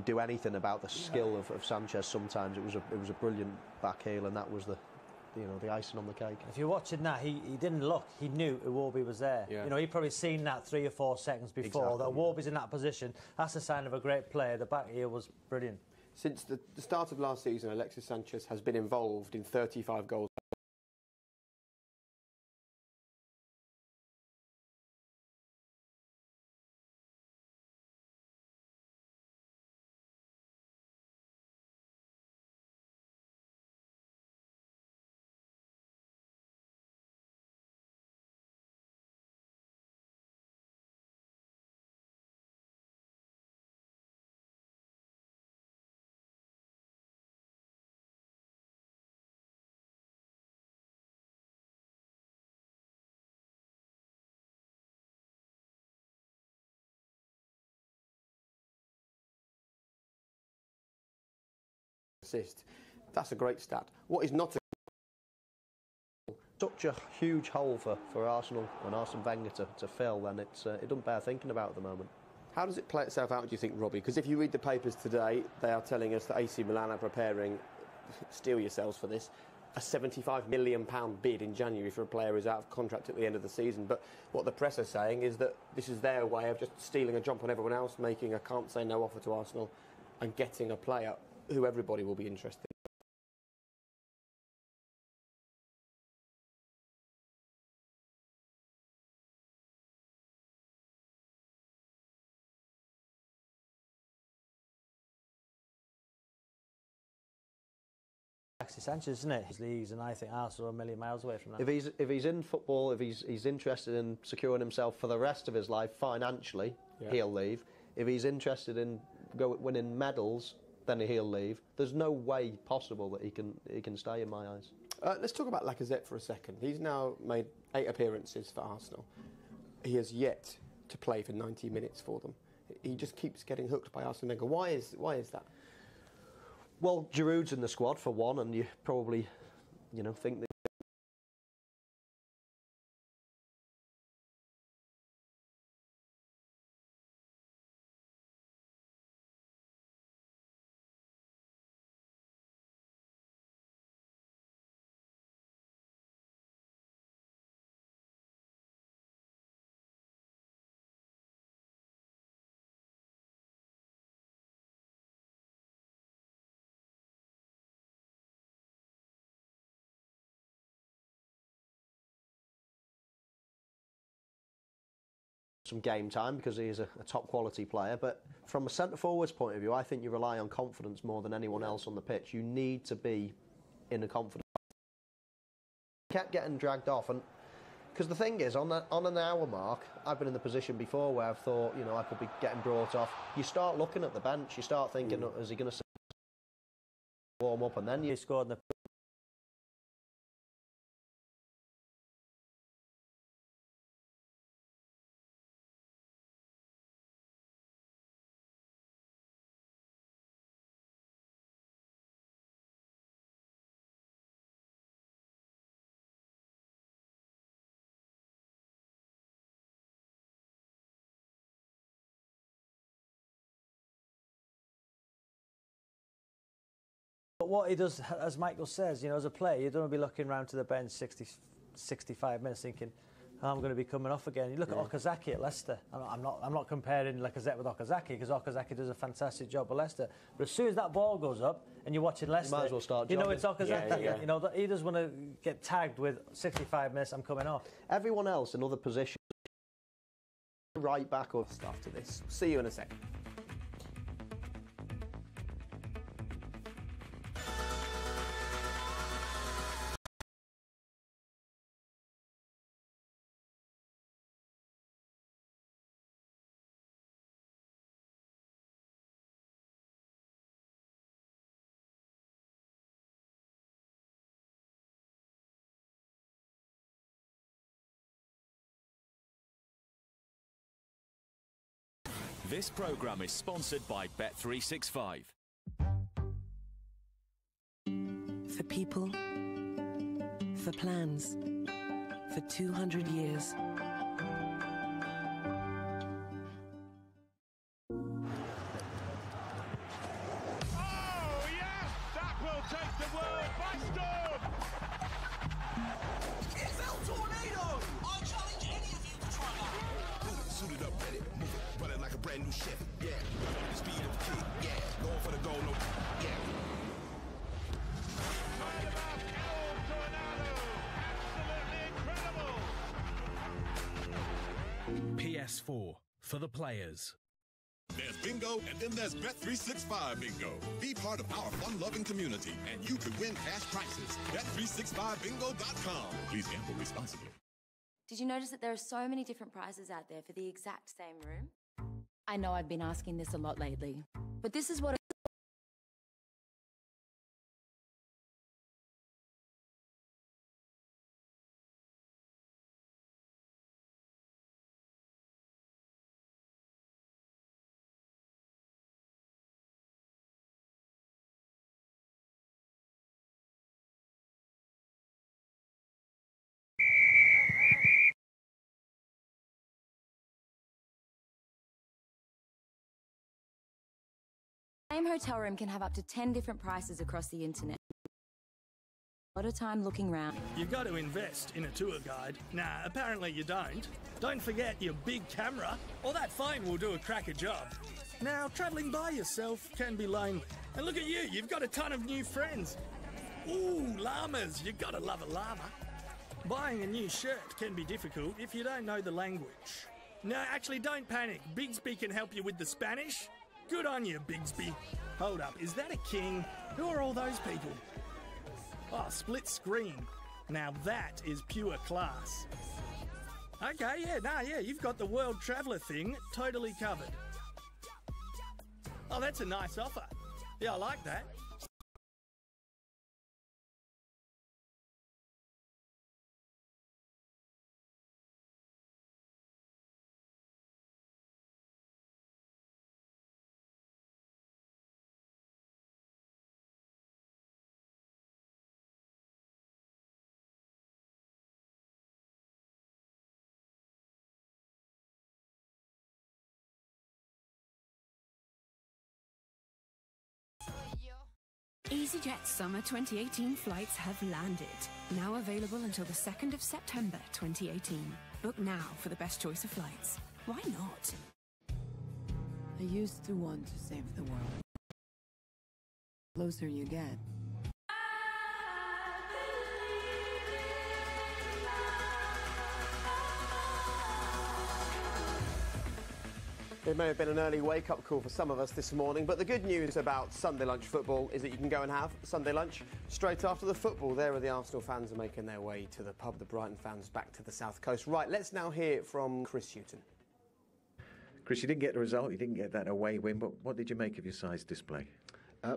S2: do anything about the skill of Sanchez? Sometimes it was a brilliant back heel, and that was the icing on the cake.
S3: If you're watching that, he didn't look. He knew Iwobi was there. Yeah. He'd probably seen that 3 or 4 seconds before. That Iwobi's in that position. That's a sign of a great player. The back heel was brilliant.
S1: Since the start of last season, Alexis Sanchez has been involved in 35 goals. Assist. That's a great stat. What is not
S2: such a huge hole for Arsenal and Arsene Wenger to fill, then it doesn't bear thinking about at the moment.
S1: How does it play itself out, do you think, Robbie? Because if you read the papers today, they are telling us that AC Milan are preparing, steel yourselves for this, a £75 million bid in January for a player who's out of contract at the end of the season. But what the press are saying is that this is their way of just stealing a jump on everyone else, making a can't say no offer to Arsenal and getting a player who everybody will be interested in.
S3: Alexis Sanchez, isn't it? His leagues, and I think Arsenal are a million miles away from that.
S2: If he's in football, if he's interested in securing himself for the rest of his life financially, he'll leave. If he's interested in winning medals, then he'll leave. There's no way possible that he can stay, in my eyes.
S1: Let's talk about Lacazette for a second. He's now made 8 appearances for Arsenal. He has yet to play for 90 minutes for them. He just keeps getting hooked by Arsene Wenger. Why is that?
S2: Well, Giroud's in the squad for one, and you probably, think that. Some game time because he is a top quality player, but from a centre forward's point of view, I think you rely on confidence more than anyone else on the pitch. You need to be in a confident. Kept getting dragged off, and because the thing is, on an hour mark, I've been in the position before where I've thought, I could be getting brought off. You start looking at the bench, you start thinking, is he going to warm up, and then you
S3: scored in the. But what he does, as Michael says, as a player, you don't want to be looking around to the bench 65 minutes thinking, I'm going to be coming off again. You look at Okazaki at Leicester. I'm not comparing Lacazette with Okazaki because Okazaki does a fantastic job at Leicester. But as soon as that ball goes up and you're watching Leicester,
S2: you might as well start jogging.
S3: It's Okazaki. He does want to get tagged with 65 minutes. I'm coming off.
S2: Everyone else in other positions, right back or
S1: stuff to this. See you in a second.
S6: This programme is sponsored by Bet365.
S7: For people, for plans, for 200 years.
S8: PS4 for the players.
S14: There's bingo, and then there's Bet365 bingo. Be part of our fun-loving community, and you could win cash prizes. Bet365bingo.com. Please gamble responsibly.
S15: Did you notice that there are so many different prizes out there for the exact same room? I know I've been asking this a lot lately, but this is what the same hotel room can have up to 10 different prices across the internet. A lot of time looking round.
S8: You've got to invest in a tour guide. Nah, apparently you don't. Don't forget your big camera, or that phone will do a cracker job. Now, travelling by yourself can be lonely. And look at you, you've got a ton of new friends. Ooh, llamas, you gotta love a llama. Buying a new shirt can be difficult if you don't know the language. No, actually, don't panic. Bigsby can help you with the Spanish. Good on you, Bigsby. Hold up, is that a king? Who are all those people? Oh, split screen. Now that is pure class. Okay, yeah, you've got the world traveller thing totally covered. Oh, that's a nice offer. Yeah, I like that.
S10: EasyJet Summer 2018 flights have landed. Now available until the 2nd of September 2018. Book now for the best choice of flights. Why not?
S20: I used to want to save the world. The closer you get.
S1: It may have been an early wake-up call for some of us this morning, but the good news about Sunday lunch football is that you can go and have Sunday lunch straight after the football. There are the Arsenal fans are making their way to the pub, the Brighton fans back to the south coast. Right, let's now hear from Chris Hughton.
S5: Chris, you didn't get the result, you didn't get that away win, but what did you make of your side's display?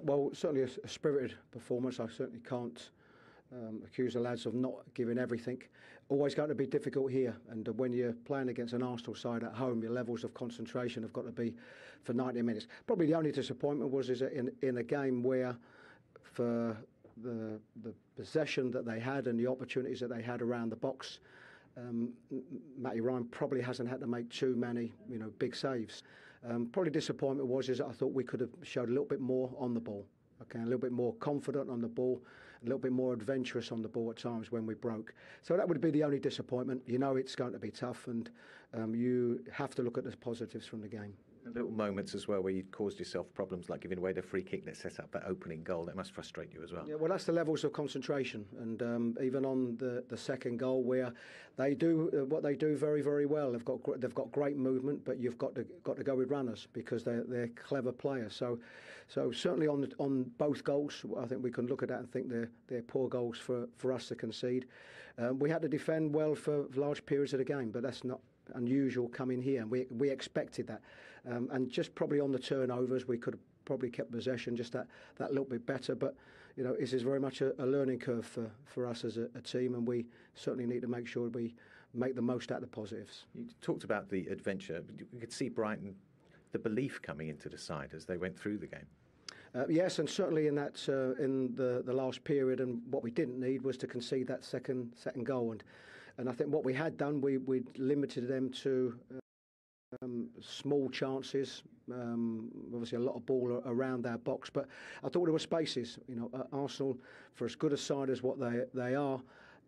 S22: Well, certainly a spirited performance. I certainly can't accuse the lads of not giving everything. Always going to be difficult here, and when you're playing against an Arsenal side at home, your levels of concentration have got to be for 90 minutes. Probably the only disappointment was in a game where, for the possession that they had and the opportunities that they had around the box, Matty Ryan probably hasn't had to make too many, big saves. Probably disappointment was that I thought we could have showed a little bit more on the ball. Okay, a little bit more confident on the ball, a little bit more adventurous on the ball at times when we broke. So that would be the only disappointment. It's going to be tough, and you have to look at the positives from the game.
S5: Little moments as well where you caused yourself problems, like giving away the free kick that set up that opening goal. That must frustrate you as well.
S22: Yeah, well, that's the levels of concentration, and even on the second goal, where they do what they do very, very well. They've got great movement, but you've got to go with runners because they're clever players. So certainly on both goals, I think we can look at that and think they're poor goals for us to concede. We had to defend well for large periods of the game, but that's not unusual coming here, and we expected that. And just probably on the turnovers, we could have probably kept possession just that little bit better. But this is very much a learning curve for us as a team, and we certainly need to make sure we make the most out of the positives.
S5: You talked about the adventure. You could see Brighton, the belief coming into the side as they went through the game.
S22: Yes, and certainly in that in the last period, and what we didn't need was to concede that second goal. And I think what we had done, we limited them to small chances, obviously a lot of ball around our box, but I thought there were spaces. Arsenal, for as good a side as what they are,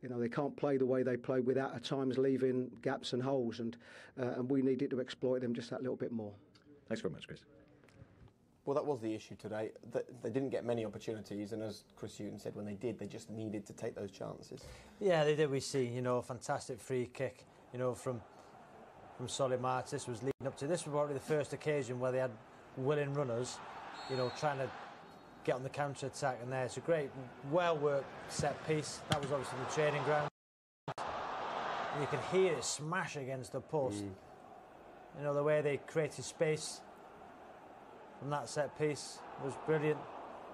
S22: they can't play the way they play without at times leaving gaps and holes, and we needed to exploit them just that little bit more.
S5: Thanks very much, Chris.
S1: Well, that was the issue today. They didn't get many opportunities, and as Chris Hughton said, when they did, they just needed to take those chances.
S3: Yeah, they did. We see, a fantastic free kick, from Solly March. This was leading up to. This was probably the first occasion where they had willing runners, trying to get on the counter attack. And there's a great, well worked set piece. That was obviously the training ground. You can hear it smash against the post. The way they created space from that set piece was brilliant.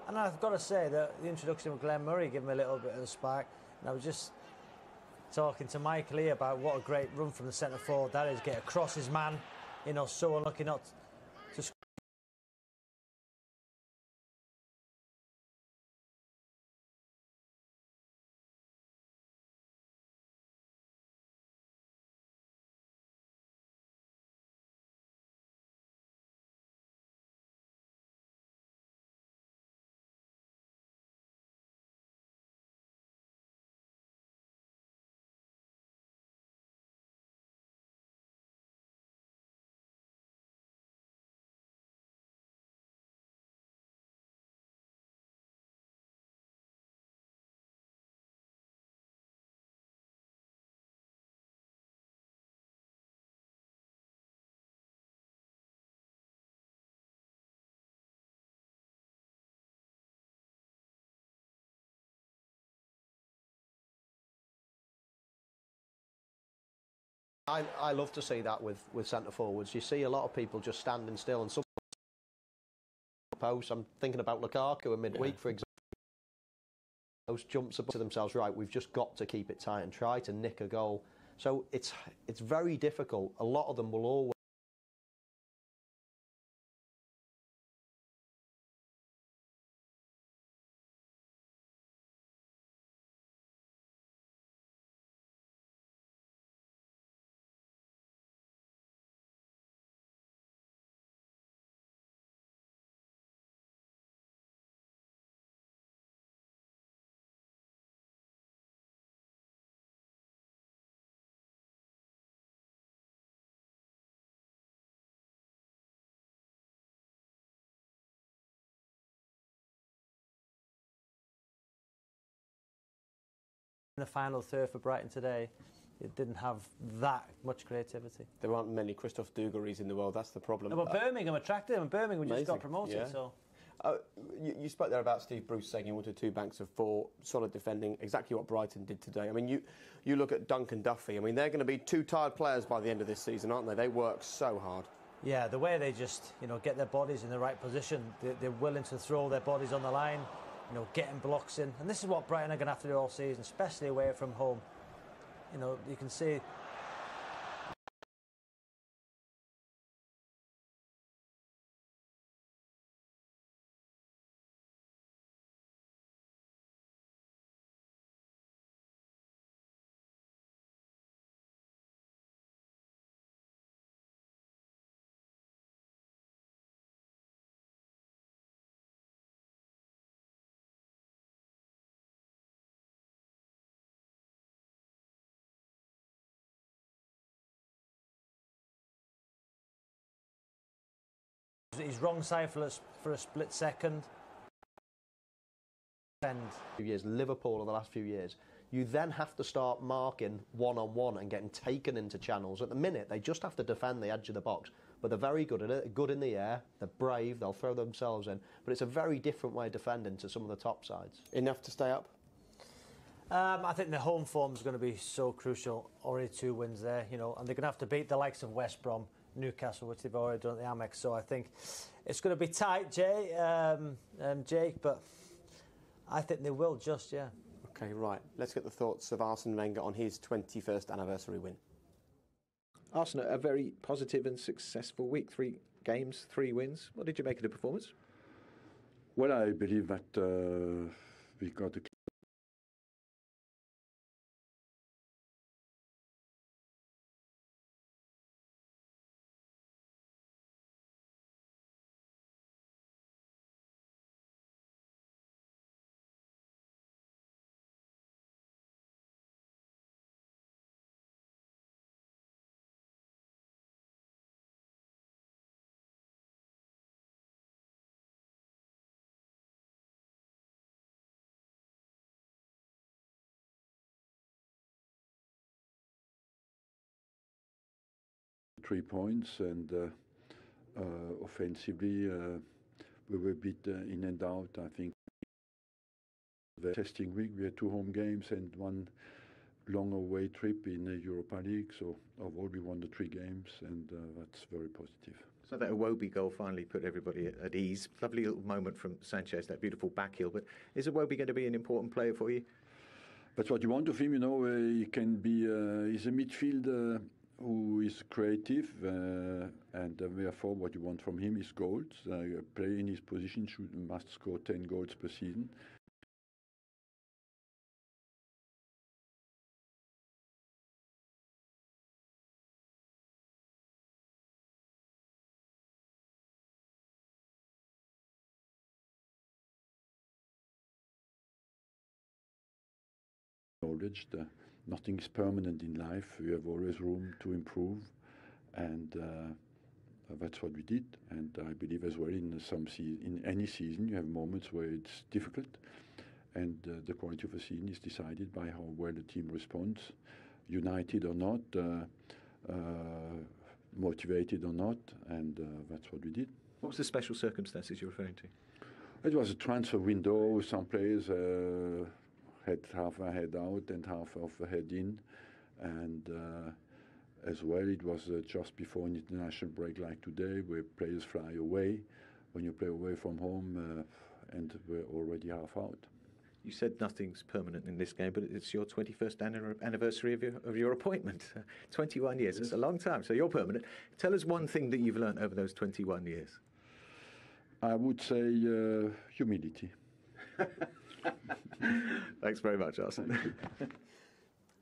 S3: And I've got to say that the introduction of Glenn Murray gave me a little bit of a spark. And I was just talking to Michael here about what a great run from the centre forward that is. Get across his man, so unlucky not
S2: I love to see that with centre forwards. You see a lot of people just standing still and some post. I'm thinking about Lukaku in midweek, for example. Those jumps up to themselves, right, we've just got to keep it tight and try to nick a goal. So it's very difficult. A lot of them will always
S3: in the final third for Brighton today, it didn't have that much creativity.
S1: There aren't many Christoph Dugarys in the world, that's the problem.
S3: No, but Birmingham attracted him, and Birmingham just got promoted,
S1: yeah.
S3: so...
S1: You spoke there about Steve Bruce saying he wanted 2 banks of 4, solid defending, exactly what Brighton did today. I mean, you look at Duncan Duffy, I mean, they're going to be 2 tired players by the end of this season, aren't they? They work so hard.
S3: Yeah, the way they just, get their bodies in the right position, they're willing to throw their bodies on the line, getting blocks in. And this is what Brighton are going to have to do all season, especially away from home. You can see... He's wrong side for a split second.
S2: Years, Liverpool in the last few years, you then have to start marking one-on-one and getting taken into channels. At the minute, they just have to defend the edge of the box, but they're very good at it, good in the air, they're brave, they'll throw themselves in, but it's a very different way of defending to some of the top sides.
S1: Enough to stay up?
S3: I think the home form is going to be so crucial. Already 2 wins there, and they're going to have to beat the likes of West Brom, Newcastle, which they've already done at the Amex. So I think it's going to be tight, Jake, but I think they will just, yeah.
S1: OK, right. Let's get the thoughts of Arsene Wenger on his 21st anniversary win.
S5: Arsenal, a very positive and successful week. 3 games, 3 wins. What did you make of the performance?
S4: Well, I believe that we got a 3 points, and offensively we were a bit in and out. I think the testing week we had 2 home games and 1 long away trip in the Europa League. So overall we won the 3 games, and that's very positive.
S5: So that Iwobi goal finally put everybody at ease. Lovely little moment from Sanchez, that beautiful back heel. But is Iwobi going to be an important player for you?
S4: That's what you want of him. He can be. He's a midfielder who is creative, and therefore what you want from him is goals. A player in his position must score 10 goals per season. Acknowledged. Nothing is permanent in life. We have always room to improve, and that's what we did. And I believe as well in any season you have moments where it's difficult, and the quality of a season is decided by how well the team responds, united or not, motivated or not, and that's what we did.
S5: What was the special circumstances you're referring to?
S4: It was a transfer window. Some players had half a head out and half of a head in, and as well. It was just before an international break like today, where players fly away. When you play away from home, and we're already half out.
S5: You said nothing's permanent in this game, but it's your 21st anniversary of your appointment. 21 years, it's a long time, so you're permanent. Tell us one thing that you've learned over those 21 years.
S4: I would say humility.
S5: Thanks very much, Arsene.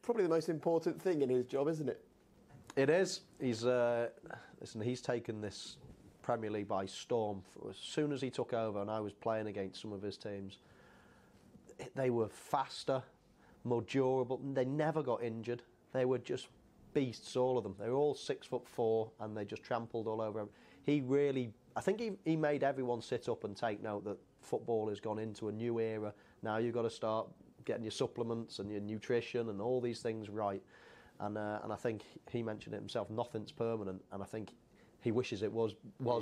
S1: Probably the most important thing in his job, isn't it?
S2: It is. He's taken this Premier League by storm. As soon as he took over and I was playing against some of his teams, they were faster, more durable. They never got injured. They were just beasts, all of them. They were all 6'4", and they just trampled all over him. I think he made everyone sit up and take note that football has gone into a new era. Now you've got to start getting your supplements and your nutrition and all these things right. And I think he mentioned it himself. Nothing's permanent, and I think he wishes it was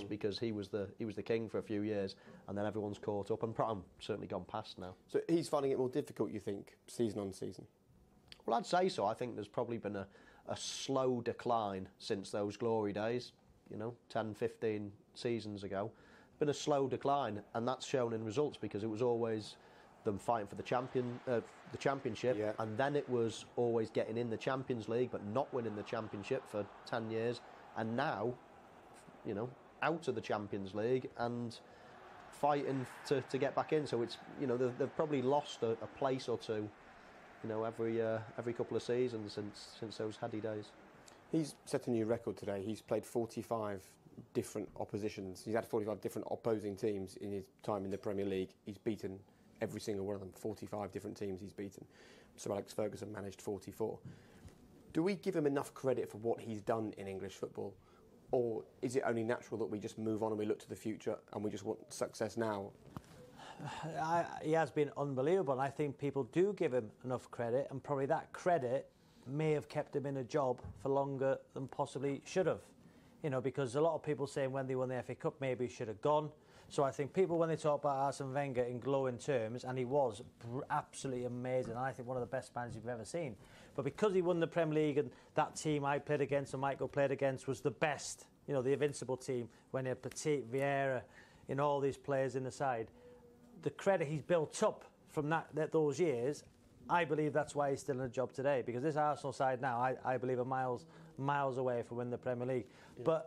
S2: because he was the king for a few years, and then everyone's caught up, and Pratt's certainly gone past now.
S1: So he's finding it more difficult, you think, season on season?
S2: Well, I'd say so. I think there's probably been a slow decline since those glory days, 10, 15 seasons ago. Been a slow decline, and that's shown in results because it was always them fighting for the championship, and then it was always getting in the Champions League but not winning the championship for 10 years, and now out of the Champions League and fighting to get back in. So it's they've probably lost a place or two, every couple of seasons since those heady days.
S1: He's set a new record today. He's played 45 different oppositions. He's had 45 different opposing teams in his time in the Premier League. He's beaten every single one of them. 45 different teams he's beaten. Sir Alex Ferguson managed 44. Do we give him enough credit for what he's done in English football? Or is it only natural that we just move on and we look to the future and we just want success now?
S3: He has been unbelievable, and I think people do give him enough credit, and probably that credit may have kept him in a job for longer than possibly should have. Because a lot of people saying when they won the FA Cup maybe he should have gone. So I think people, when they talk about Arsene Wenger in glowing terms, and he was absolutely amazing, and I think one of the best managers you've ever seen. But because he won the Premier League and that team I played against and Michael played against was the best, the invincible team, when he had Petit, Vieira, all these players in the side, the credit he's built up from those years, I believe that's why he's still in a job today. Because this Arsenal side now, I believe, are miles away from winning the Premier League. Yeah.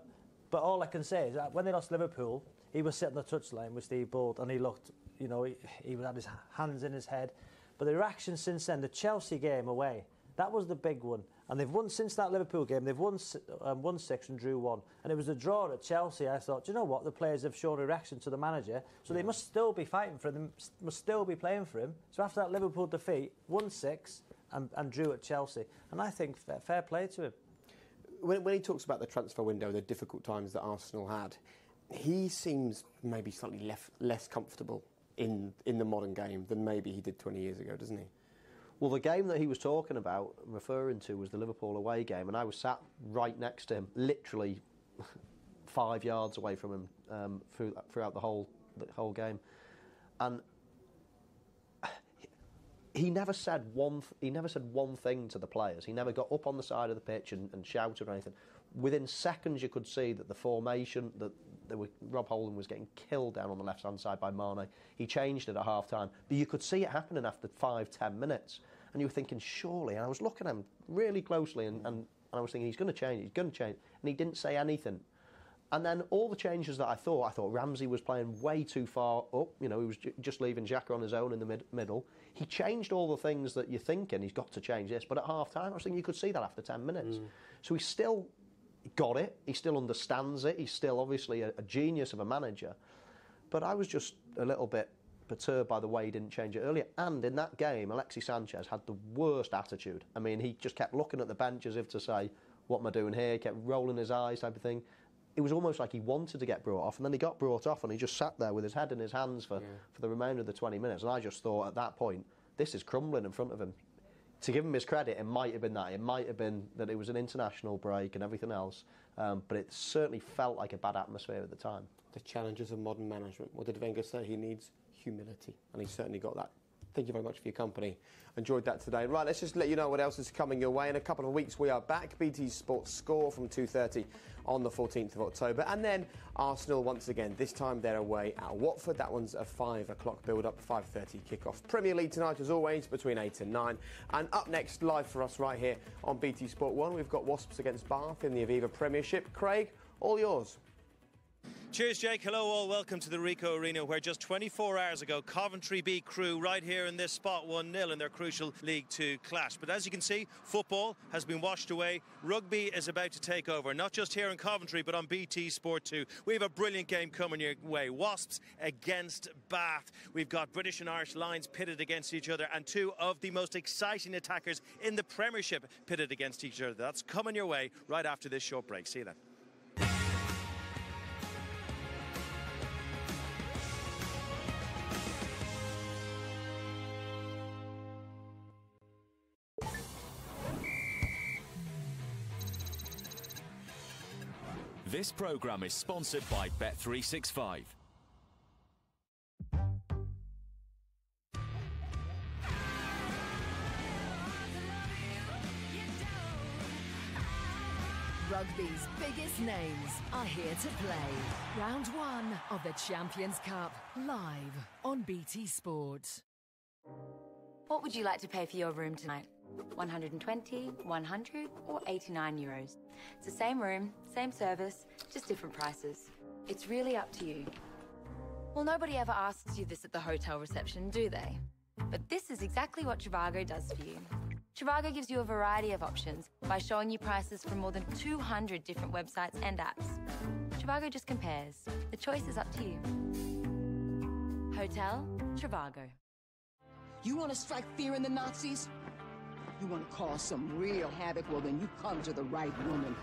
S3: But all I can say is that when they lost Liverpool, he was sitting on the touchline with Steve Bolt, and he looked, he had his hands in his head. But the reaction since then, the Chelsea game away, that was the big one. And they've won since that Liverpool game. They've won 6 and drew 1. And it was a draw at Chelsea. I thought, do you know what? The players have shown a reaction to the manager, so they must still be fighting for him, must still be playing for him. So after that Liverpool defeat, won 6 and drew at Chelsea. And I think fair play to him.
S1: When he talks about the transfer window, the difficult times that Arsenal had, he seems maybe slightly less comfortable in the modern game than maybe he did 20 years ago, doesn't he?
S2: Well, the game that he was talking about, referring to, was the Liverpool away game, and I was sat right next to him, literally 5 yards away from him throughout the whole game, and he never said one thing to the players. He never got up on the side of the pitch and shouted or anything. Within seconds, you could see that the formation that Rob Holding was getting killed down on the left-hand side by Mane. He changed it at half-time, but you could see it happening after 5-10 minutes, and you were thinking, surely. And I was looking at him really closely, and I was thinking, he's going to change, and he didn't say anything. And then all the changes that I thought Ramsey was playing way too far up. He was just leaving Xhaka on his own in the middle. He changed all the things that you're thinking, he's got to change this. But at half-time, I was thinking you could see that after 10 minutes. So he still got it. He still understands it. He's still obviously a genius of a manager. But I was just a little bit perturbed by the way he didn't change it earlier. And in that game, Alexis Sanchez had the worst attitude. I mean, he just kept looking at the bench as if to say, what am I doing here? He kept rolling his eyes type of thing. It was almost like he wanted to get brought off, and then he got brought off, and he just sat there with his head in his hands for the remainder of the 20 minutes. And I just thought at that point, this is crumbling in front of him. To give him his credit, it might have been that. It might have been that it was an international break and everything else, but it certainly felt like a bad atmosphere at the time.
S1: The challenges of modern management. What did Wenger say? He needs humility, and he's certainly got that. Thank you very much for your company. Enjoyed that today. Right, let's just let you know what else is coming your way. In a couple of weeks, we are back. BT Sports Score from 2:30 on the 14th of October. And then Arsenal once again. This time they're away at Watford. That one's a 5 o'clock build-up, 5:30 kick-off. Premier League tonight, as always, between 8 and 9. And up next, live for us right here on BT Sport 1, we've got Wasps against Bath in the Aviva Premiership. Craig, all yours.
S13: Cheers, Jake. Hello, all. Welcome to the Ricoh Arena, where just 24 hours ago, Coventry beat Crewe right here in this spot 1-0 in their crucial League Two clash. But as you can see, football has been washed away. Rugby is about to take over, not just here in Coventry, but on BT Sport 2. We have a brilliant game coming your way. Wasps against Bath. We've got British and Irish Lions pitted against each other, and two of the most exciting attackers in the Premiership pitted against each other. That's coming your way right after this short break. See you then.
S6: This programme is sponsored by Bet365.
S17: Rugby's biggest names are here to play. Round 1 of the Champions Cup, live on BT Sport.
S15: What would you like to pay for your room tonight? 120, 100 or 89 euros. It's the same room, same service, just different prices. It's really up to you. Well, nobody ever asks you this at the hotel reception, do they? But this is exactly what Trivago does for you. Trivago gives you a variety of options by showing you prices from more than 200 different websites and apps. Trivago just compares. The choice is up to you. Hotel Trivago.
S18: You want to strike fear in the Nazis? You want to cause some real havoc? Well, then you come to the right woman.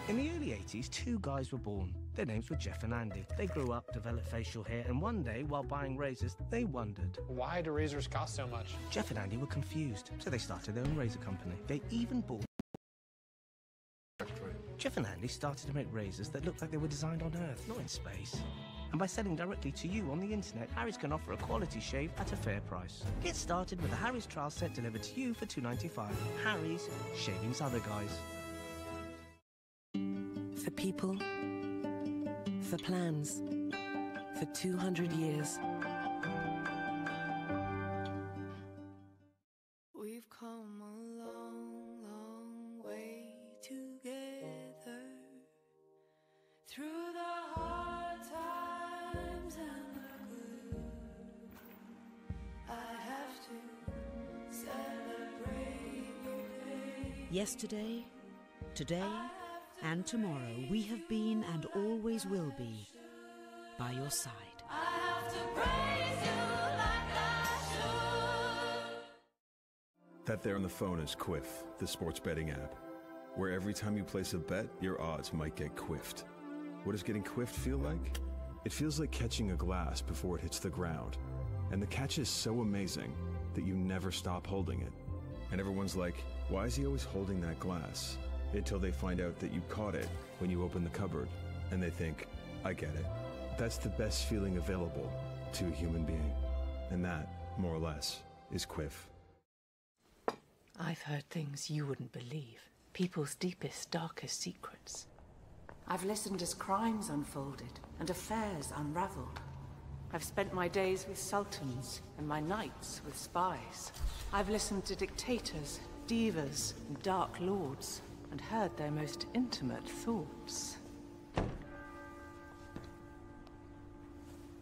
S23: In the early 80s, two guys were born. Their names were Jeff and Andy. They grew up, developed facial hair, and one day, while buying razors, they wondered,
S24: why do razors cost so much?
S23: Jeff and Andy were confused, so they started their own razor company. They even bought... Jeff and Andy started to make razors that looked like they were designed on Earth, not in space. And by selling directly to you on the internet, Harry's can offer a quality shave at a fair price. Get started with a Harry's trial set delivered to you for $2.95. Harry's, shaving's other guys.
S7: For people, for plans, for 200 years.
S25: We've come a long, long way together, through the hard times and the good. I have to celebrate the day.
S26: Yesterday, today, and tomorrow, we have been and always will be by your side.
S25: I have to praise you like I should.
S27: That there on the phone is Quiff, the sports betting app, where every time you place a bet, your odds might get quiffed. What does getting quiffed feel like? It feels like catching a glass before it hits the ground. And the catch is so amazing that you never stop holding it. And everyone's like, why is he always holding that glass? Until they find out that you caught it when you open the cupboard, and they think, I get it. That's the best feeling available to a human being. And that, more or less, is Quiff.
S28: I've heard things you wouldn't believe. People's deepest, darkest secrets. I've listened as crimes unfolded and affairs unraveled. I've spent my days with sultans and my nights with spies. I've listened to dictators, divas, and dark lords, and heard their most intimate thoughts.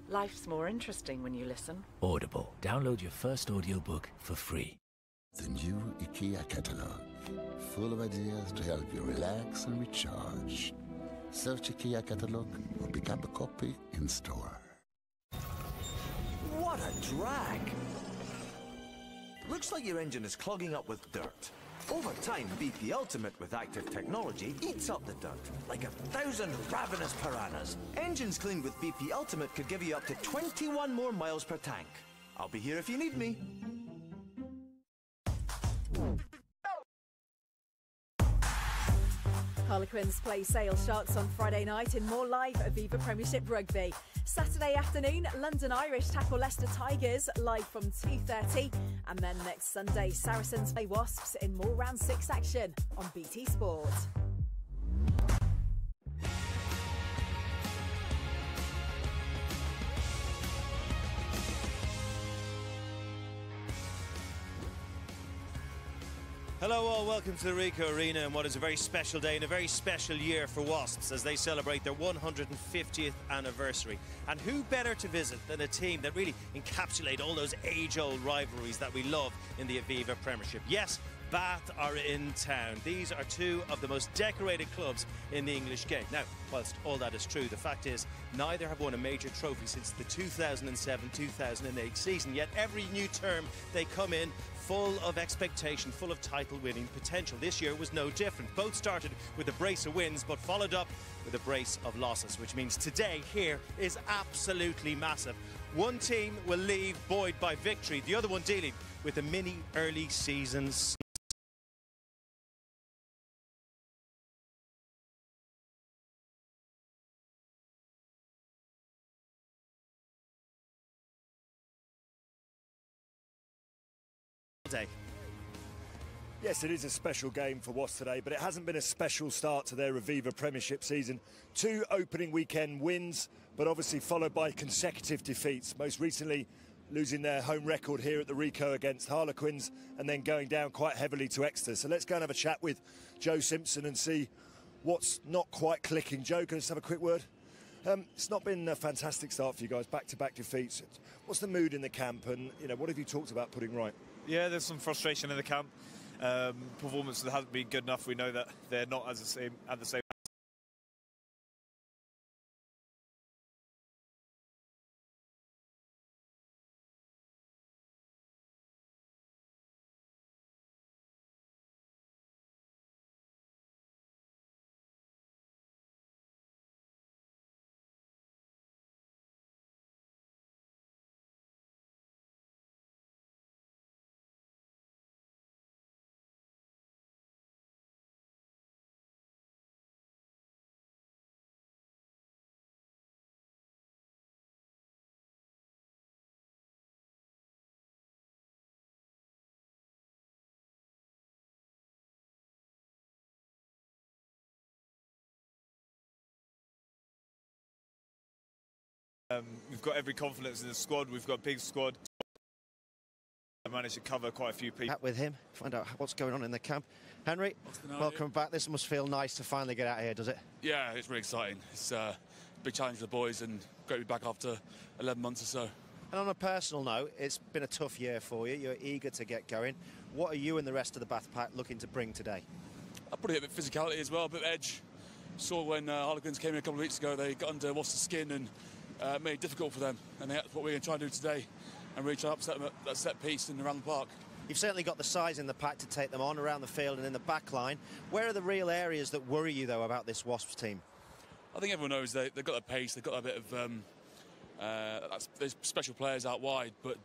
S28: Life's more interesting when you listen.
S30: Audible. Download your first audiobook for free.
S31: The new IKEA catalog, full of ideas to help you relax and recharge. Search IKEA catalog or pick up a copy in store.
S32: What a drag! Looks like your engine is clogging up with dirt. Over time, BP Ultimate with active technology eats up the dirt, like 1,000 ravenous piranhas. Engines cleaned with BP Ultimate could give you up to 21 more miles per tank. I'll be here if you need me.
S8: Harlequins play Sale Sharks on Friday night in more live Aviva Premiership Rugby. Saturday afternoon, London Irish tackle Leicester Tigers live from 2:30. And then next Sunday, Saracens play Wasps in more round 6 action on BT Sport.
S13: Hello all, welcome to the Ricoh Arena and what is a very special day and a very special year for Wasps as they celebrate their 150th anniversary. And who better to visit than a team that really encapsulate all those age-old rivalries that we love in the Aviva Premiership. Yes, Bath are in town. These are two of the most decorated clubs in the English game. Now, whilst all that is true, the fact is neither have won a major trophy since the 2007-2008 season. Yet every new term they come in full of expectation, full of title-winning potential. This year was no different. Both started with a brace of wins, but followed up with a brace of losses, which means today here is absolutely massive. One team will leave buoyed by victory, the other one dealing with a mini early season. Day.
S9: Yes, it is a special game for Wasps today, but it hasn't been a special start to their Aviva Premiership season. 2 opening weekend wins, but obviously followed by consecutive defeats. Most recently, losing their home record here at the Ricoh against Harlequins and then going down quite heavily to Exeter. So let's go and have a chat with Joe Simpson and see what's not quite clicking. Joe, can I just have a quick word? It's not been a fantastic start for you guys, back-to-back defeats. What's the mood in the camp and, you know, what have you talked about putting right?
S10: Yeah, there's some frustration in the camp. Performance that hasn't been good enough. We know that they're not at the same. We've got every confidence in the squad. We've got a big squad. I managed to cover quite a few people.
S2: Chat with him, find out what's going on in the camp. Henry, welcome back. This must feel nice to finally get out of here, does it?
S11: Yeah, it's really exciting. It's a big challenge for the boys and great to be back after 11 months or so.
S2: And on a personal note, it's been a tough year for you. You're eager to get going. What are you and the rest of the Bath pack looking to bring today?
S11: I'll probably hit a bit of physicality as well, a bit of edge. Saw when Harlequins came in a couple of weeks ago, they got under Wasps' skin and made it difficult for them, and that's what we're going to try and do today and really try to upset them at that set piece and around the park.
S2: You've certainly got the size in the pack to take them on around the field and in the back line. Where are the real areas that worry you, though, about this Wasps team?
S11: I think everyone knows they've got the pace, they've got a bit of there's special players out wide, but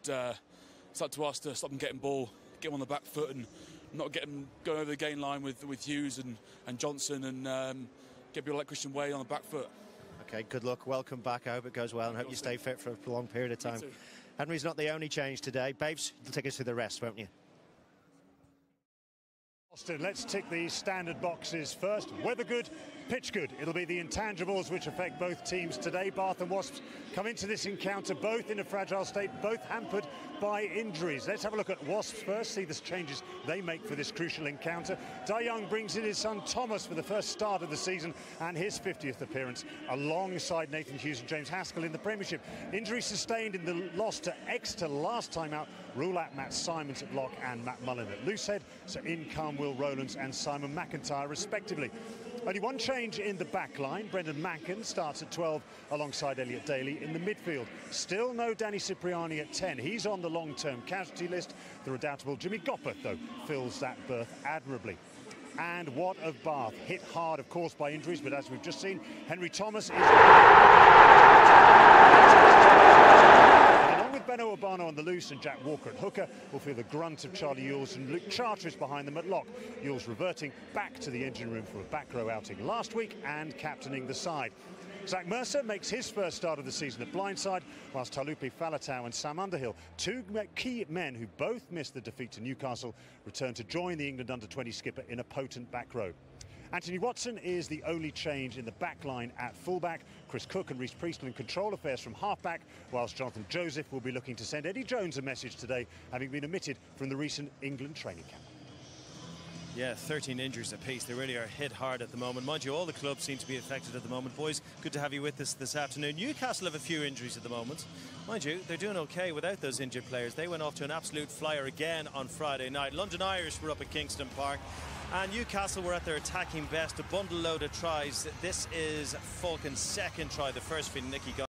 S11: it's up to us to stop them getting ball, get them on the back foot and not get them going over the gain line with Hughes and Johnson and get people like Christian Way on the back foot.
S2: OK, good luck. Welcome back. I hope it goes well and hope you stay fit for a long period of time. Henry's not the only change today. Babes, you'll take us through the rest, won't you?
S12: Austin, let's tick these standard boxes first. Weather good, pitch good. It'll be the intangibles which affect both teams today. Bath and Wasps come into this encounter both in a fragile state, both hampered by injuries. Let's have a look at Wasps first, see the changes they make for this crucial encounter. Di Young brings in his son Thomas for the first start of the season and his 50th appearance alongside Nathan Hughes and James Haskell in the Premiership. Injury sustained in the loss to Exeter last time out rule out Matt Simons at lock and Matt Mullen at loosehead, so in come Will Rowlands and Simon McIntyre respectively. Only one change in the back line. Brendan Mankin starts at 12 alongside Elliot Daly in the midfield. Still no Danny Cipriani at 10. He's on the long-term casualty list. The redoubtable Jimmy Gopperth, though, fills that berth admirably. And what of Bath? Hit hard, of course, by injuries, but as we've just seen, Henry Thomas is... Along with Benno Obama, Stefano on the loose and Jack Walker at hooker will feel the grunt of Charlie Ewels, and Luke Charteris behind them at lock. Ewels reverting back to the engine room for a back row outing last week and captaining the side. Zach Mercer makes his first start of the season at blindside, whilst Talupi Falatau and Sam Underhill, two key men who both missed the defeat to Newcastle, return to join the England under-20 skipper in a potent back row. Anthony Watson is the only change in the back line at fullback. Chris Cook and Reece Priestland control affairs from halfback, whilst Jonathan Joseph will be looking to send Eddie Jones a message today, having been omitted from the recent England training camp.
S13: Yeah, 13 injuries apiece. They really are hit hard at the moment. Mind you, all the clubs seem to be affected at the moment. Boys, good to have you with us this afternoon. Newcastle have a few injuries at the moment. Mind you, they're doing okay without those injured players. They went off to an absolute flyer again on Friday night. London Irish were up at Kingston Park, and Newcastle were at their attacking best. A bundle load of tries. This is Falcon's second try, the first for Nicky Gunn.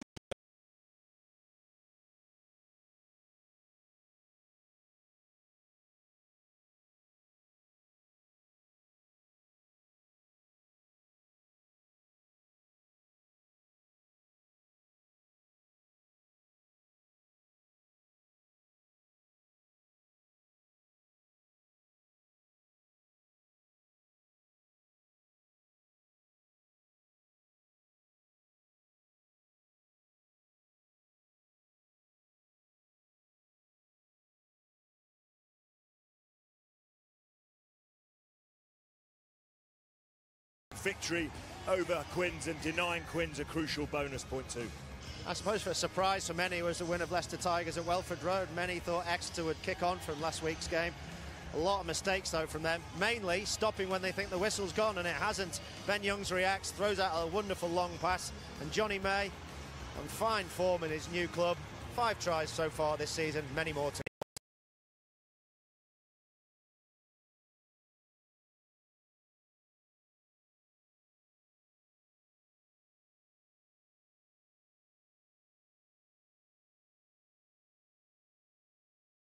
S9: Victory over Quins and denying Quins a crucial bonus point too.
S1: I suppose for a surprise for many was the win of Leicester Tigers at Welford Road. Many thought Exeter would kick on from last week's game. A lot of mistakes though from them, mainly stopping when they think the whistle's gone, and it hasn't. Ben Youngs reacts, throws out a wonderful long pass, and Johnny May on fine form in his new club. 5 tries so far this season, many more to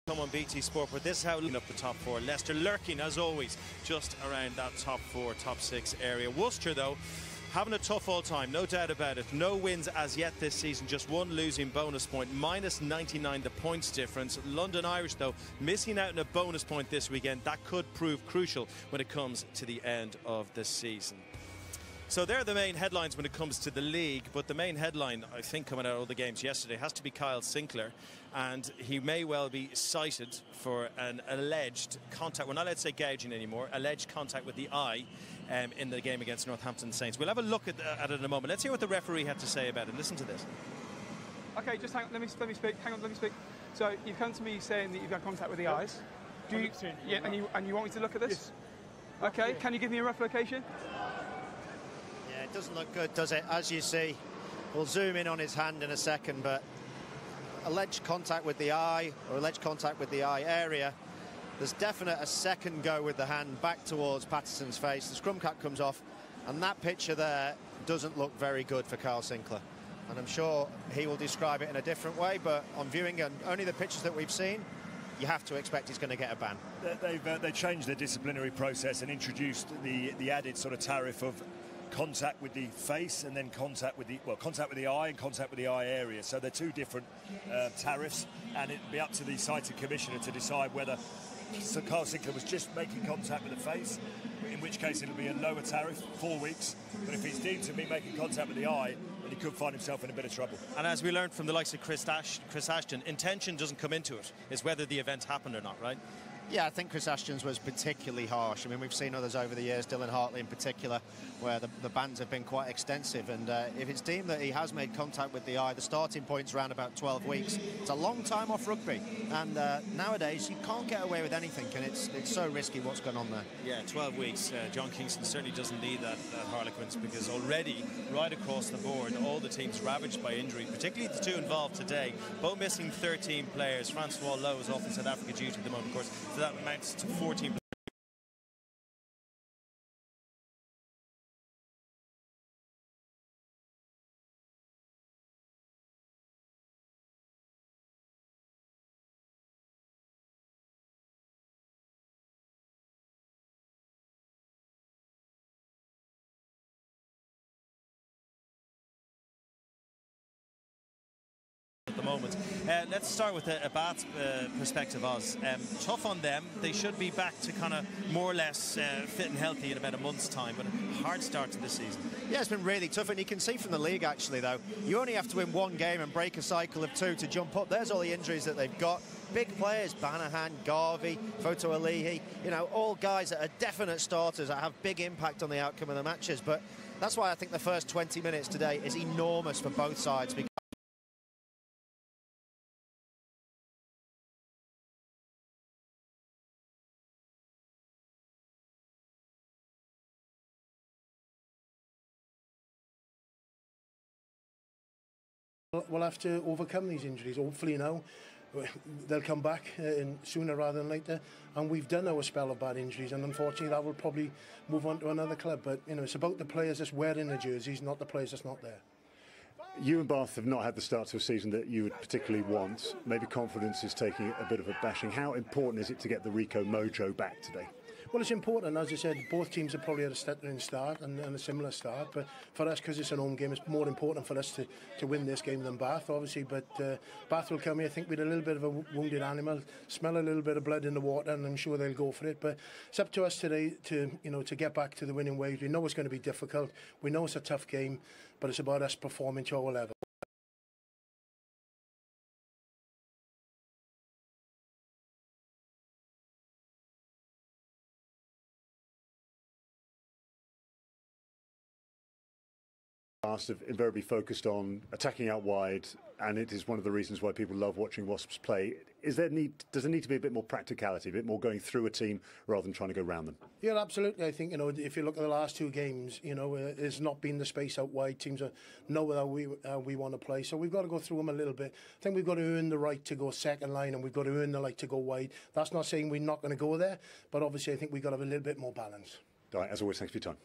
S13: come on BT Sport, but this is how looking up the top 4. Leicester lurking as always just around that top 4, top 6 area. Worcester though having a tough all time, no doubt about it. No wins as yet this season, just one losing bonus point, minus 99 the points difference. London Irish though missing out on a bonus point this weekend. That could prove crucial when it comes to the end of the season. So they're the main headlines when it comes to the league, but the main headline, I think, coming out of all the games yesterday has to be Kyle Sinclair, and he may well be cited for an alleged contact, we're not allowed to say gouging anymore, alleged contact with the eye in the game against Northampton Saints. We'll have a look at it in a moment. Let's hear what the referee had to say about it. Listen to this.
S3: Okay, just hang on, let me speak. Hang on, let me speak. So you've come to me saying that you've had contact with the eyes. Do you? Yeah, and you want me to look at this? Yes. Okay, can you give me a rough location?
S1: Yeah, it doesn't look good, does it? As you see, we'll zoom in on his hand in a second, but alleged contact with the eye, or alleged contact with the eye area. There's definite a second go with the hand back towards Patterson's face. The scrum cap comes off, and that picture there doesn't look very good for Kyle Sinclair. And I'm sure he will describe it in a different way, but on viewing and only the pictures that we've seen, you have to expect he's going to get a ban.
S9: They've changed the disciplinary process and introduced the added sort of tariff of contact with the face and then contact with the eye and contact with the eye area. So they're two different tariffs, and it'd be up to the citing commissioner to decide whether Kyle Sinclair was just making contact with the face, in which case it'll be a lower tariff, 4 weeks. But if he's deemed to be making contact with the eye, then he could find himself in a bit of trouble.
S13: And as we learned from the likes of Chris Ashton, intention doesn't come into it. It's whether the event happened or not, right?
S1: Yeah, I think Chris Ashton's was particularly harsh. I mean, we've seen others over the years, Dylan Hartley in particular, where the bans have been quite extensive. And if it's deemed that he has made contact with the eye, the starting point's around about 12 weeks. It's a long time off rugby. And nowadays, you can't get away with anything, and it's so risky what's going on there.
S13: Yeah, 12 weeks. John Kingston certainly doesn't need that Harlequins, because already, right across the board, all the teams ravaged by injury, particularly the two involved today, both missing 13 players. Francois Lowe is off in South Africa due to the moment, of course. So that amounts to 14. moment. Let's start with a Bath perspective, Oz. Tough on them. They should be back to kind of more or less fit and healthy in about a month's time, but a hard start to this season.
S1: Yeah, it's been really tough, and you can see from the league, actually, though, you only have to win one game and break a cycle of 2 to jump up. There's all the injuries that they've got. Big players, Banahan, Garvey, Foto Alihi, you know, all guys that are definite starters that have big impact on the outcome of the matches. But that's why I think the first 20 minutes today is enormous for both sides. Because
S4: we'll have to overcome these injuries. Hopefully now they'll come back sooner rather than later, and we've done our spell of bad injuries, and unfortunately that will probably move on to another club. But you know, it's about the players that's wearing the jerseys, not the players that's not there.
S12: You and Bath have not had the start to a season that you would particularly want. Maybe confidence is taking a bit of a bashing. How important is it to get the Rico mojo back today?
S4: Well, it's important. As I said, both teams have probably had a stuttering start and a similar start. But for us, because it's an home game, it's more important for us to win this game than Bath, obviously. But Bath will come here, I think, with a little bit of a wounded animal, smell a little bit of blood in the water, and I'm sure they'll go for it. But it's up to us today to get back to the winning ways. We know it's going to be difficult. We know it's a tough game, but it's about us performing to our level.
S12: Have invariably focused on attacking out wide, and it is one of the reasons why people love watching Wasps play. Does there need to be a bit more practicality, a bit more going through a team rather than trying to go round them?
S4: Yeah, absolutely. I think, if you look at the last 2 games, there's not been the space out wide. Teams know how we want to play, so we've got to go through them a little bit. I think we've got to earn the right to go second line, and we've got to earn the right to go wide. That's not saying we're not going to go there, but obviously I think we've got to have a little bit more balance.
S12: All right, as always, thanks for your time.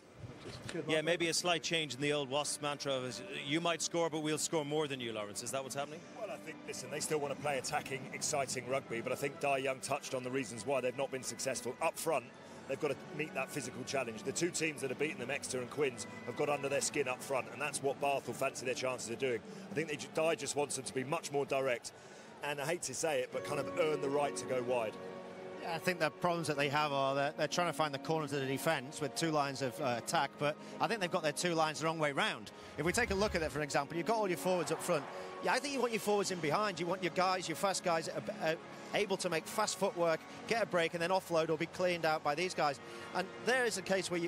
S13: Yeah, maybe a slight change in the old Wasps mantra of you might score, but we'll score more than you, Lawrence. Is that what's happening?
S9: Well, I think, listen, they still want to play attacking, exciting rugby, but I think Dai Young touched on the reasons why they've not been successful. Up front, they've got to meet that physical challenge. The 2 teams that have beaten them, Exeter and Quins, have got under their skin up front, and that's what Bath will fancy their chances of doing. I think Dai just wants them to be much more direct, and I hate to say it, but kind of earn the right to go wide.
S1: I think the problems that they have are that they're trying to find the corners of the defence with 2 lines of attack, but I think they've got their 2 lines the wrong way round. If we take a look at it, for example, you've got all your forwards up front. Yeah, I think you want your forwards in behind. You want your guys, your fast guys, able to make fast footwork, get a break, and then offload or be cleaned out by these guys. And there is a case where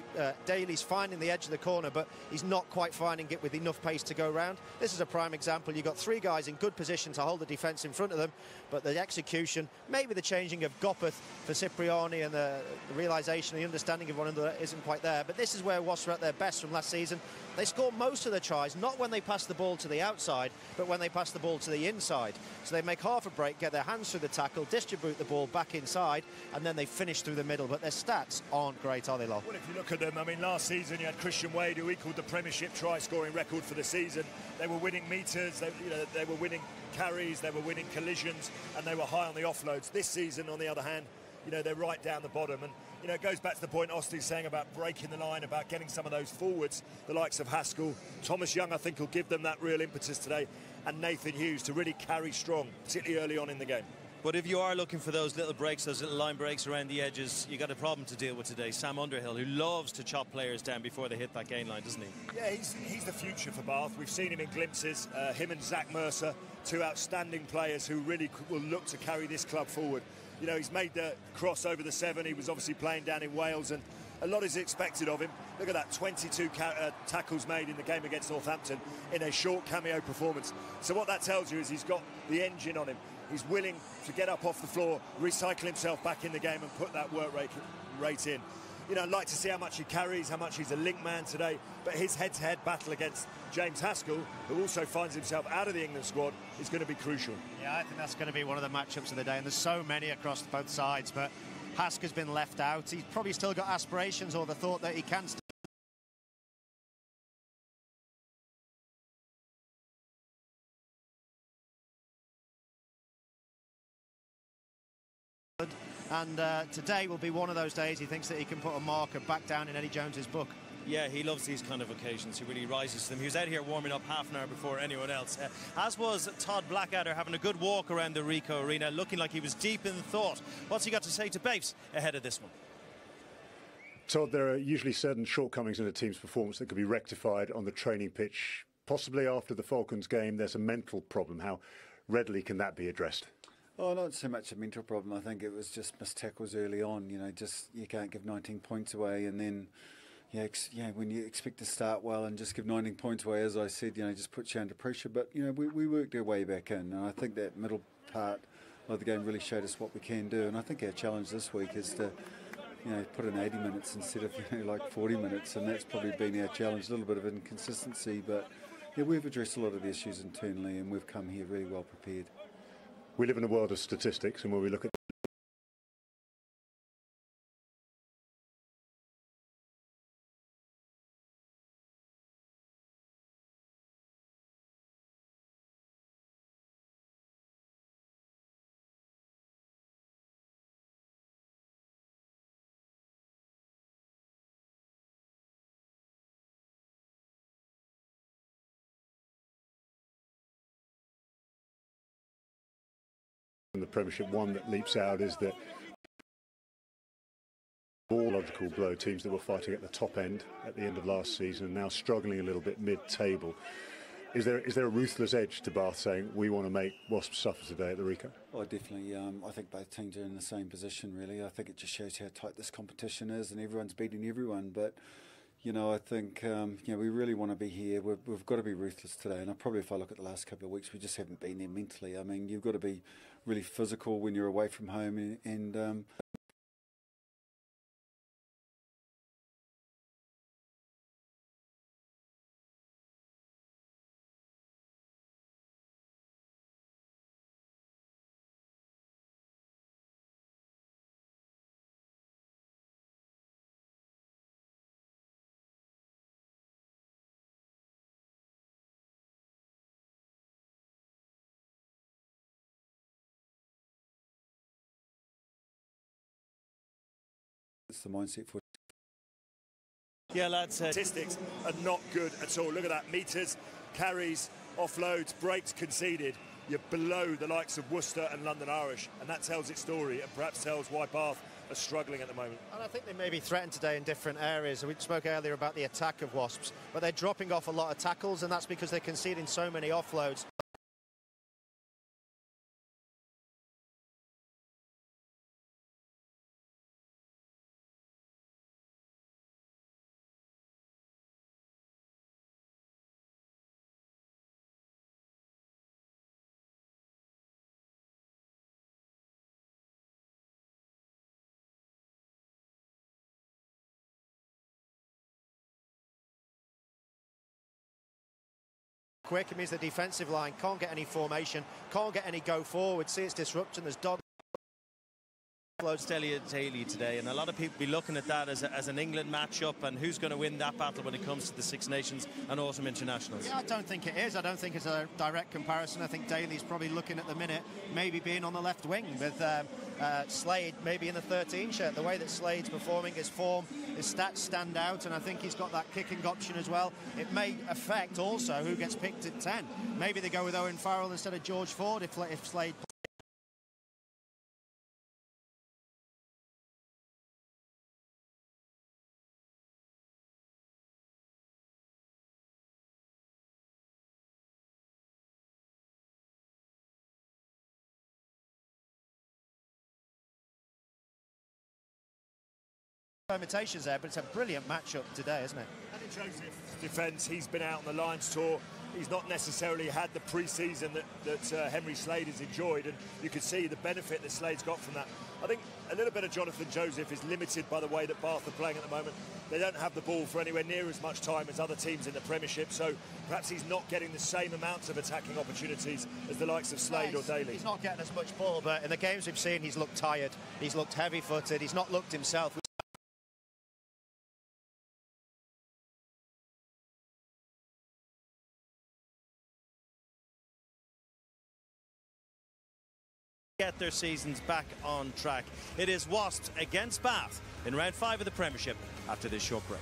S1: Daly's finding the edge of the corner, but he's not quite finding it with enough pace to go round. This is a prime example. You've got 3 guys in good position to hold the defence in front of them, but the execution, maybe the changing of Gopeth for Cipriani and the realisation, the understanding of one another isn't quite there. But this is where Wasps were at their best from last season. They score most of the tries, not when they pass the ball to the outside, but when they pass the ball to the inside. So they make half a break, get their hands through the tackle, distribute the ball back inside, and then they finish through the middle. But their stats aren't great, are they, Lol?
S9: Well, if you look at them, I mean, last season you had Christian Wade, who equalled the Premiership try-scoring record for the season. They were winning metres, they were winning carries, they were winning collisions, and they were high on the offloads. This season, on the other hand, they're right down the bottom. And, it goes back to the point Osty's saying about breaking the line, about getting some of those forwards, the likes of Haskell. Thomas Young, I think, will give them that real impetus today, and Nathan Hughes to really carry strong, particularly early on in the game.
S13: But if you are looking for those little breaks, those little line breaks around the edges, you got a problem to deal with today. Sam Underhill, who loves to chop players down before they hit that gain line, doesn't he?
S9: Yeah, he's the future for Bath. We've seen him in glimpses. Him and Zach Mercer, 2 outstanding players who really will look to carry this club forward. He's made the cross over the 7. He was obviously playing down in Wales, and a lot is expected of him. Look at that, 22 tackles made in the game against Northampton in a short cameo performance. So what that tells you is he's got the engine on him. He's willing to get up off the floor, recycle himself back in the game and put that work rate in. I'd like to see how much he carries, how much he's a link man today, but his head-to-head battle against James Haskell, who also finds himself out of the England squad, is going to be crucial.
S1: Yeah, I think that's going to be one of the matchups of the day, and there's so many across both sides, but Haskell's been left out. He's probably still got aspirations or the thought that he can still and today will be one of those days he thinks that he can put a marker back down in Eddie Jones's book.
S13: Yeah, he loves these kind of occasions. He really rises to them. He was out here warming up half an hour before anyone else. As was Todd Blackadder, having a good walk around the Ricoh Arena, looking like he was deep in thought. What's he got to say to Babes ahead of this one?
S12: Todd, there are usually certain shortcomings in a team's performance that could be rectified on the training pitch. Possibly after the Falcons game, there's a mental problem. How readily can that be addressed?
S5: Oh, not so much a mental problem. I think it was just missed tackles early on. You know, just you can't give 19 points away and then... Yeah, when you expect to start well and just give 19 points away, as I said, you know, just puts you under pressure. But, you know, we worked our way back in. And I think that middle part of the game really showed us what we can do. And I think our challenge this week is to, you know, put in 80 minutes instead of, you know, like 40 minutes. And that's probably been our challenge, a little bit of inconsistency. But, yeah, we've addressed a lot of the issues internally and we've come here really well prepared.
S12: We live in a world of statistics, and when we look at the Premiership, one that leaps out is that logical blow, teams that were fighting at the top end at the end of last season and now struggling a little bit mid-table. Is there a ruthless edge to Bath saying we want to make Wasps suffer today at the Ricoh?
S5: Oh, definitely. I think both teams are in the same position, really. I think it just shows how tight this competition is and everyone's beating everyone. But, you know, I think, you know, we really want to be here. We've got to be ruthless today. And probably if I look at the last couple of weeks, we just haven't been there mentally. I mean, you've got to be really physical when you're away from home and it's the mindset for.
S13: Yeah, lads.
S9: Statistics are not good at all. Look at that. Metres, carries, offloads, breaks conceded. You're below the likes of Worcester and London Irish, and that tells its story and perhaps tells why Bath are struggling at the moment.
S1: And I think they may be threatened today in different areas. We spoke earlier about the attack of Wasps, but they're dropping off a lot of tackles, and that's because they're conceding so many offloads. Quick, it means the defensive line can't get any formation, can't get any go forward. See, it's disruption. There's dog
S13: Daily today, and a lot of people be looking at that as an England matchup and who's going to win that battle when it comes to the Six Nations and Autumn Internationals.
S1: Yeah, I don't think it is. I don't think it's a direct comparison. I think Daly's probably looking at the minute maybe being on the left wing with Slade maybe in the 13 shirt. The way that Slade's performing, his form, his stats stand out, and I think he's got that kicking option as well. It may affect also who gets picked at 10. Maybe they go with Owen Farrell instead of George Ford if Slade. Permutations there, but it's a brilliant matchup today, isn't it?
S9: And in Joseph's defence, he's been out on the Lions tour. He's not necessarily had the pre-season that Henry Slade has enjoyed, and you can see the benefit that Slade's got from that. I think a little bit of Jonathan Joseph is limited by the way that Bath are playing at the moment. They don't have the ball for anywhere near as much time as other teams in the Premiership, so perhaps he's not getting the same amounts of attacking opportunities as the likes of Slade or Daly.
S1: He's not getting as much ball, but in the games we've seen, he's looked tired. He's looked heavy-footed. He's not looked himself.
S13: Get their seasons back on track. It is Wasps against Bath in round 5 of the Premiership after this short break.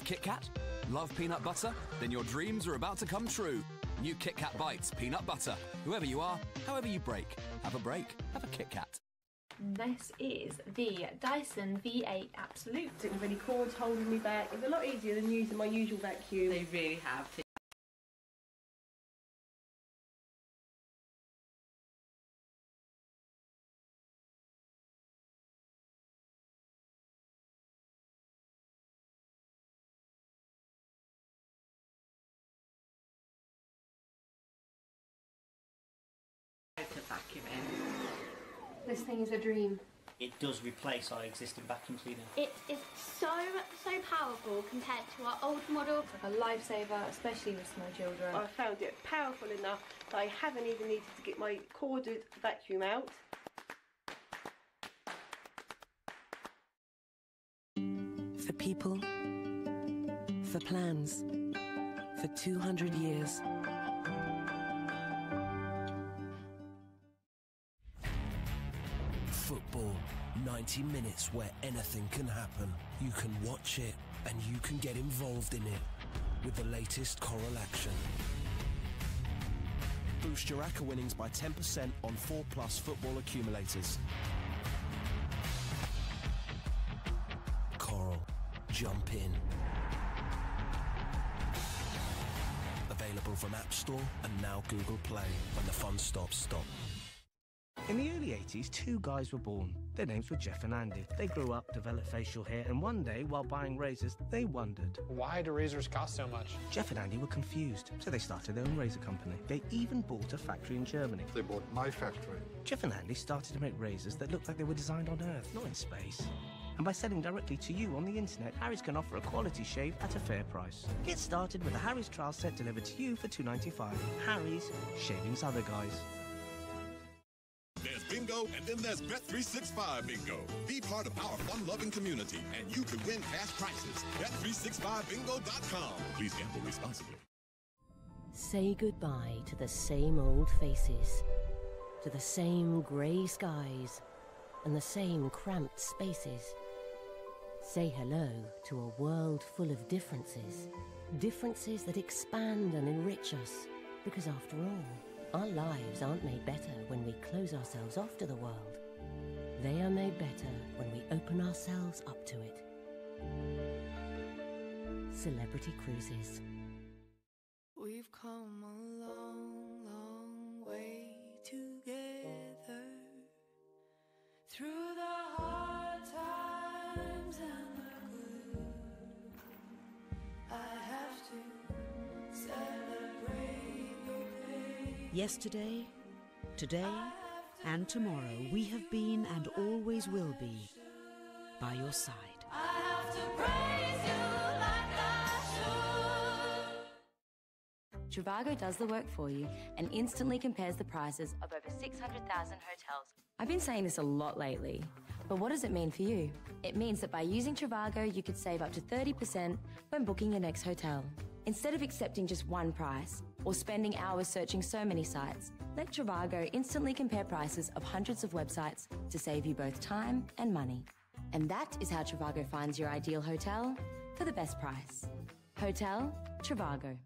S6: Kit Kat? Love peanut butter? Then your dreams are about to come true. New Kit Kat Bites Peanut Butter. Whoever you are, however you break, have a break, have a Kit Kat.
S14: This is the Dyson V8 Absolute. Didn't have any cords holding me back. It's a lot easier than using my usual vacuum. They really have. To vacuum in. This thing is a dream.
S15: It does replace our existing vacuum cleaner.
S14: It is so powerful compared to our old model. It's like a lifesaver, especially with small children.
S16: I found it powerful enough that I haven't even needed to get my corded vacuum out.
S7: For people, for plans, for 200 years.
S17: Football, 90 minutes where anything can happen. You can watch it and you can get involved in it with the latest Coral action.
S18: Boost your ACCA winnings by 10% on 4+ football accumulators.
S17: Coral, jump in. Available from App Store and now Google Play. When the fun stops, stop.
S23: In the early 80s, two guys were born. Their names were Jeff and Andy. They grew up, developed facial hair, and one day, while buying razors, they wondered,
S19: why do razors cost so much?
S23: Jeff and Andy were confused, so they started their own razor company. They even bought a factory in Germany.
S20: They bought my factory.
S23: Jeff and Andy started to make razors that looked like they were designed on Earth, not in space. And by selling directly to you on the internet, Harry's can offer a quality shave at a fair price. Get started with a Harry's trial set delivered to you for $2.95. Harry's, shaving's other guys.
S21: There's bingo, and then there's Bet365 Bingo. Be part of our fun-loving community, and you could win cash prizes. Bet365bingo.com. Please gamble responsibly.
S22: Say goodbye to the same old faces, to the same grey skies, and the same cramped spaces. Say hello to a world full of differences. Differences that expand and enrich us, because after all, our lives aren't made better when we close ourselves off to the world. They are made better when we open ourselves up to it. Celebrity Cruises.
S25: We've come a long, long way together through the hard times and the good. I have to celebrate the pain.
S26: Yesterday, today, and tomorrow, we have been and always will be by your side.
S25: I have to praise you like I should.
S24: Trivago does the work for you and instantly compares the prices of over 600,000 hotels. I've been saying this a lot lately, but what does it mean for you? It means that by using Trivago, you could save up to 30% when booking your next hotel. Instead of accepting just one price or spending hours searching so many sites, let Trivago instantly compare prices of hundreds of websites to save you both time and money. And that is how Trivago finds your ideal hotel for the best price. Hotel Trivago.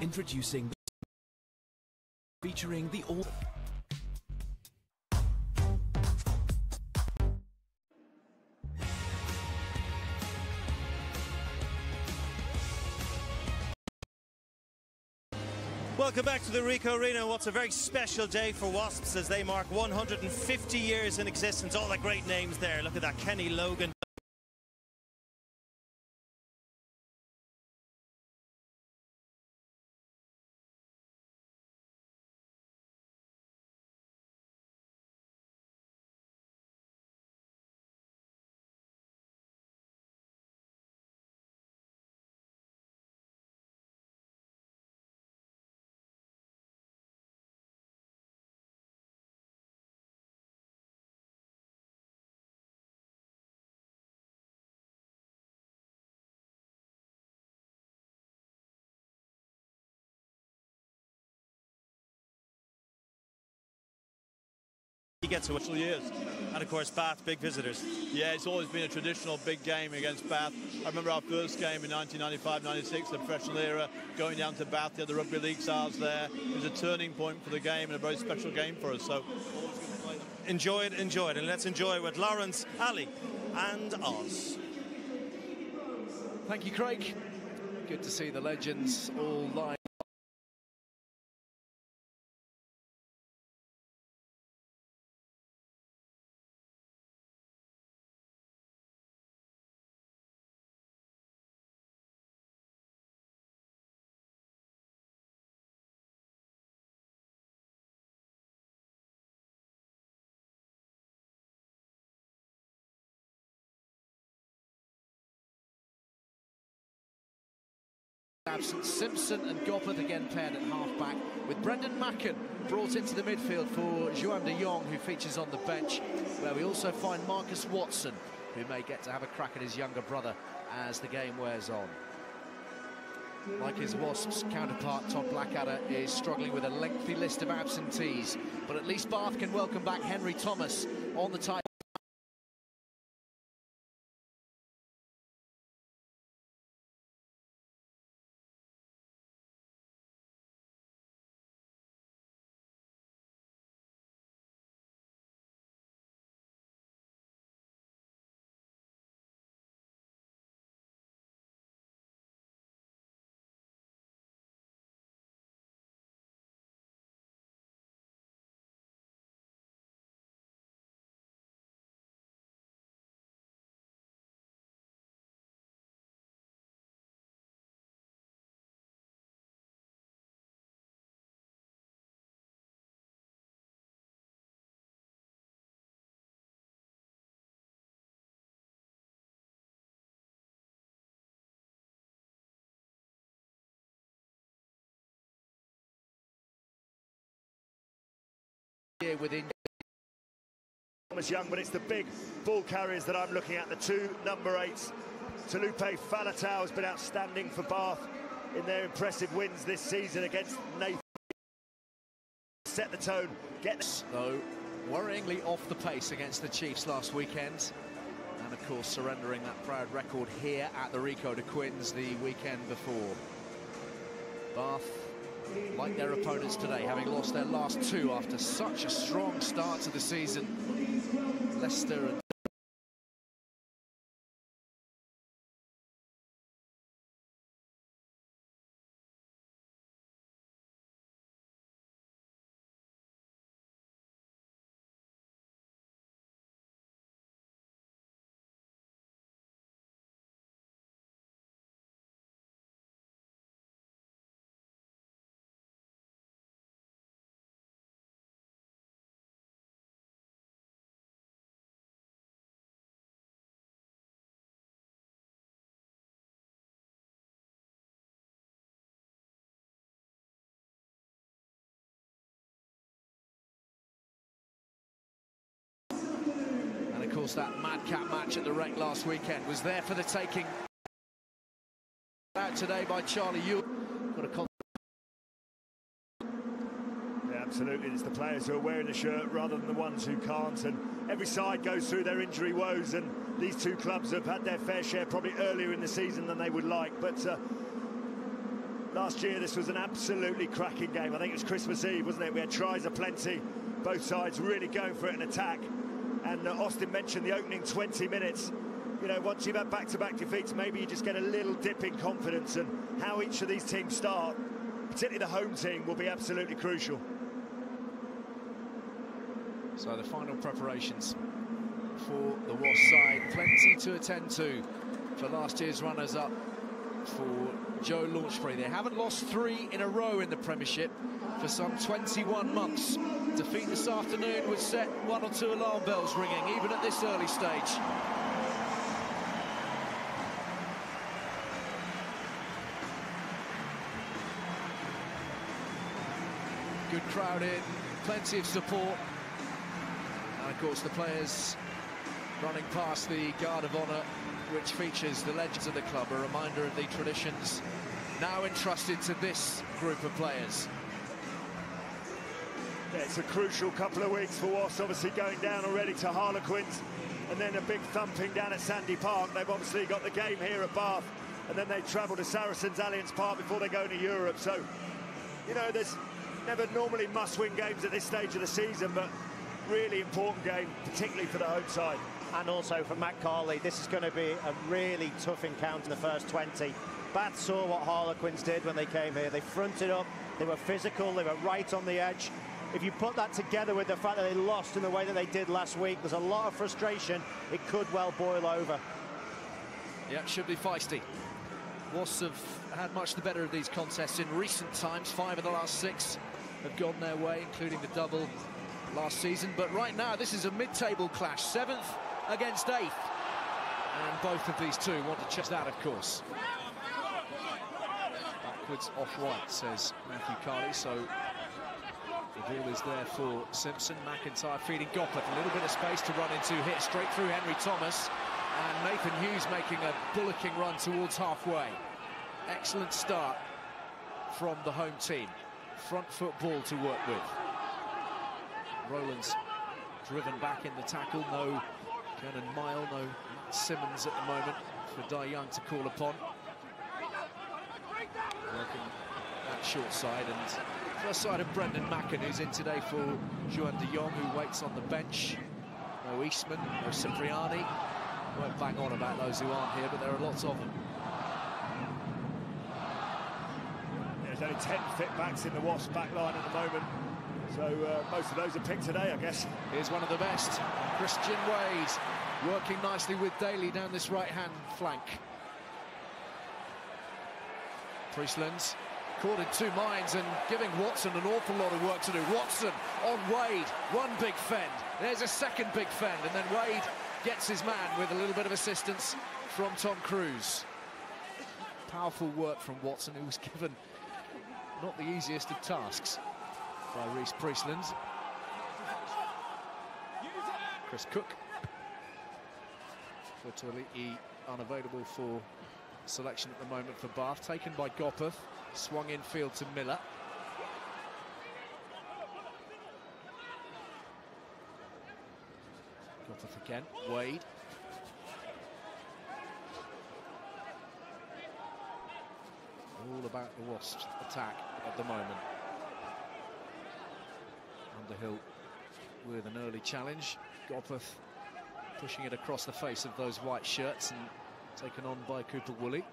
S18: Introducing featuring the all
S13: Welcome back to the Ricoh Arena. What's a very special day for Wasps as they mark 150 years in existence. All the great names there. Look at that, Kenny Logan. He gets a whistle years, and of course Bath, big visitors.
S2: Yeah, it's always been a traditional big game against Bath. I remember our first game in 1995-96, the professional era, going down to Bath. They had the rugby league stars there. It was a turning point for the game and a very special game for us. So
S13: enjoy it, and let's enjoy it with Lawrence, Ali, and Oz.
S3: Thank you, Craig. Good to see the legends all live. Absent Simpson and Goppert again paired at half-back, with Brendan Macken brought into the midfield for Juan de Jong, who features on the bench, where we also find Marcus Watson, who may get to have a crack at his younger brother as the game wears on. Like his Wasps counterpart, Todd Blackadder is struggling with a lengthy list of absentees, but at least Bath can welcome back Henry Thomas on the tight. Within
S9: Thomas Young, but it's the big ball carriers that I'm looking at, the two number 8s. Talupe Falatau has been outstanding for Bath in their impressive wins this season against Nathan. Set the tone,
S3: though worryingly off the pace against the Chiefs last weekend, and of course surrendering that proud record here at the Ricoh de Quins the weekend before. Bath, like their opponents today, having lost their last 2 after such a strong start to the season. Leicester and of course that madcap match at the Rec last weekend was there for the taking. Out today by Charlie Ewell. Got a
S9: yeah, absolutely. It's the players who are wearing the shirt rather than the ones who can't, and every side goes through their injury woes, and these two clubs have had their fair share probably earlier in the season than they would like, but last year this was an absolutely cracking game. I think it was Christmas Eve, wasn't it? We had tries aplenty, both sides really going for it in attack, and Austin mentioned the opening 20 minutes. You know, once you've had back-to-back defeats, maybe you just get a little dip in confidence, and how each of these teams start particularly the home team, will be absolutely crucial.
S3: So the final preparations for the Wasps side, plenty to attend to for last year's runners-up for Joe Launchbury. They haven't lost 3 in a row in the Premiership for some 21 months. Defeat this afternoon would set 1 or 2 alarm bells ringing, even at this early stage. Good crowd in, plenty of support. And of course the players running past the Guard of Honour, which features the legends of the club, a reminder of the traditions now entrusted to this group of players.
S9: Yeah, it's a crucial couple of weeks for Wasps, obviously going down already to Harlequins, and then a big thumping down at Sandy Park. They've obviously got the game here at Bath, and then they travel to Saracens Allianz Park before they go to Europe. So, you know, there's never normally must-win games at this stage of the season, but really important game, particularly for the home side.
S1: And also for Matt Carley, this is going to be a really tough encounter in the first 20. Bath saw what Harlequins did when they came here. They fronted up, they were physical, they were right on the edge. If you put that together with the fact that they lost in the way that they did last week, there's a lot of frustration. It could well boil over.
S3: Yeah, it should be feisty. Wasps have had much the better of these contests in recent times. 5 of the last 6 have gone their way, including the double last season. But right now, this is a mid-table clash. 7th against 8th. And both of these two want to check that, of course. Backwards off-white, says Matthew Carley. So the ball is there for Simpson. McIntyre feeding Goppert. A little bit of space to run into, hit straight through Henry Thomas. And Nathan Hughes making a bullocking run towards halfway. Excellent start from the home team. Front foot ball to work with. Rowland's driven back in the tackle. No Kenan Mile, no Matt Simmons at the moment for Dai Young to call upon. Working that short side, and first side of Brendan Macken, who's in today for Juan de Jong, who waits on the bench. No Eastman, no Cipriani. Won't bang on about those who aren't here, but there are lots of them.
S9: There's only 10 fit backs in the Wasps back line at the moment, so most of those are picked today, I guess.
S3: Here's one of the best, Christian Wade, working nicely with Daly down this right-hand flank. Priestlands caught in 2 minds and giving Watson an awful lot of work to do. Watson on Wade, one big fend. There's a second big fend, and then Wade gets his man with a little bit of assistance from Tom Cruise. Powerful work from Watson, who was given not the easiest of tasks by Reece Priestlands. Chris Cook, virtually unavailable for selection at the moment for Bath, taken by Goppert, swung infield to Miller. Goppert again, Wade. All about the Wasps' attack at the moment. Underhill with an early challenge. Goppert pushing it across the face of those white shirts and taken on by Cooper Woolley.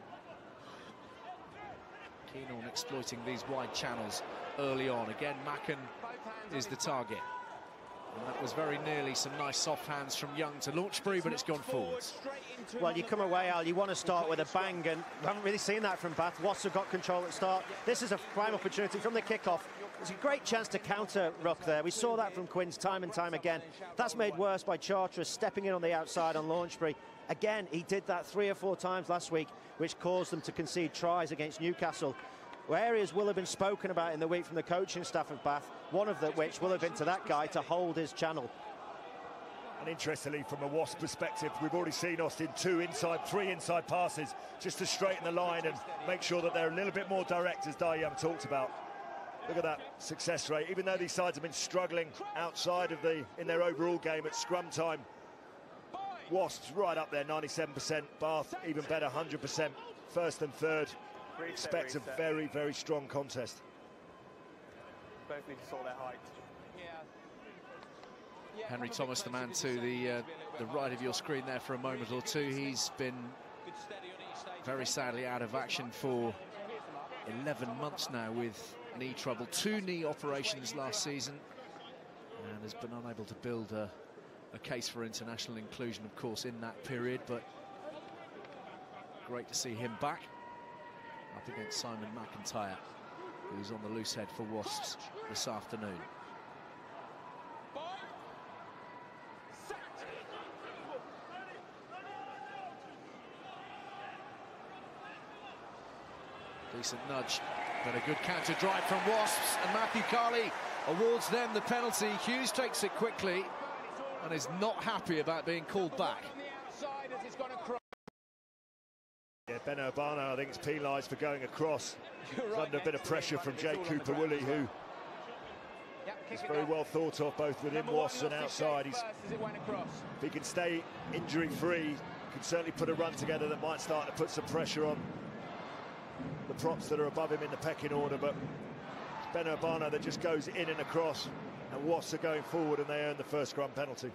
S3: Keen on exploiting these wide channels early on. Again, Macken is the target. And that was very nearly some nice soft hands from Young to Launchbury, but it's gone forwards.
S1: Well, you come away, Al, you want to start with a bang, and we haven't really seen that from Bath. Wasps have got control at the start. This is a prime opportunity from the kick-off. It's a great chance to counter ruck there. We saw that from Quins time and time again. That's made worse by Charteris stepping in on the outside on Launchbury. Again, he did that 3 or 4 times last week, which caused them to concede tries against Newcastle. Areas will have been spoken about in the week from the coaching staff of Bath, one of which will have been to that guy to hold his channel.
S9: And interestingly, from a Wasp perspective, we've already seen Austin 3 inside passes just to straighten the line and make sure that they're a little bit more direct, as Dai Young talked about. Look at that success rate. Even though these sides have been struggling outside of in their overall game at scrum time, Wasps right up there, 97%. Bath even better, 100%. First and third. Expect a very, very strong contest.
S4: Both need to sort their height.
S3: Henry Thomas, the man to the right of your screen there for a moment or two. He's been very sadly out of action for 11 months now with knee trouble, 2 knee operations last season, and has been unable to build a case for international inclusion, of course, in that period. But great to see him back up against Simon McIntyre, who's on the loose head for Wasps this afternoon. Decent nudge, but a good counter drive from Wasps, and Matthew Carley awards them the penalty. Hughes takes it quickly and is not happy about being called back.
S9: Yeah, Ben Urbano, I think, is penalised for going across. He's under a bit of pressure from Jake Cooper-Woolley, who is very well thought of, both within Wasps and outside. If he can stay injury-free, can certainly put a run together that might start to put some pressure on the props that are above him in the pecking order. But it's Ben Urbano that just goes in and across, and Wasps are going forward, and they earn the first scrum penalty.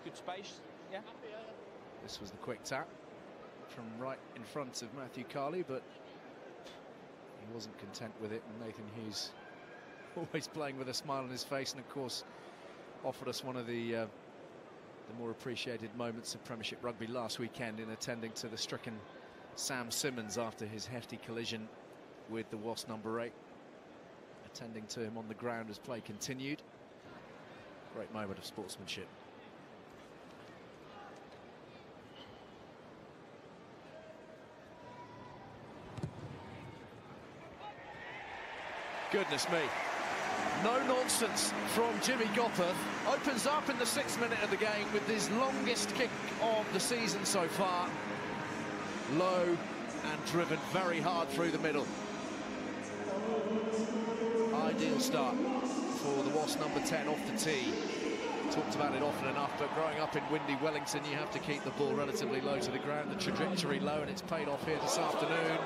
S5: Good space, yeah.
S3: This was the quick tap from right in front of Matthew Carley, but he wasn't content with it, and Nathan Hughes, always playing with a smile on his face, and of course offered us one of the more appreciated moments of Premiership rugby last weekend in attending to the stricken Sam Simmons after his hefty collision with the Wasp number 8, attending to him on the ground as play continued. Great moment of sportsmanship. Goodness me. No nonsense from Jimmy Gopperth. Opens up in the 6th minute of the game with his longest kick of the season so far. Low and driven very hard through the middle. Ideal start for the Wasp number 10 off the tee. Talked about it often enough, but growing up in windy Wellington, you have to keep the ball relatively low to the ground, the trajectory low, and it's paid off here this afternoon.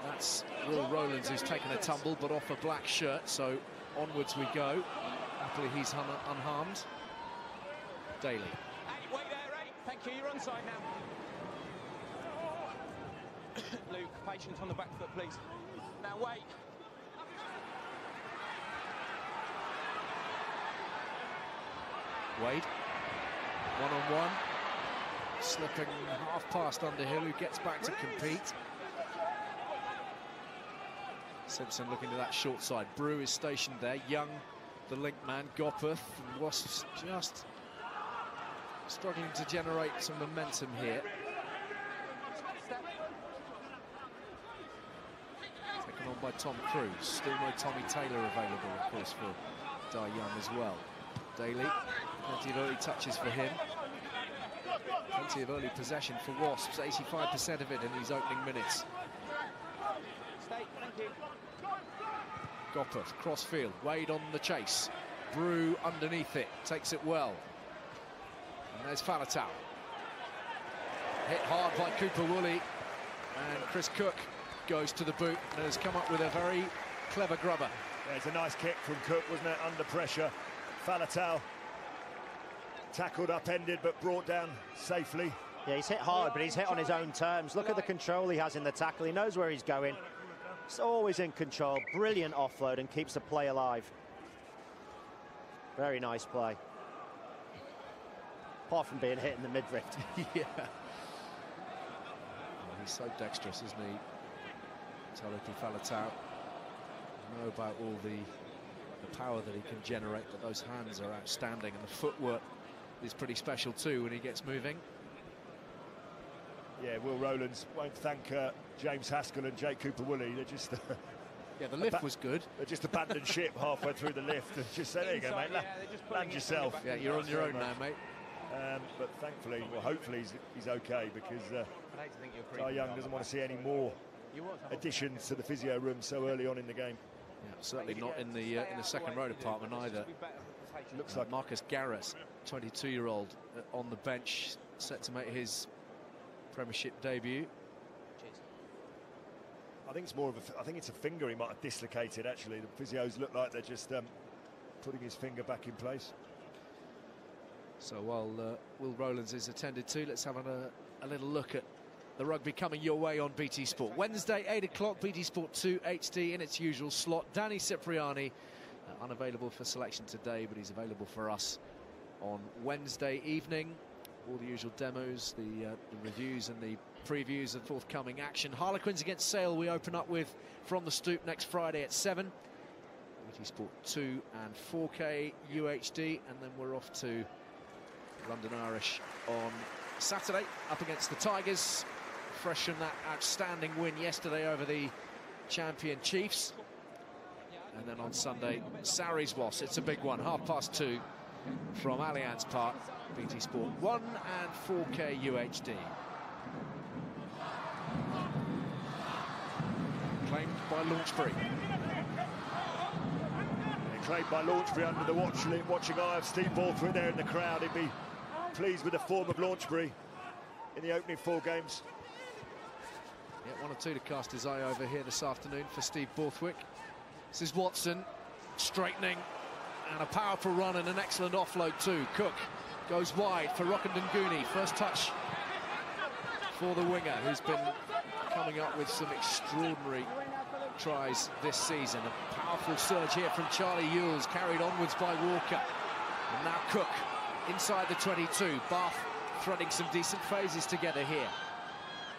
S3: That's Will Rowlands, who's taken a tumble, but off a black shirt, so onwards we go. Happily he's unharmed. Daly.
S5: Hey, wait there, Ray. Thank you, you're onside now. Luke, patience on the back foot, please. Now wait.
S3: Wade, one-on-one, slipping half past Underhill, who gets back to compete. Simpson looking to that short side. Brew is stationed there. Young, the link man, Gopperth, and Wasps just struggling to generate some momentum here. Taken on by Tom Cruise. Still no Tommy Taylor available, of course, for Dai Young as well. Daly, plenty of early touches for him. Plenty of early possession for Wasps, 85% of it in these opening minutes. Gopperth, crossfield, Wade on the chase. Brew underneath it, takes it well. And there's Falatau. Hit hard by Cooper-Woolley. And Chris Cook goes to the boot and has come up with a very clever grubber.
S9: Yeah, it's a nice kick from Cook, wasn't it, under pressure. Falatau tackled upended but brought down safely.
S1: Yeah, he's hit hard, but he's hit on his own terms. Look at the control he has in the tackle. He knows where he's going. He's always in control. Brilliant offload and keeps the play alive. Very nice play. Apart from being hit in the midriff.
S3: Yeah. Oh, he's so dexterous, isn't he? Talopi Falatau. Know about all the power that he can generate, but those hands are outstanding, and the footwork is pretty special too when he gets moving.
S9: Yeah, Will Rowlands won't thank James Haskell and Jake Cooper-Woolley. They're just
S3: yeah, the lift was good.
S9: They just abandoned ship halfway through the lift and just said, there you go, mate, land yourself.
S3: Yeah, you're on your own now, mate.
S9: But thankfully, well, hopefully he's okay, because Dai Young doesn't want to see any more additions to the physio room so early on in the game.
S3: Yeah, certainly not in the second row department either. Looks like Marcus Garrett, 22-year-old, on the bench, set to make his Premiership debut.
S9: I think it's more of I think it's a finger he might have dislocated, actually. The physios look like they're just putting his finger back in place.
S3: So while Will Rowlands is attended to, let's have a little look at the rugby coming your way on BT Sport. Wednesday, 8 o'clock, BT Sport 2 HD in its usual slot. Danny Cipriani, unavailable for selection today, but he's available for us on Wednesday evening. All the usual demos, the reviews and the previews of forthcoming action. Harlequins against Sale we open up with from the Stoop next Friday at 7. BT Sport 2 and 4K UHD, and then we're off to London Irish on Saturday up against the Tigers, fresh from that outstanding win yesterday over the champion Chiefs. And then on Sunday, Sarries Wasps. It's a big one, 2:30 from Allianz Park. BT Sport 1 and 4K UHD. Claimed by Launchbury.
S9: Claimed by Launchbury under the watching eye of Steve Borthwick there in the crowd. He'd be pleased with the form of Launchbury in the opening 4 games.
S3: Yeah, 1 or 2 to cast his eye over here this afternoon for Steve Borthwick. This is Watson straightening, and a powerful run and an excellent offload too. Cook goes wide for Rockandanguni. First touch for the winger, who's been coming up with some extraordinary tries this season. A powerful surge here from Charlie Ewells, carried onwards by Walker. And now Cook inside the 22. Bath threading some decent phases together here.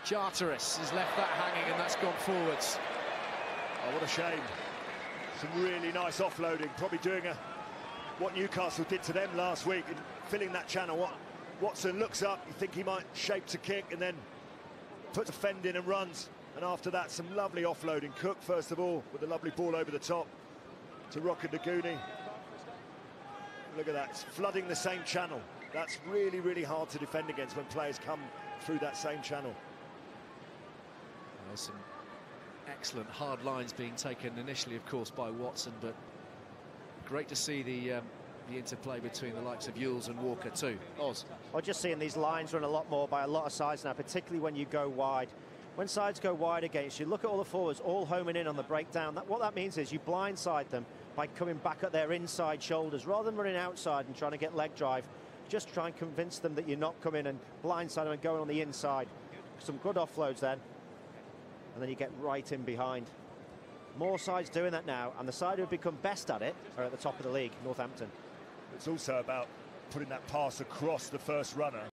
S3: Charteris has left that hanging, and that's gone forwards.
S9: Oh, what a shame. Some really nice offloading, probably doing what Newcastle did to them last week in filling that channel. Watson looks up, you think he might shape to kick, and then puts a fend in and runs. And after that, some lovely offloading. Cook, first of all, with a lovely ball over the top to Rockandanguni. Look at that, it's flooding the same channel. That's really, really hard to defend against when players come through that same channel.
S3: Well, some excellent hard lines being taken initially, of course, by Watson, but great to see the interplay between the likes of Ewells and Walker too. Oz.
S1: Well, just seeing these lines run a lot more by a lot of sides now, particularly when you go wide. When sides go wide against you, look at all the forwards all homing in on the breakdown. What that means is you blindside them by coming back at their inside shoulders rather than running outside and trying to get leg drive. Just try and convince them that you're not coming and blindside them and going on the inside. Some good offloads then, and then you get right in behind. More sides doing that now, and the side who have become best at it are at the top of the league, Northampton.
S9: It's also about putting that pass across the first runner.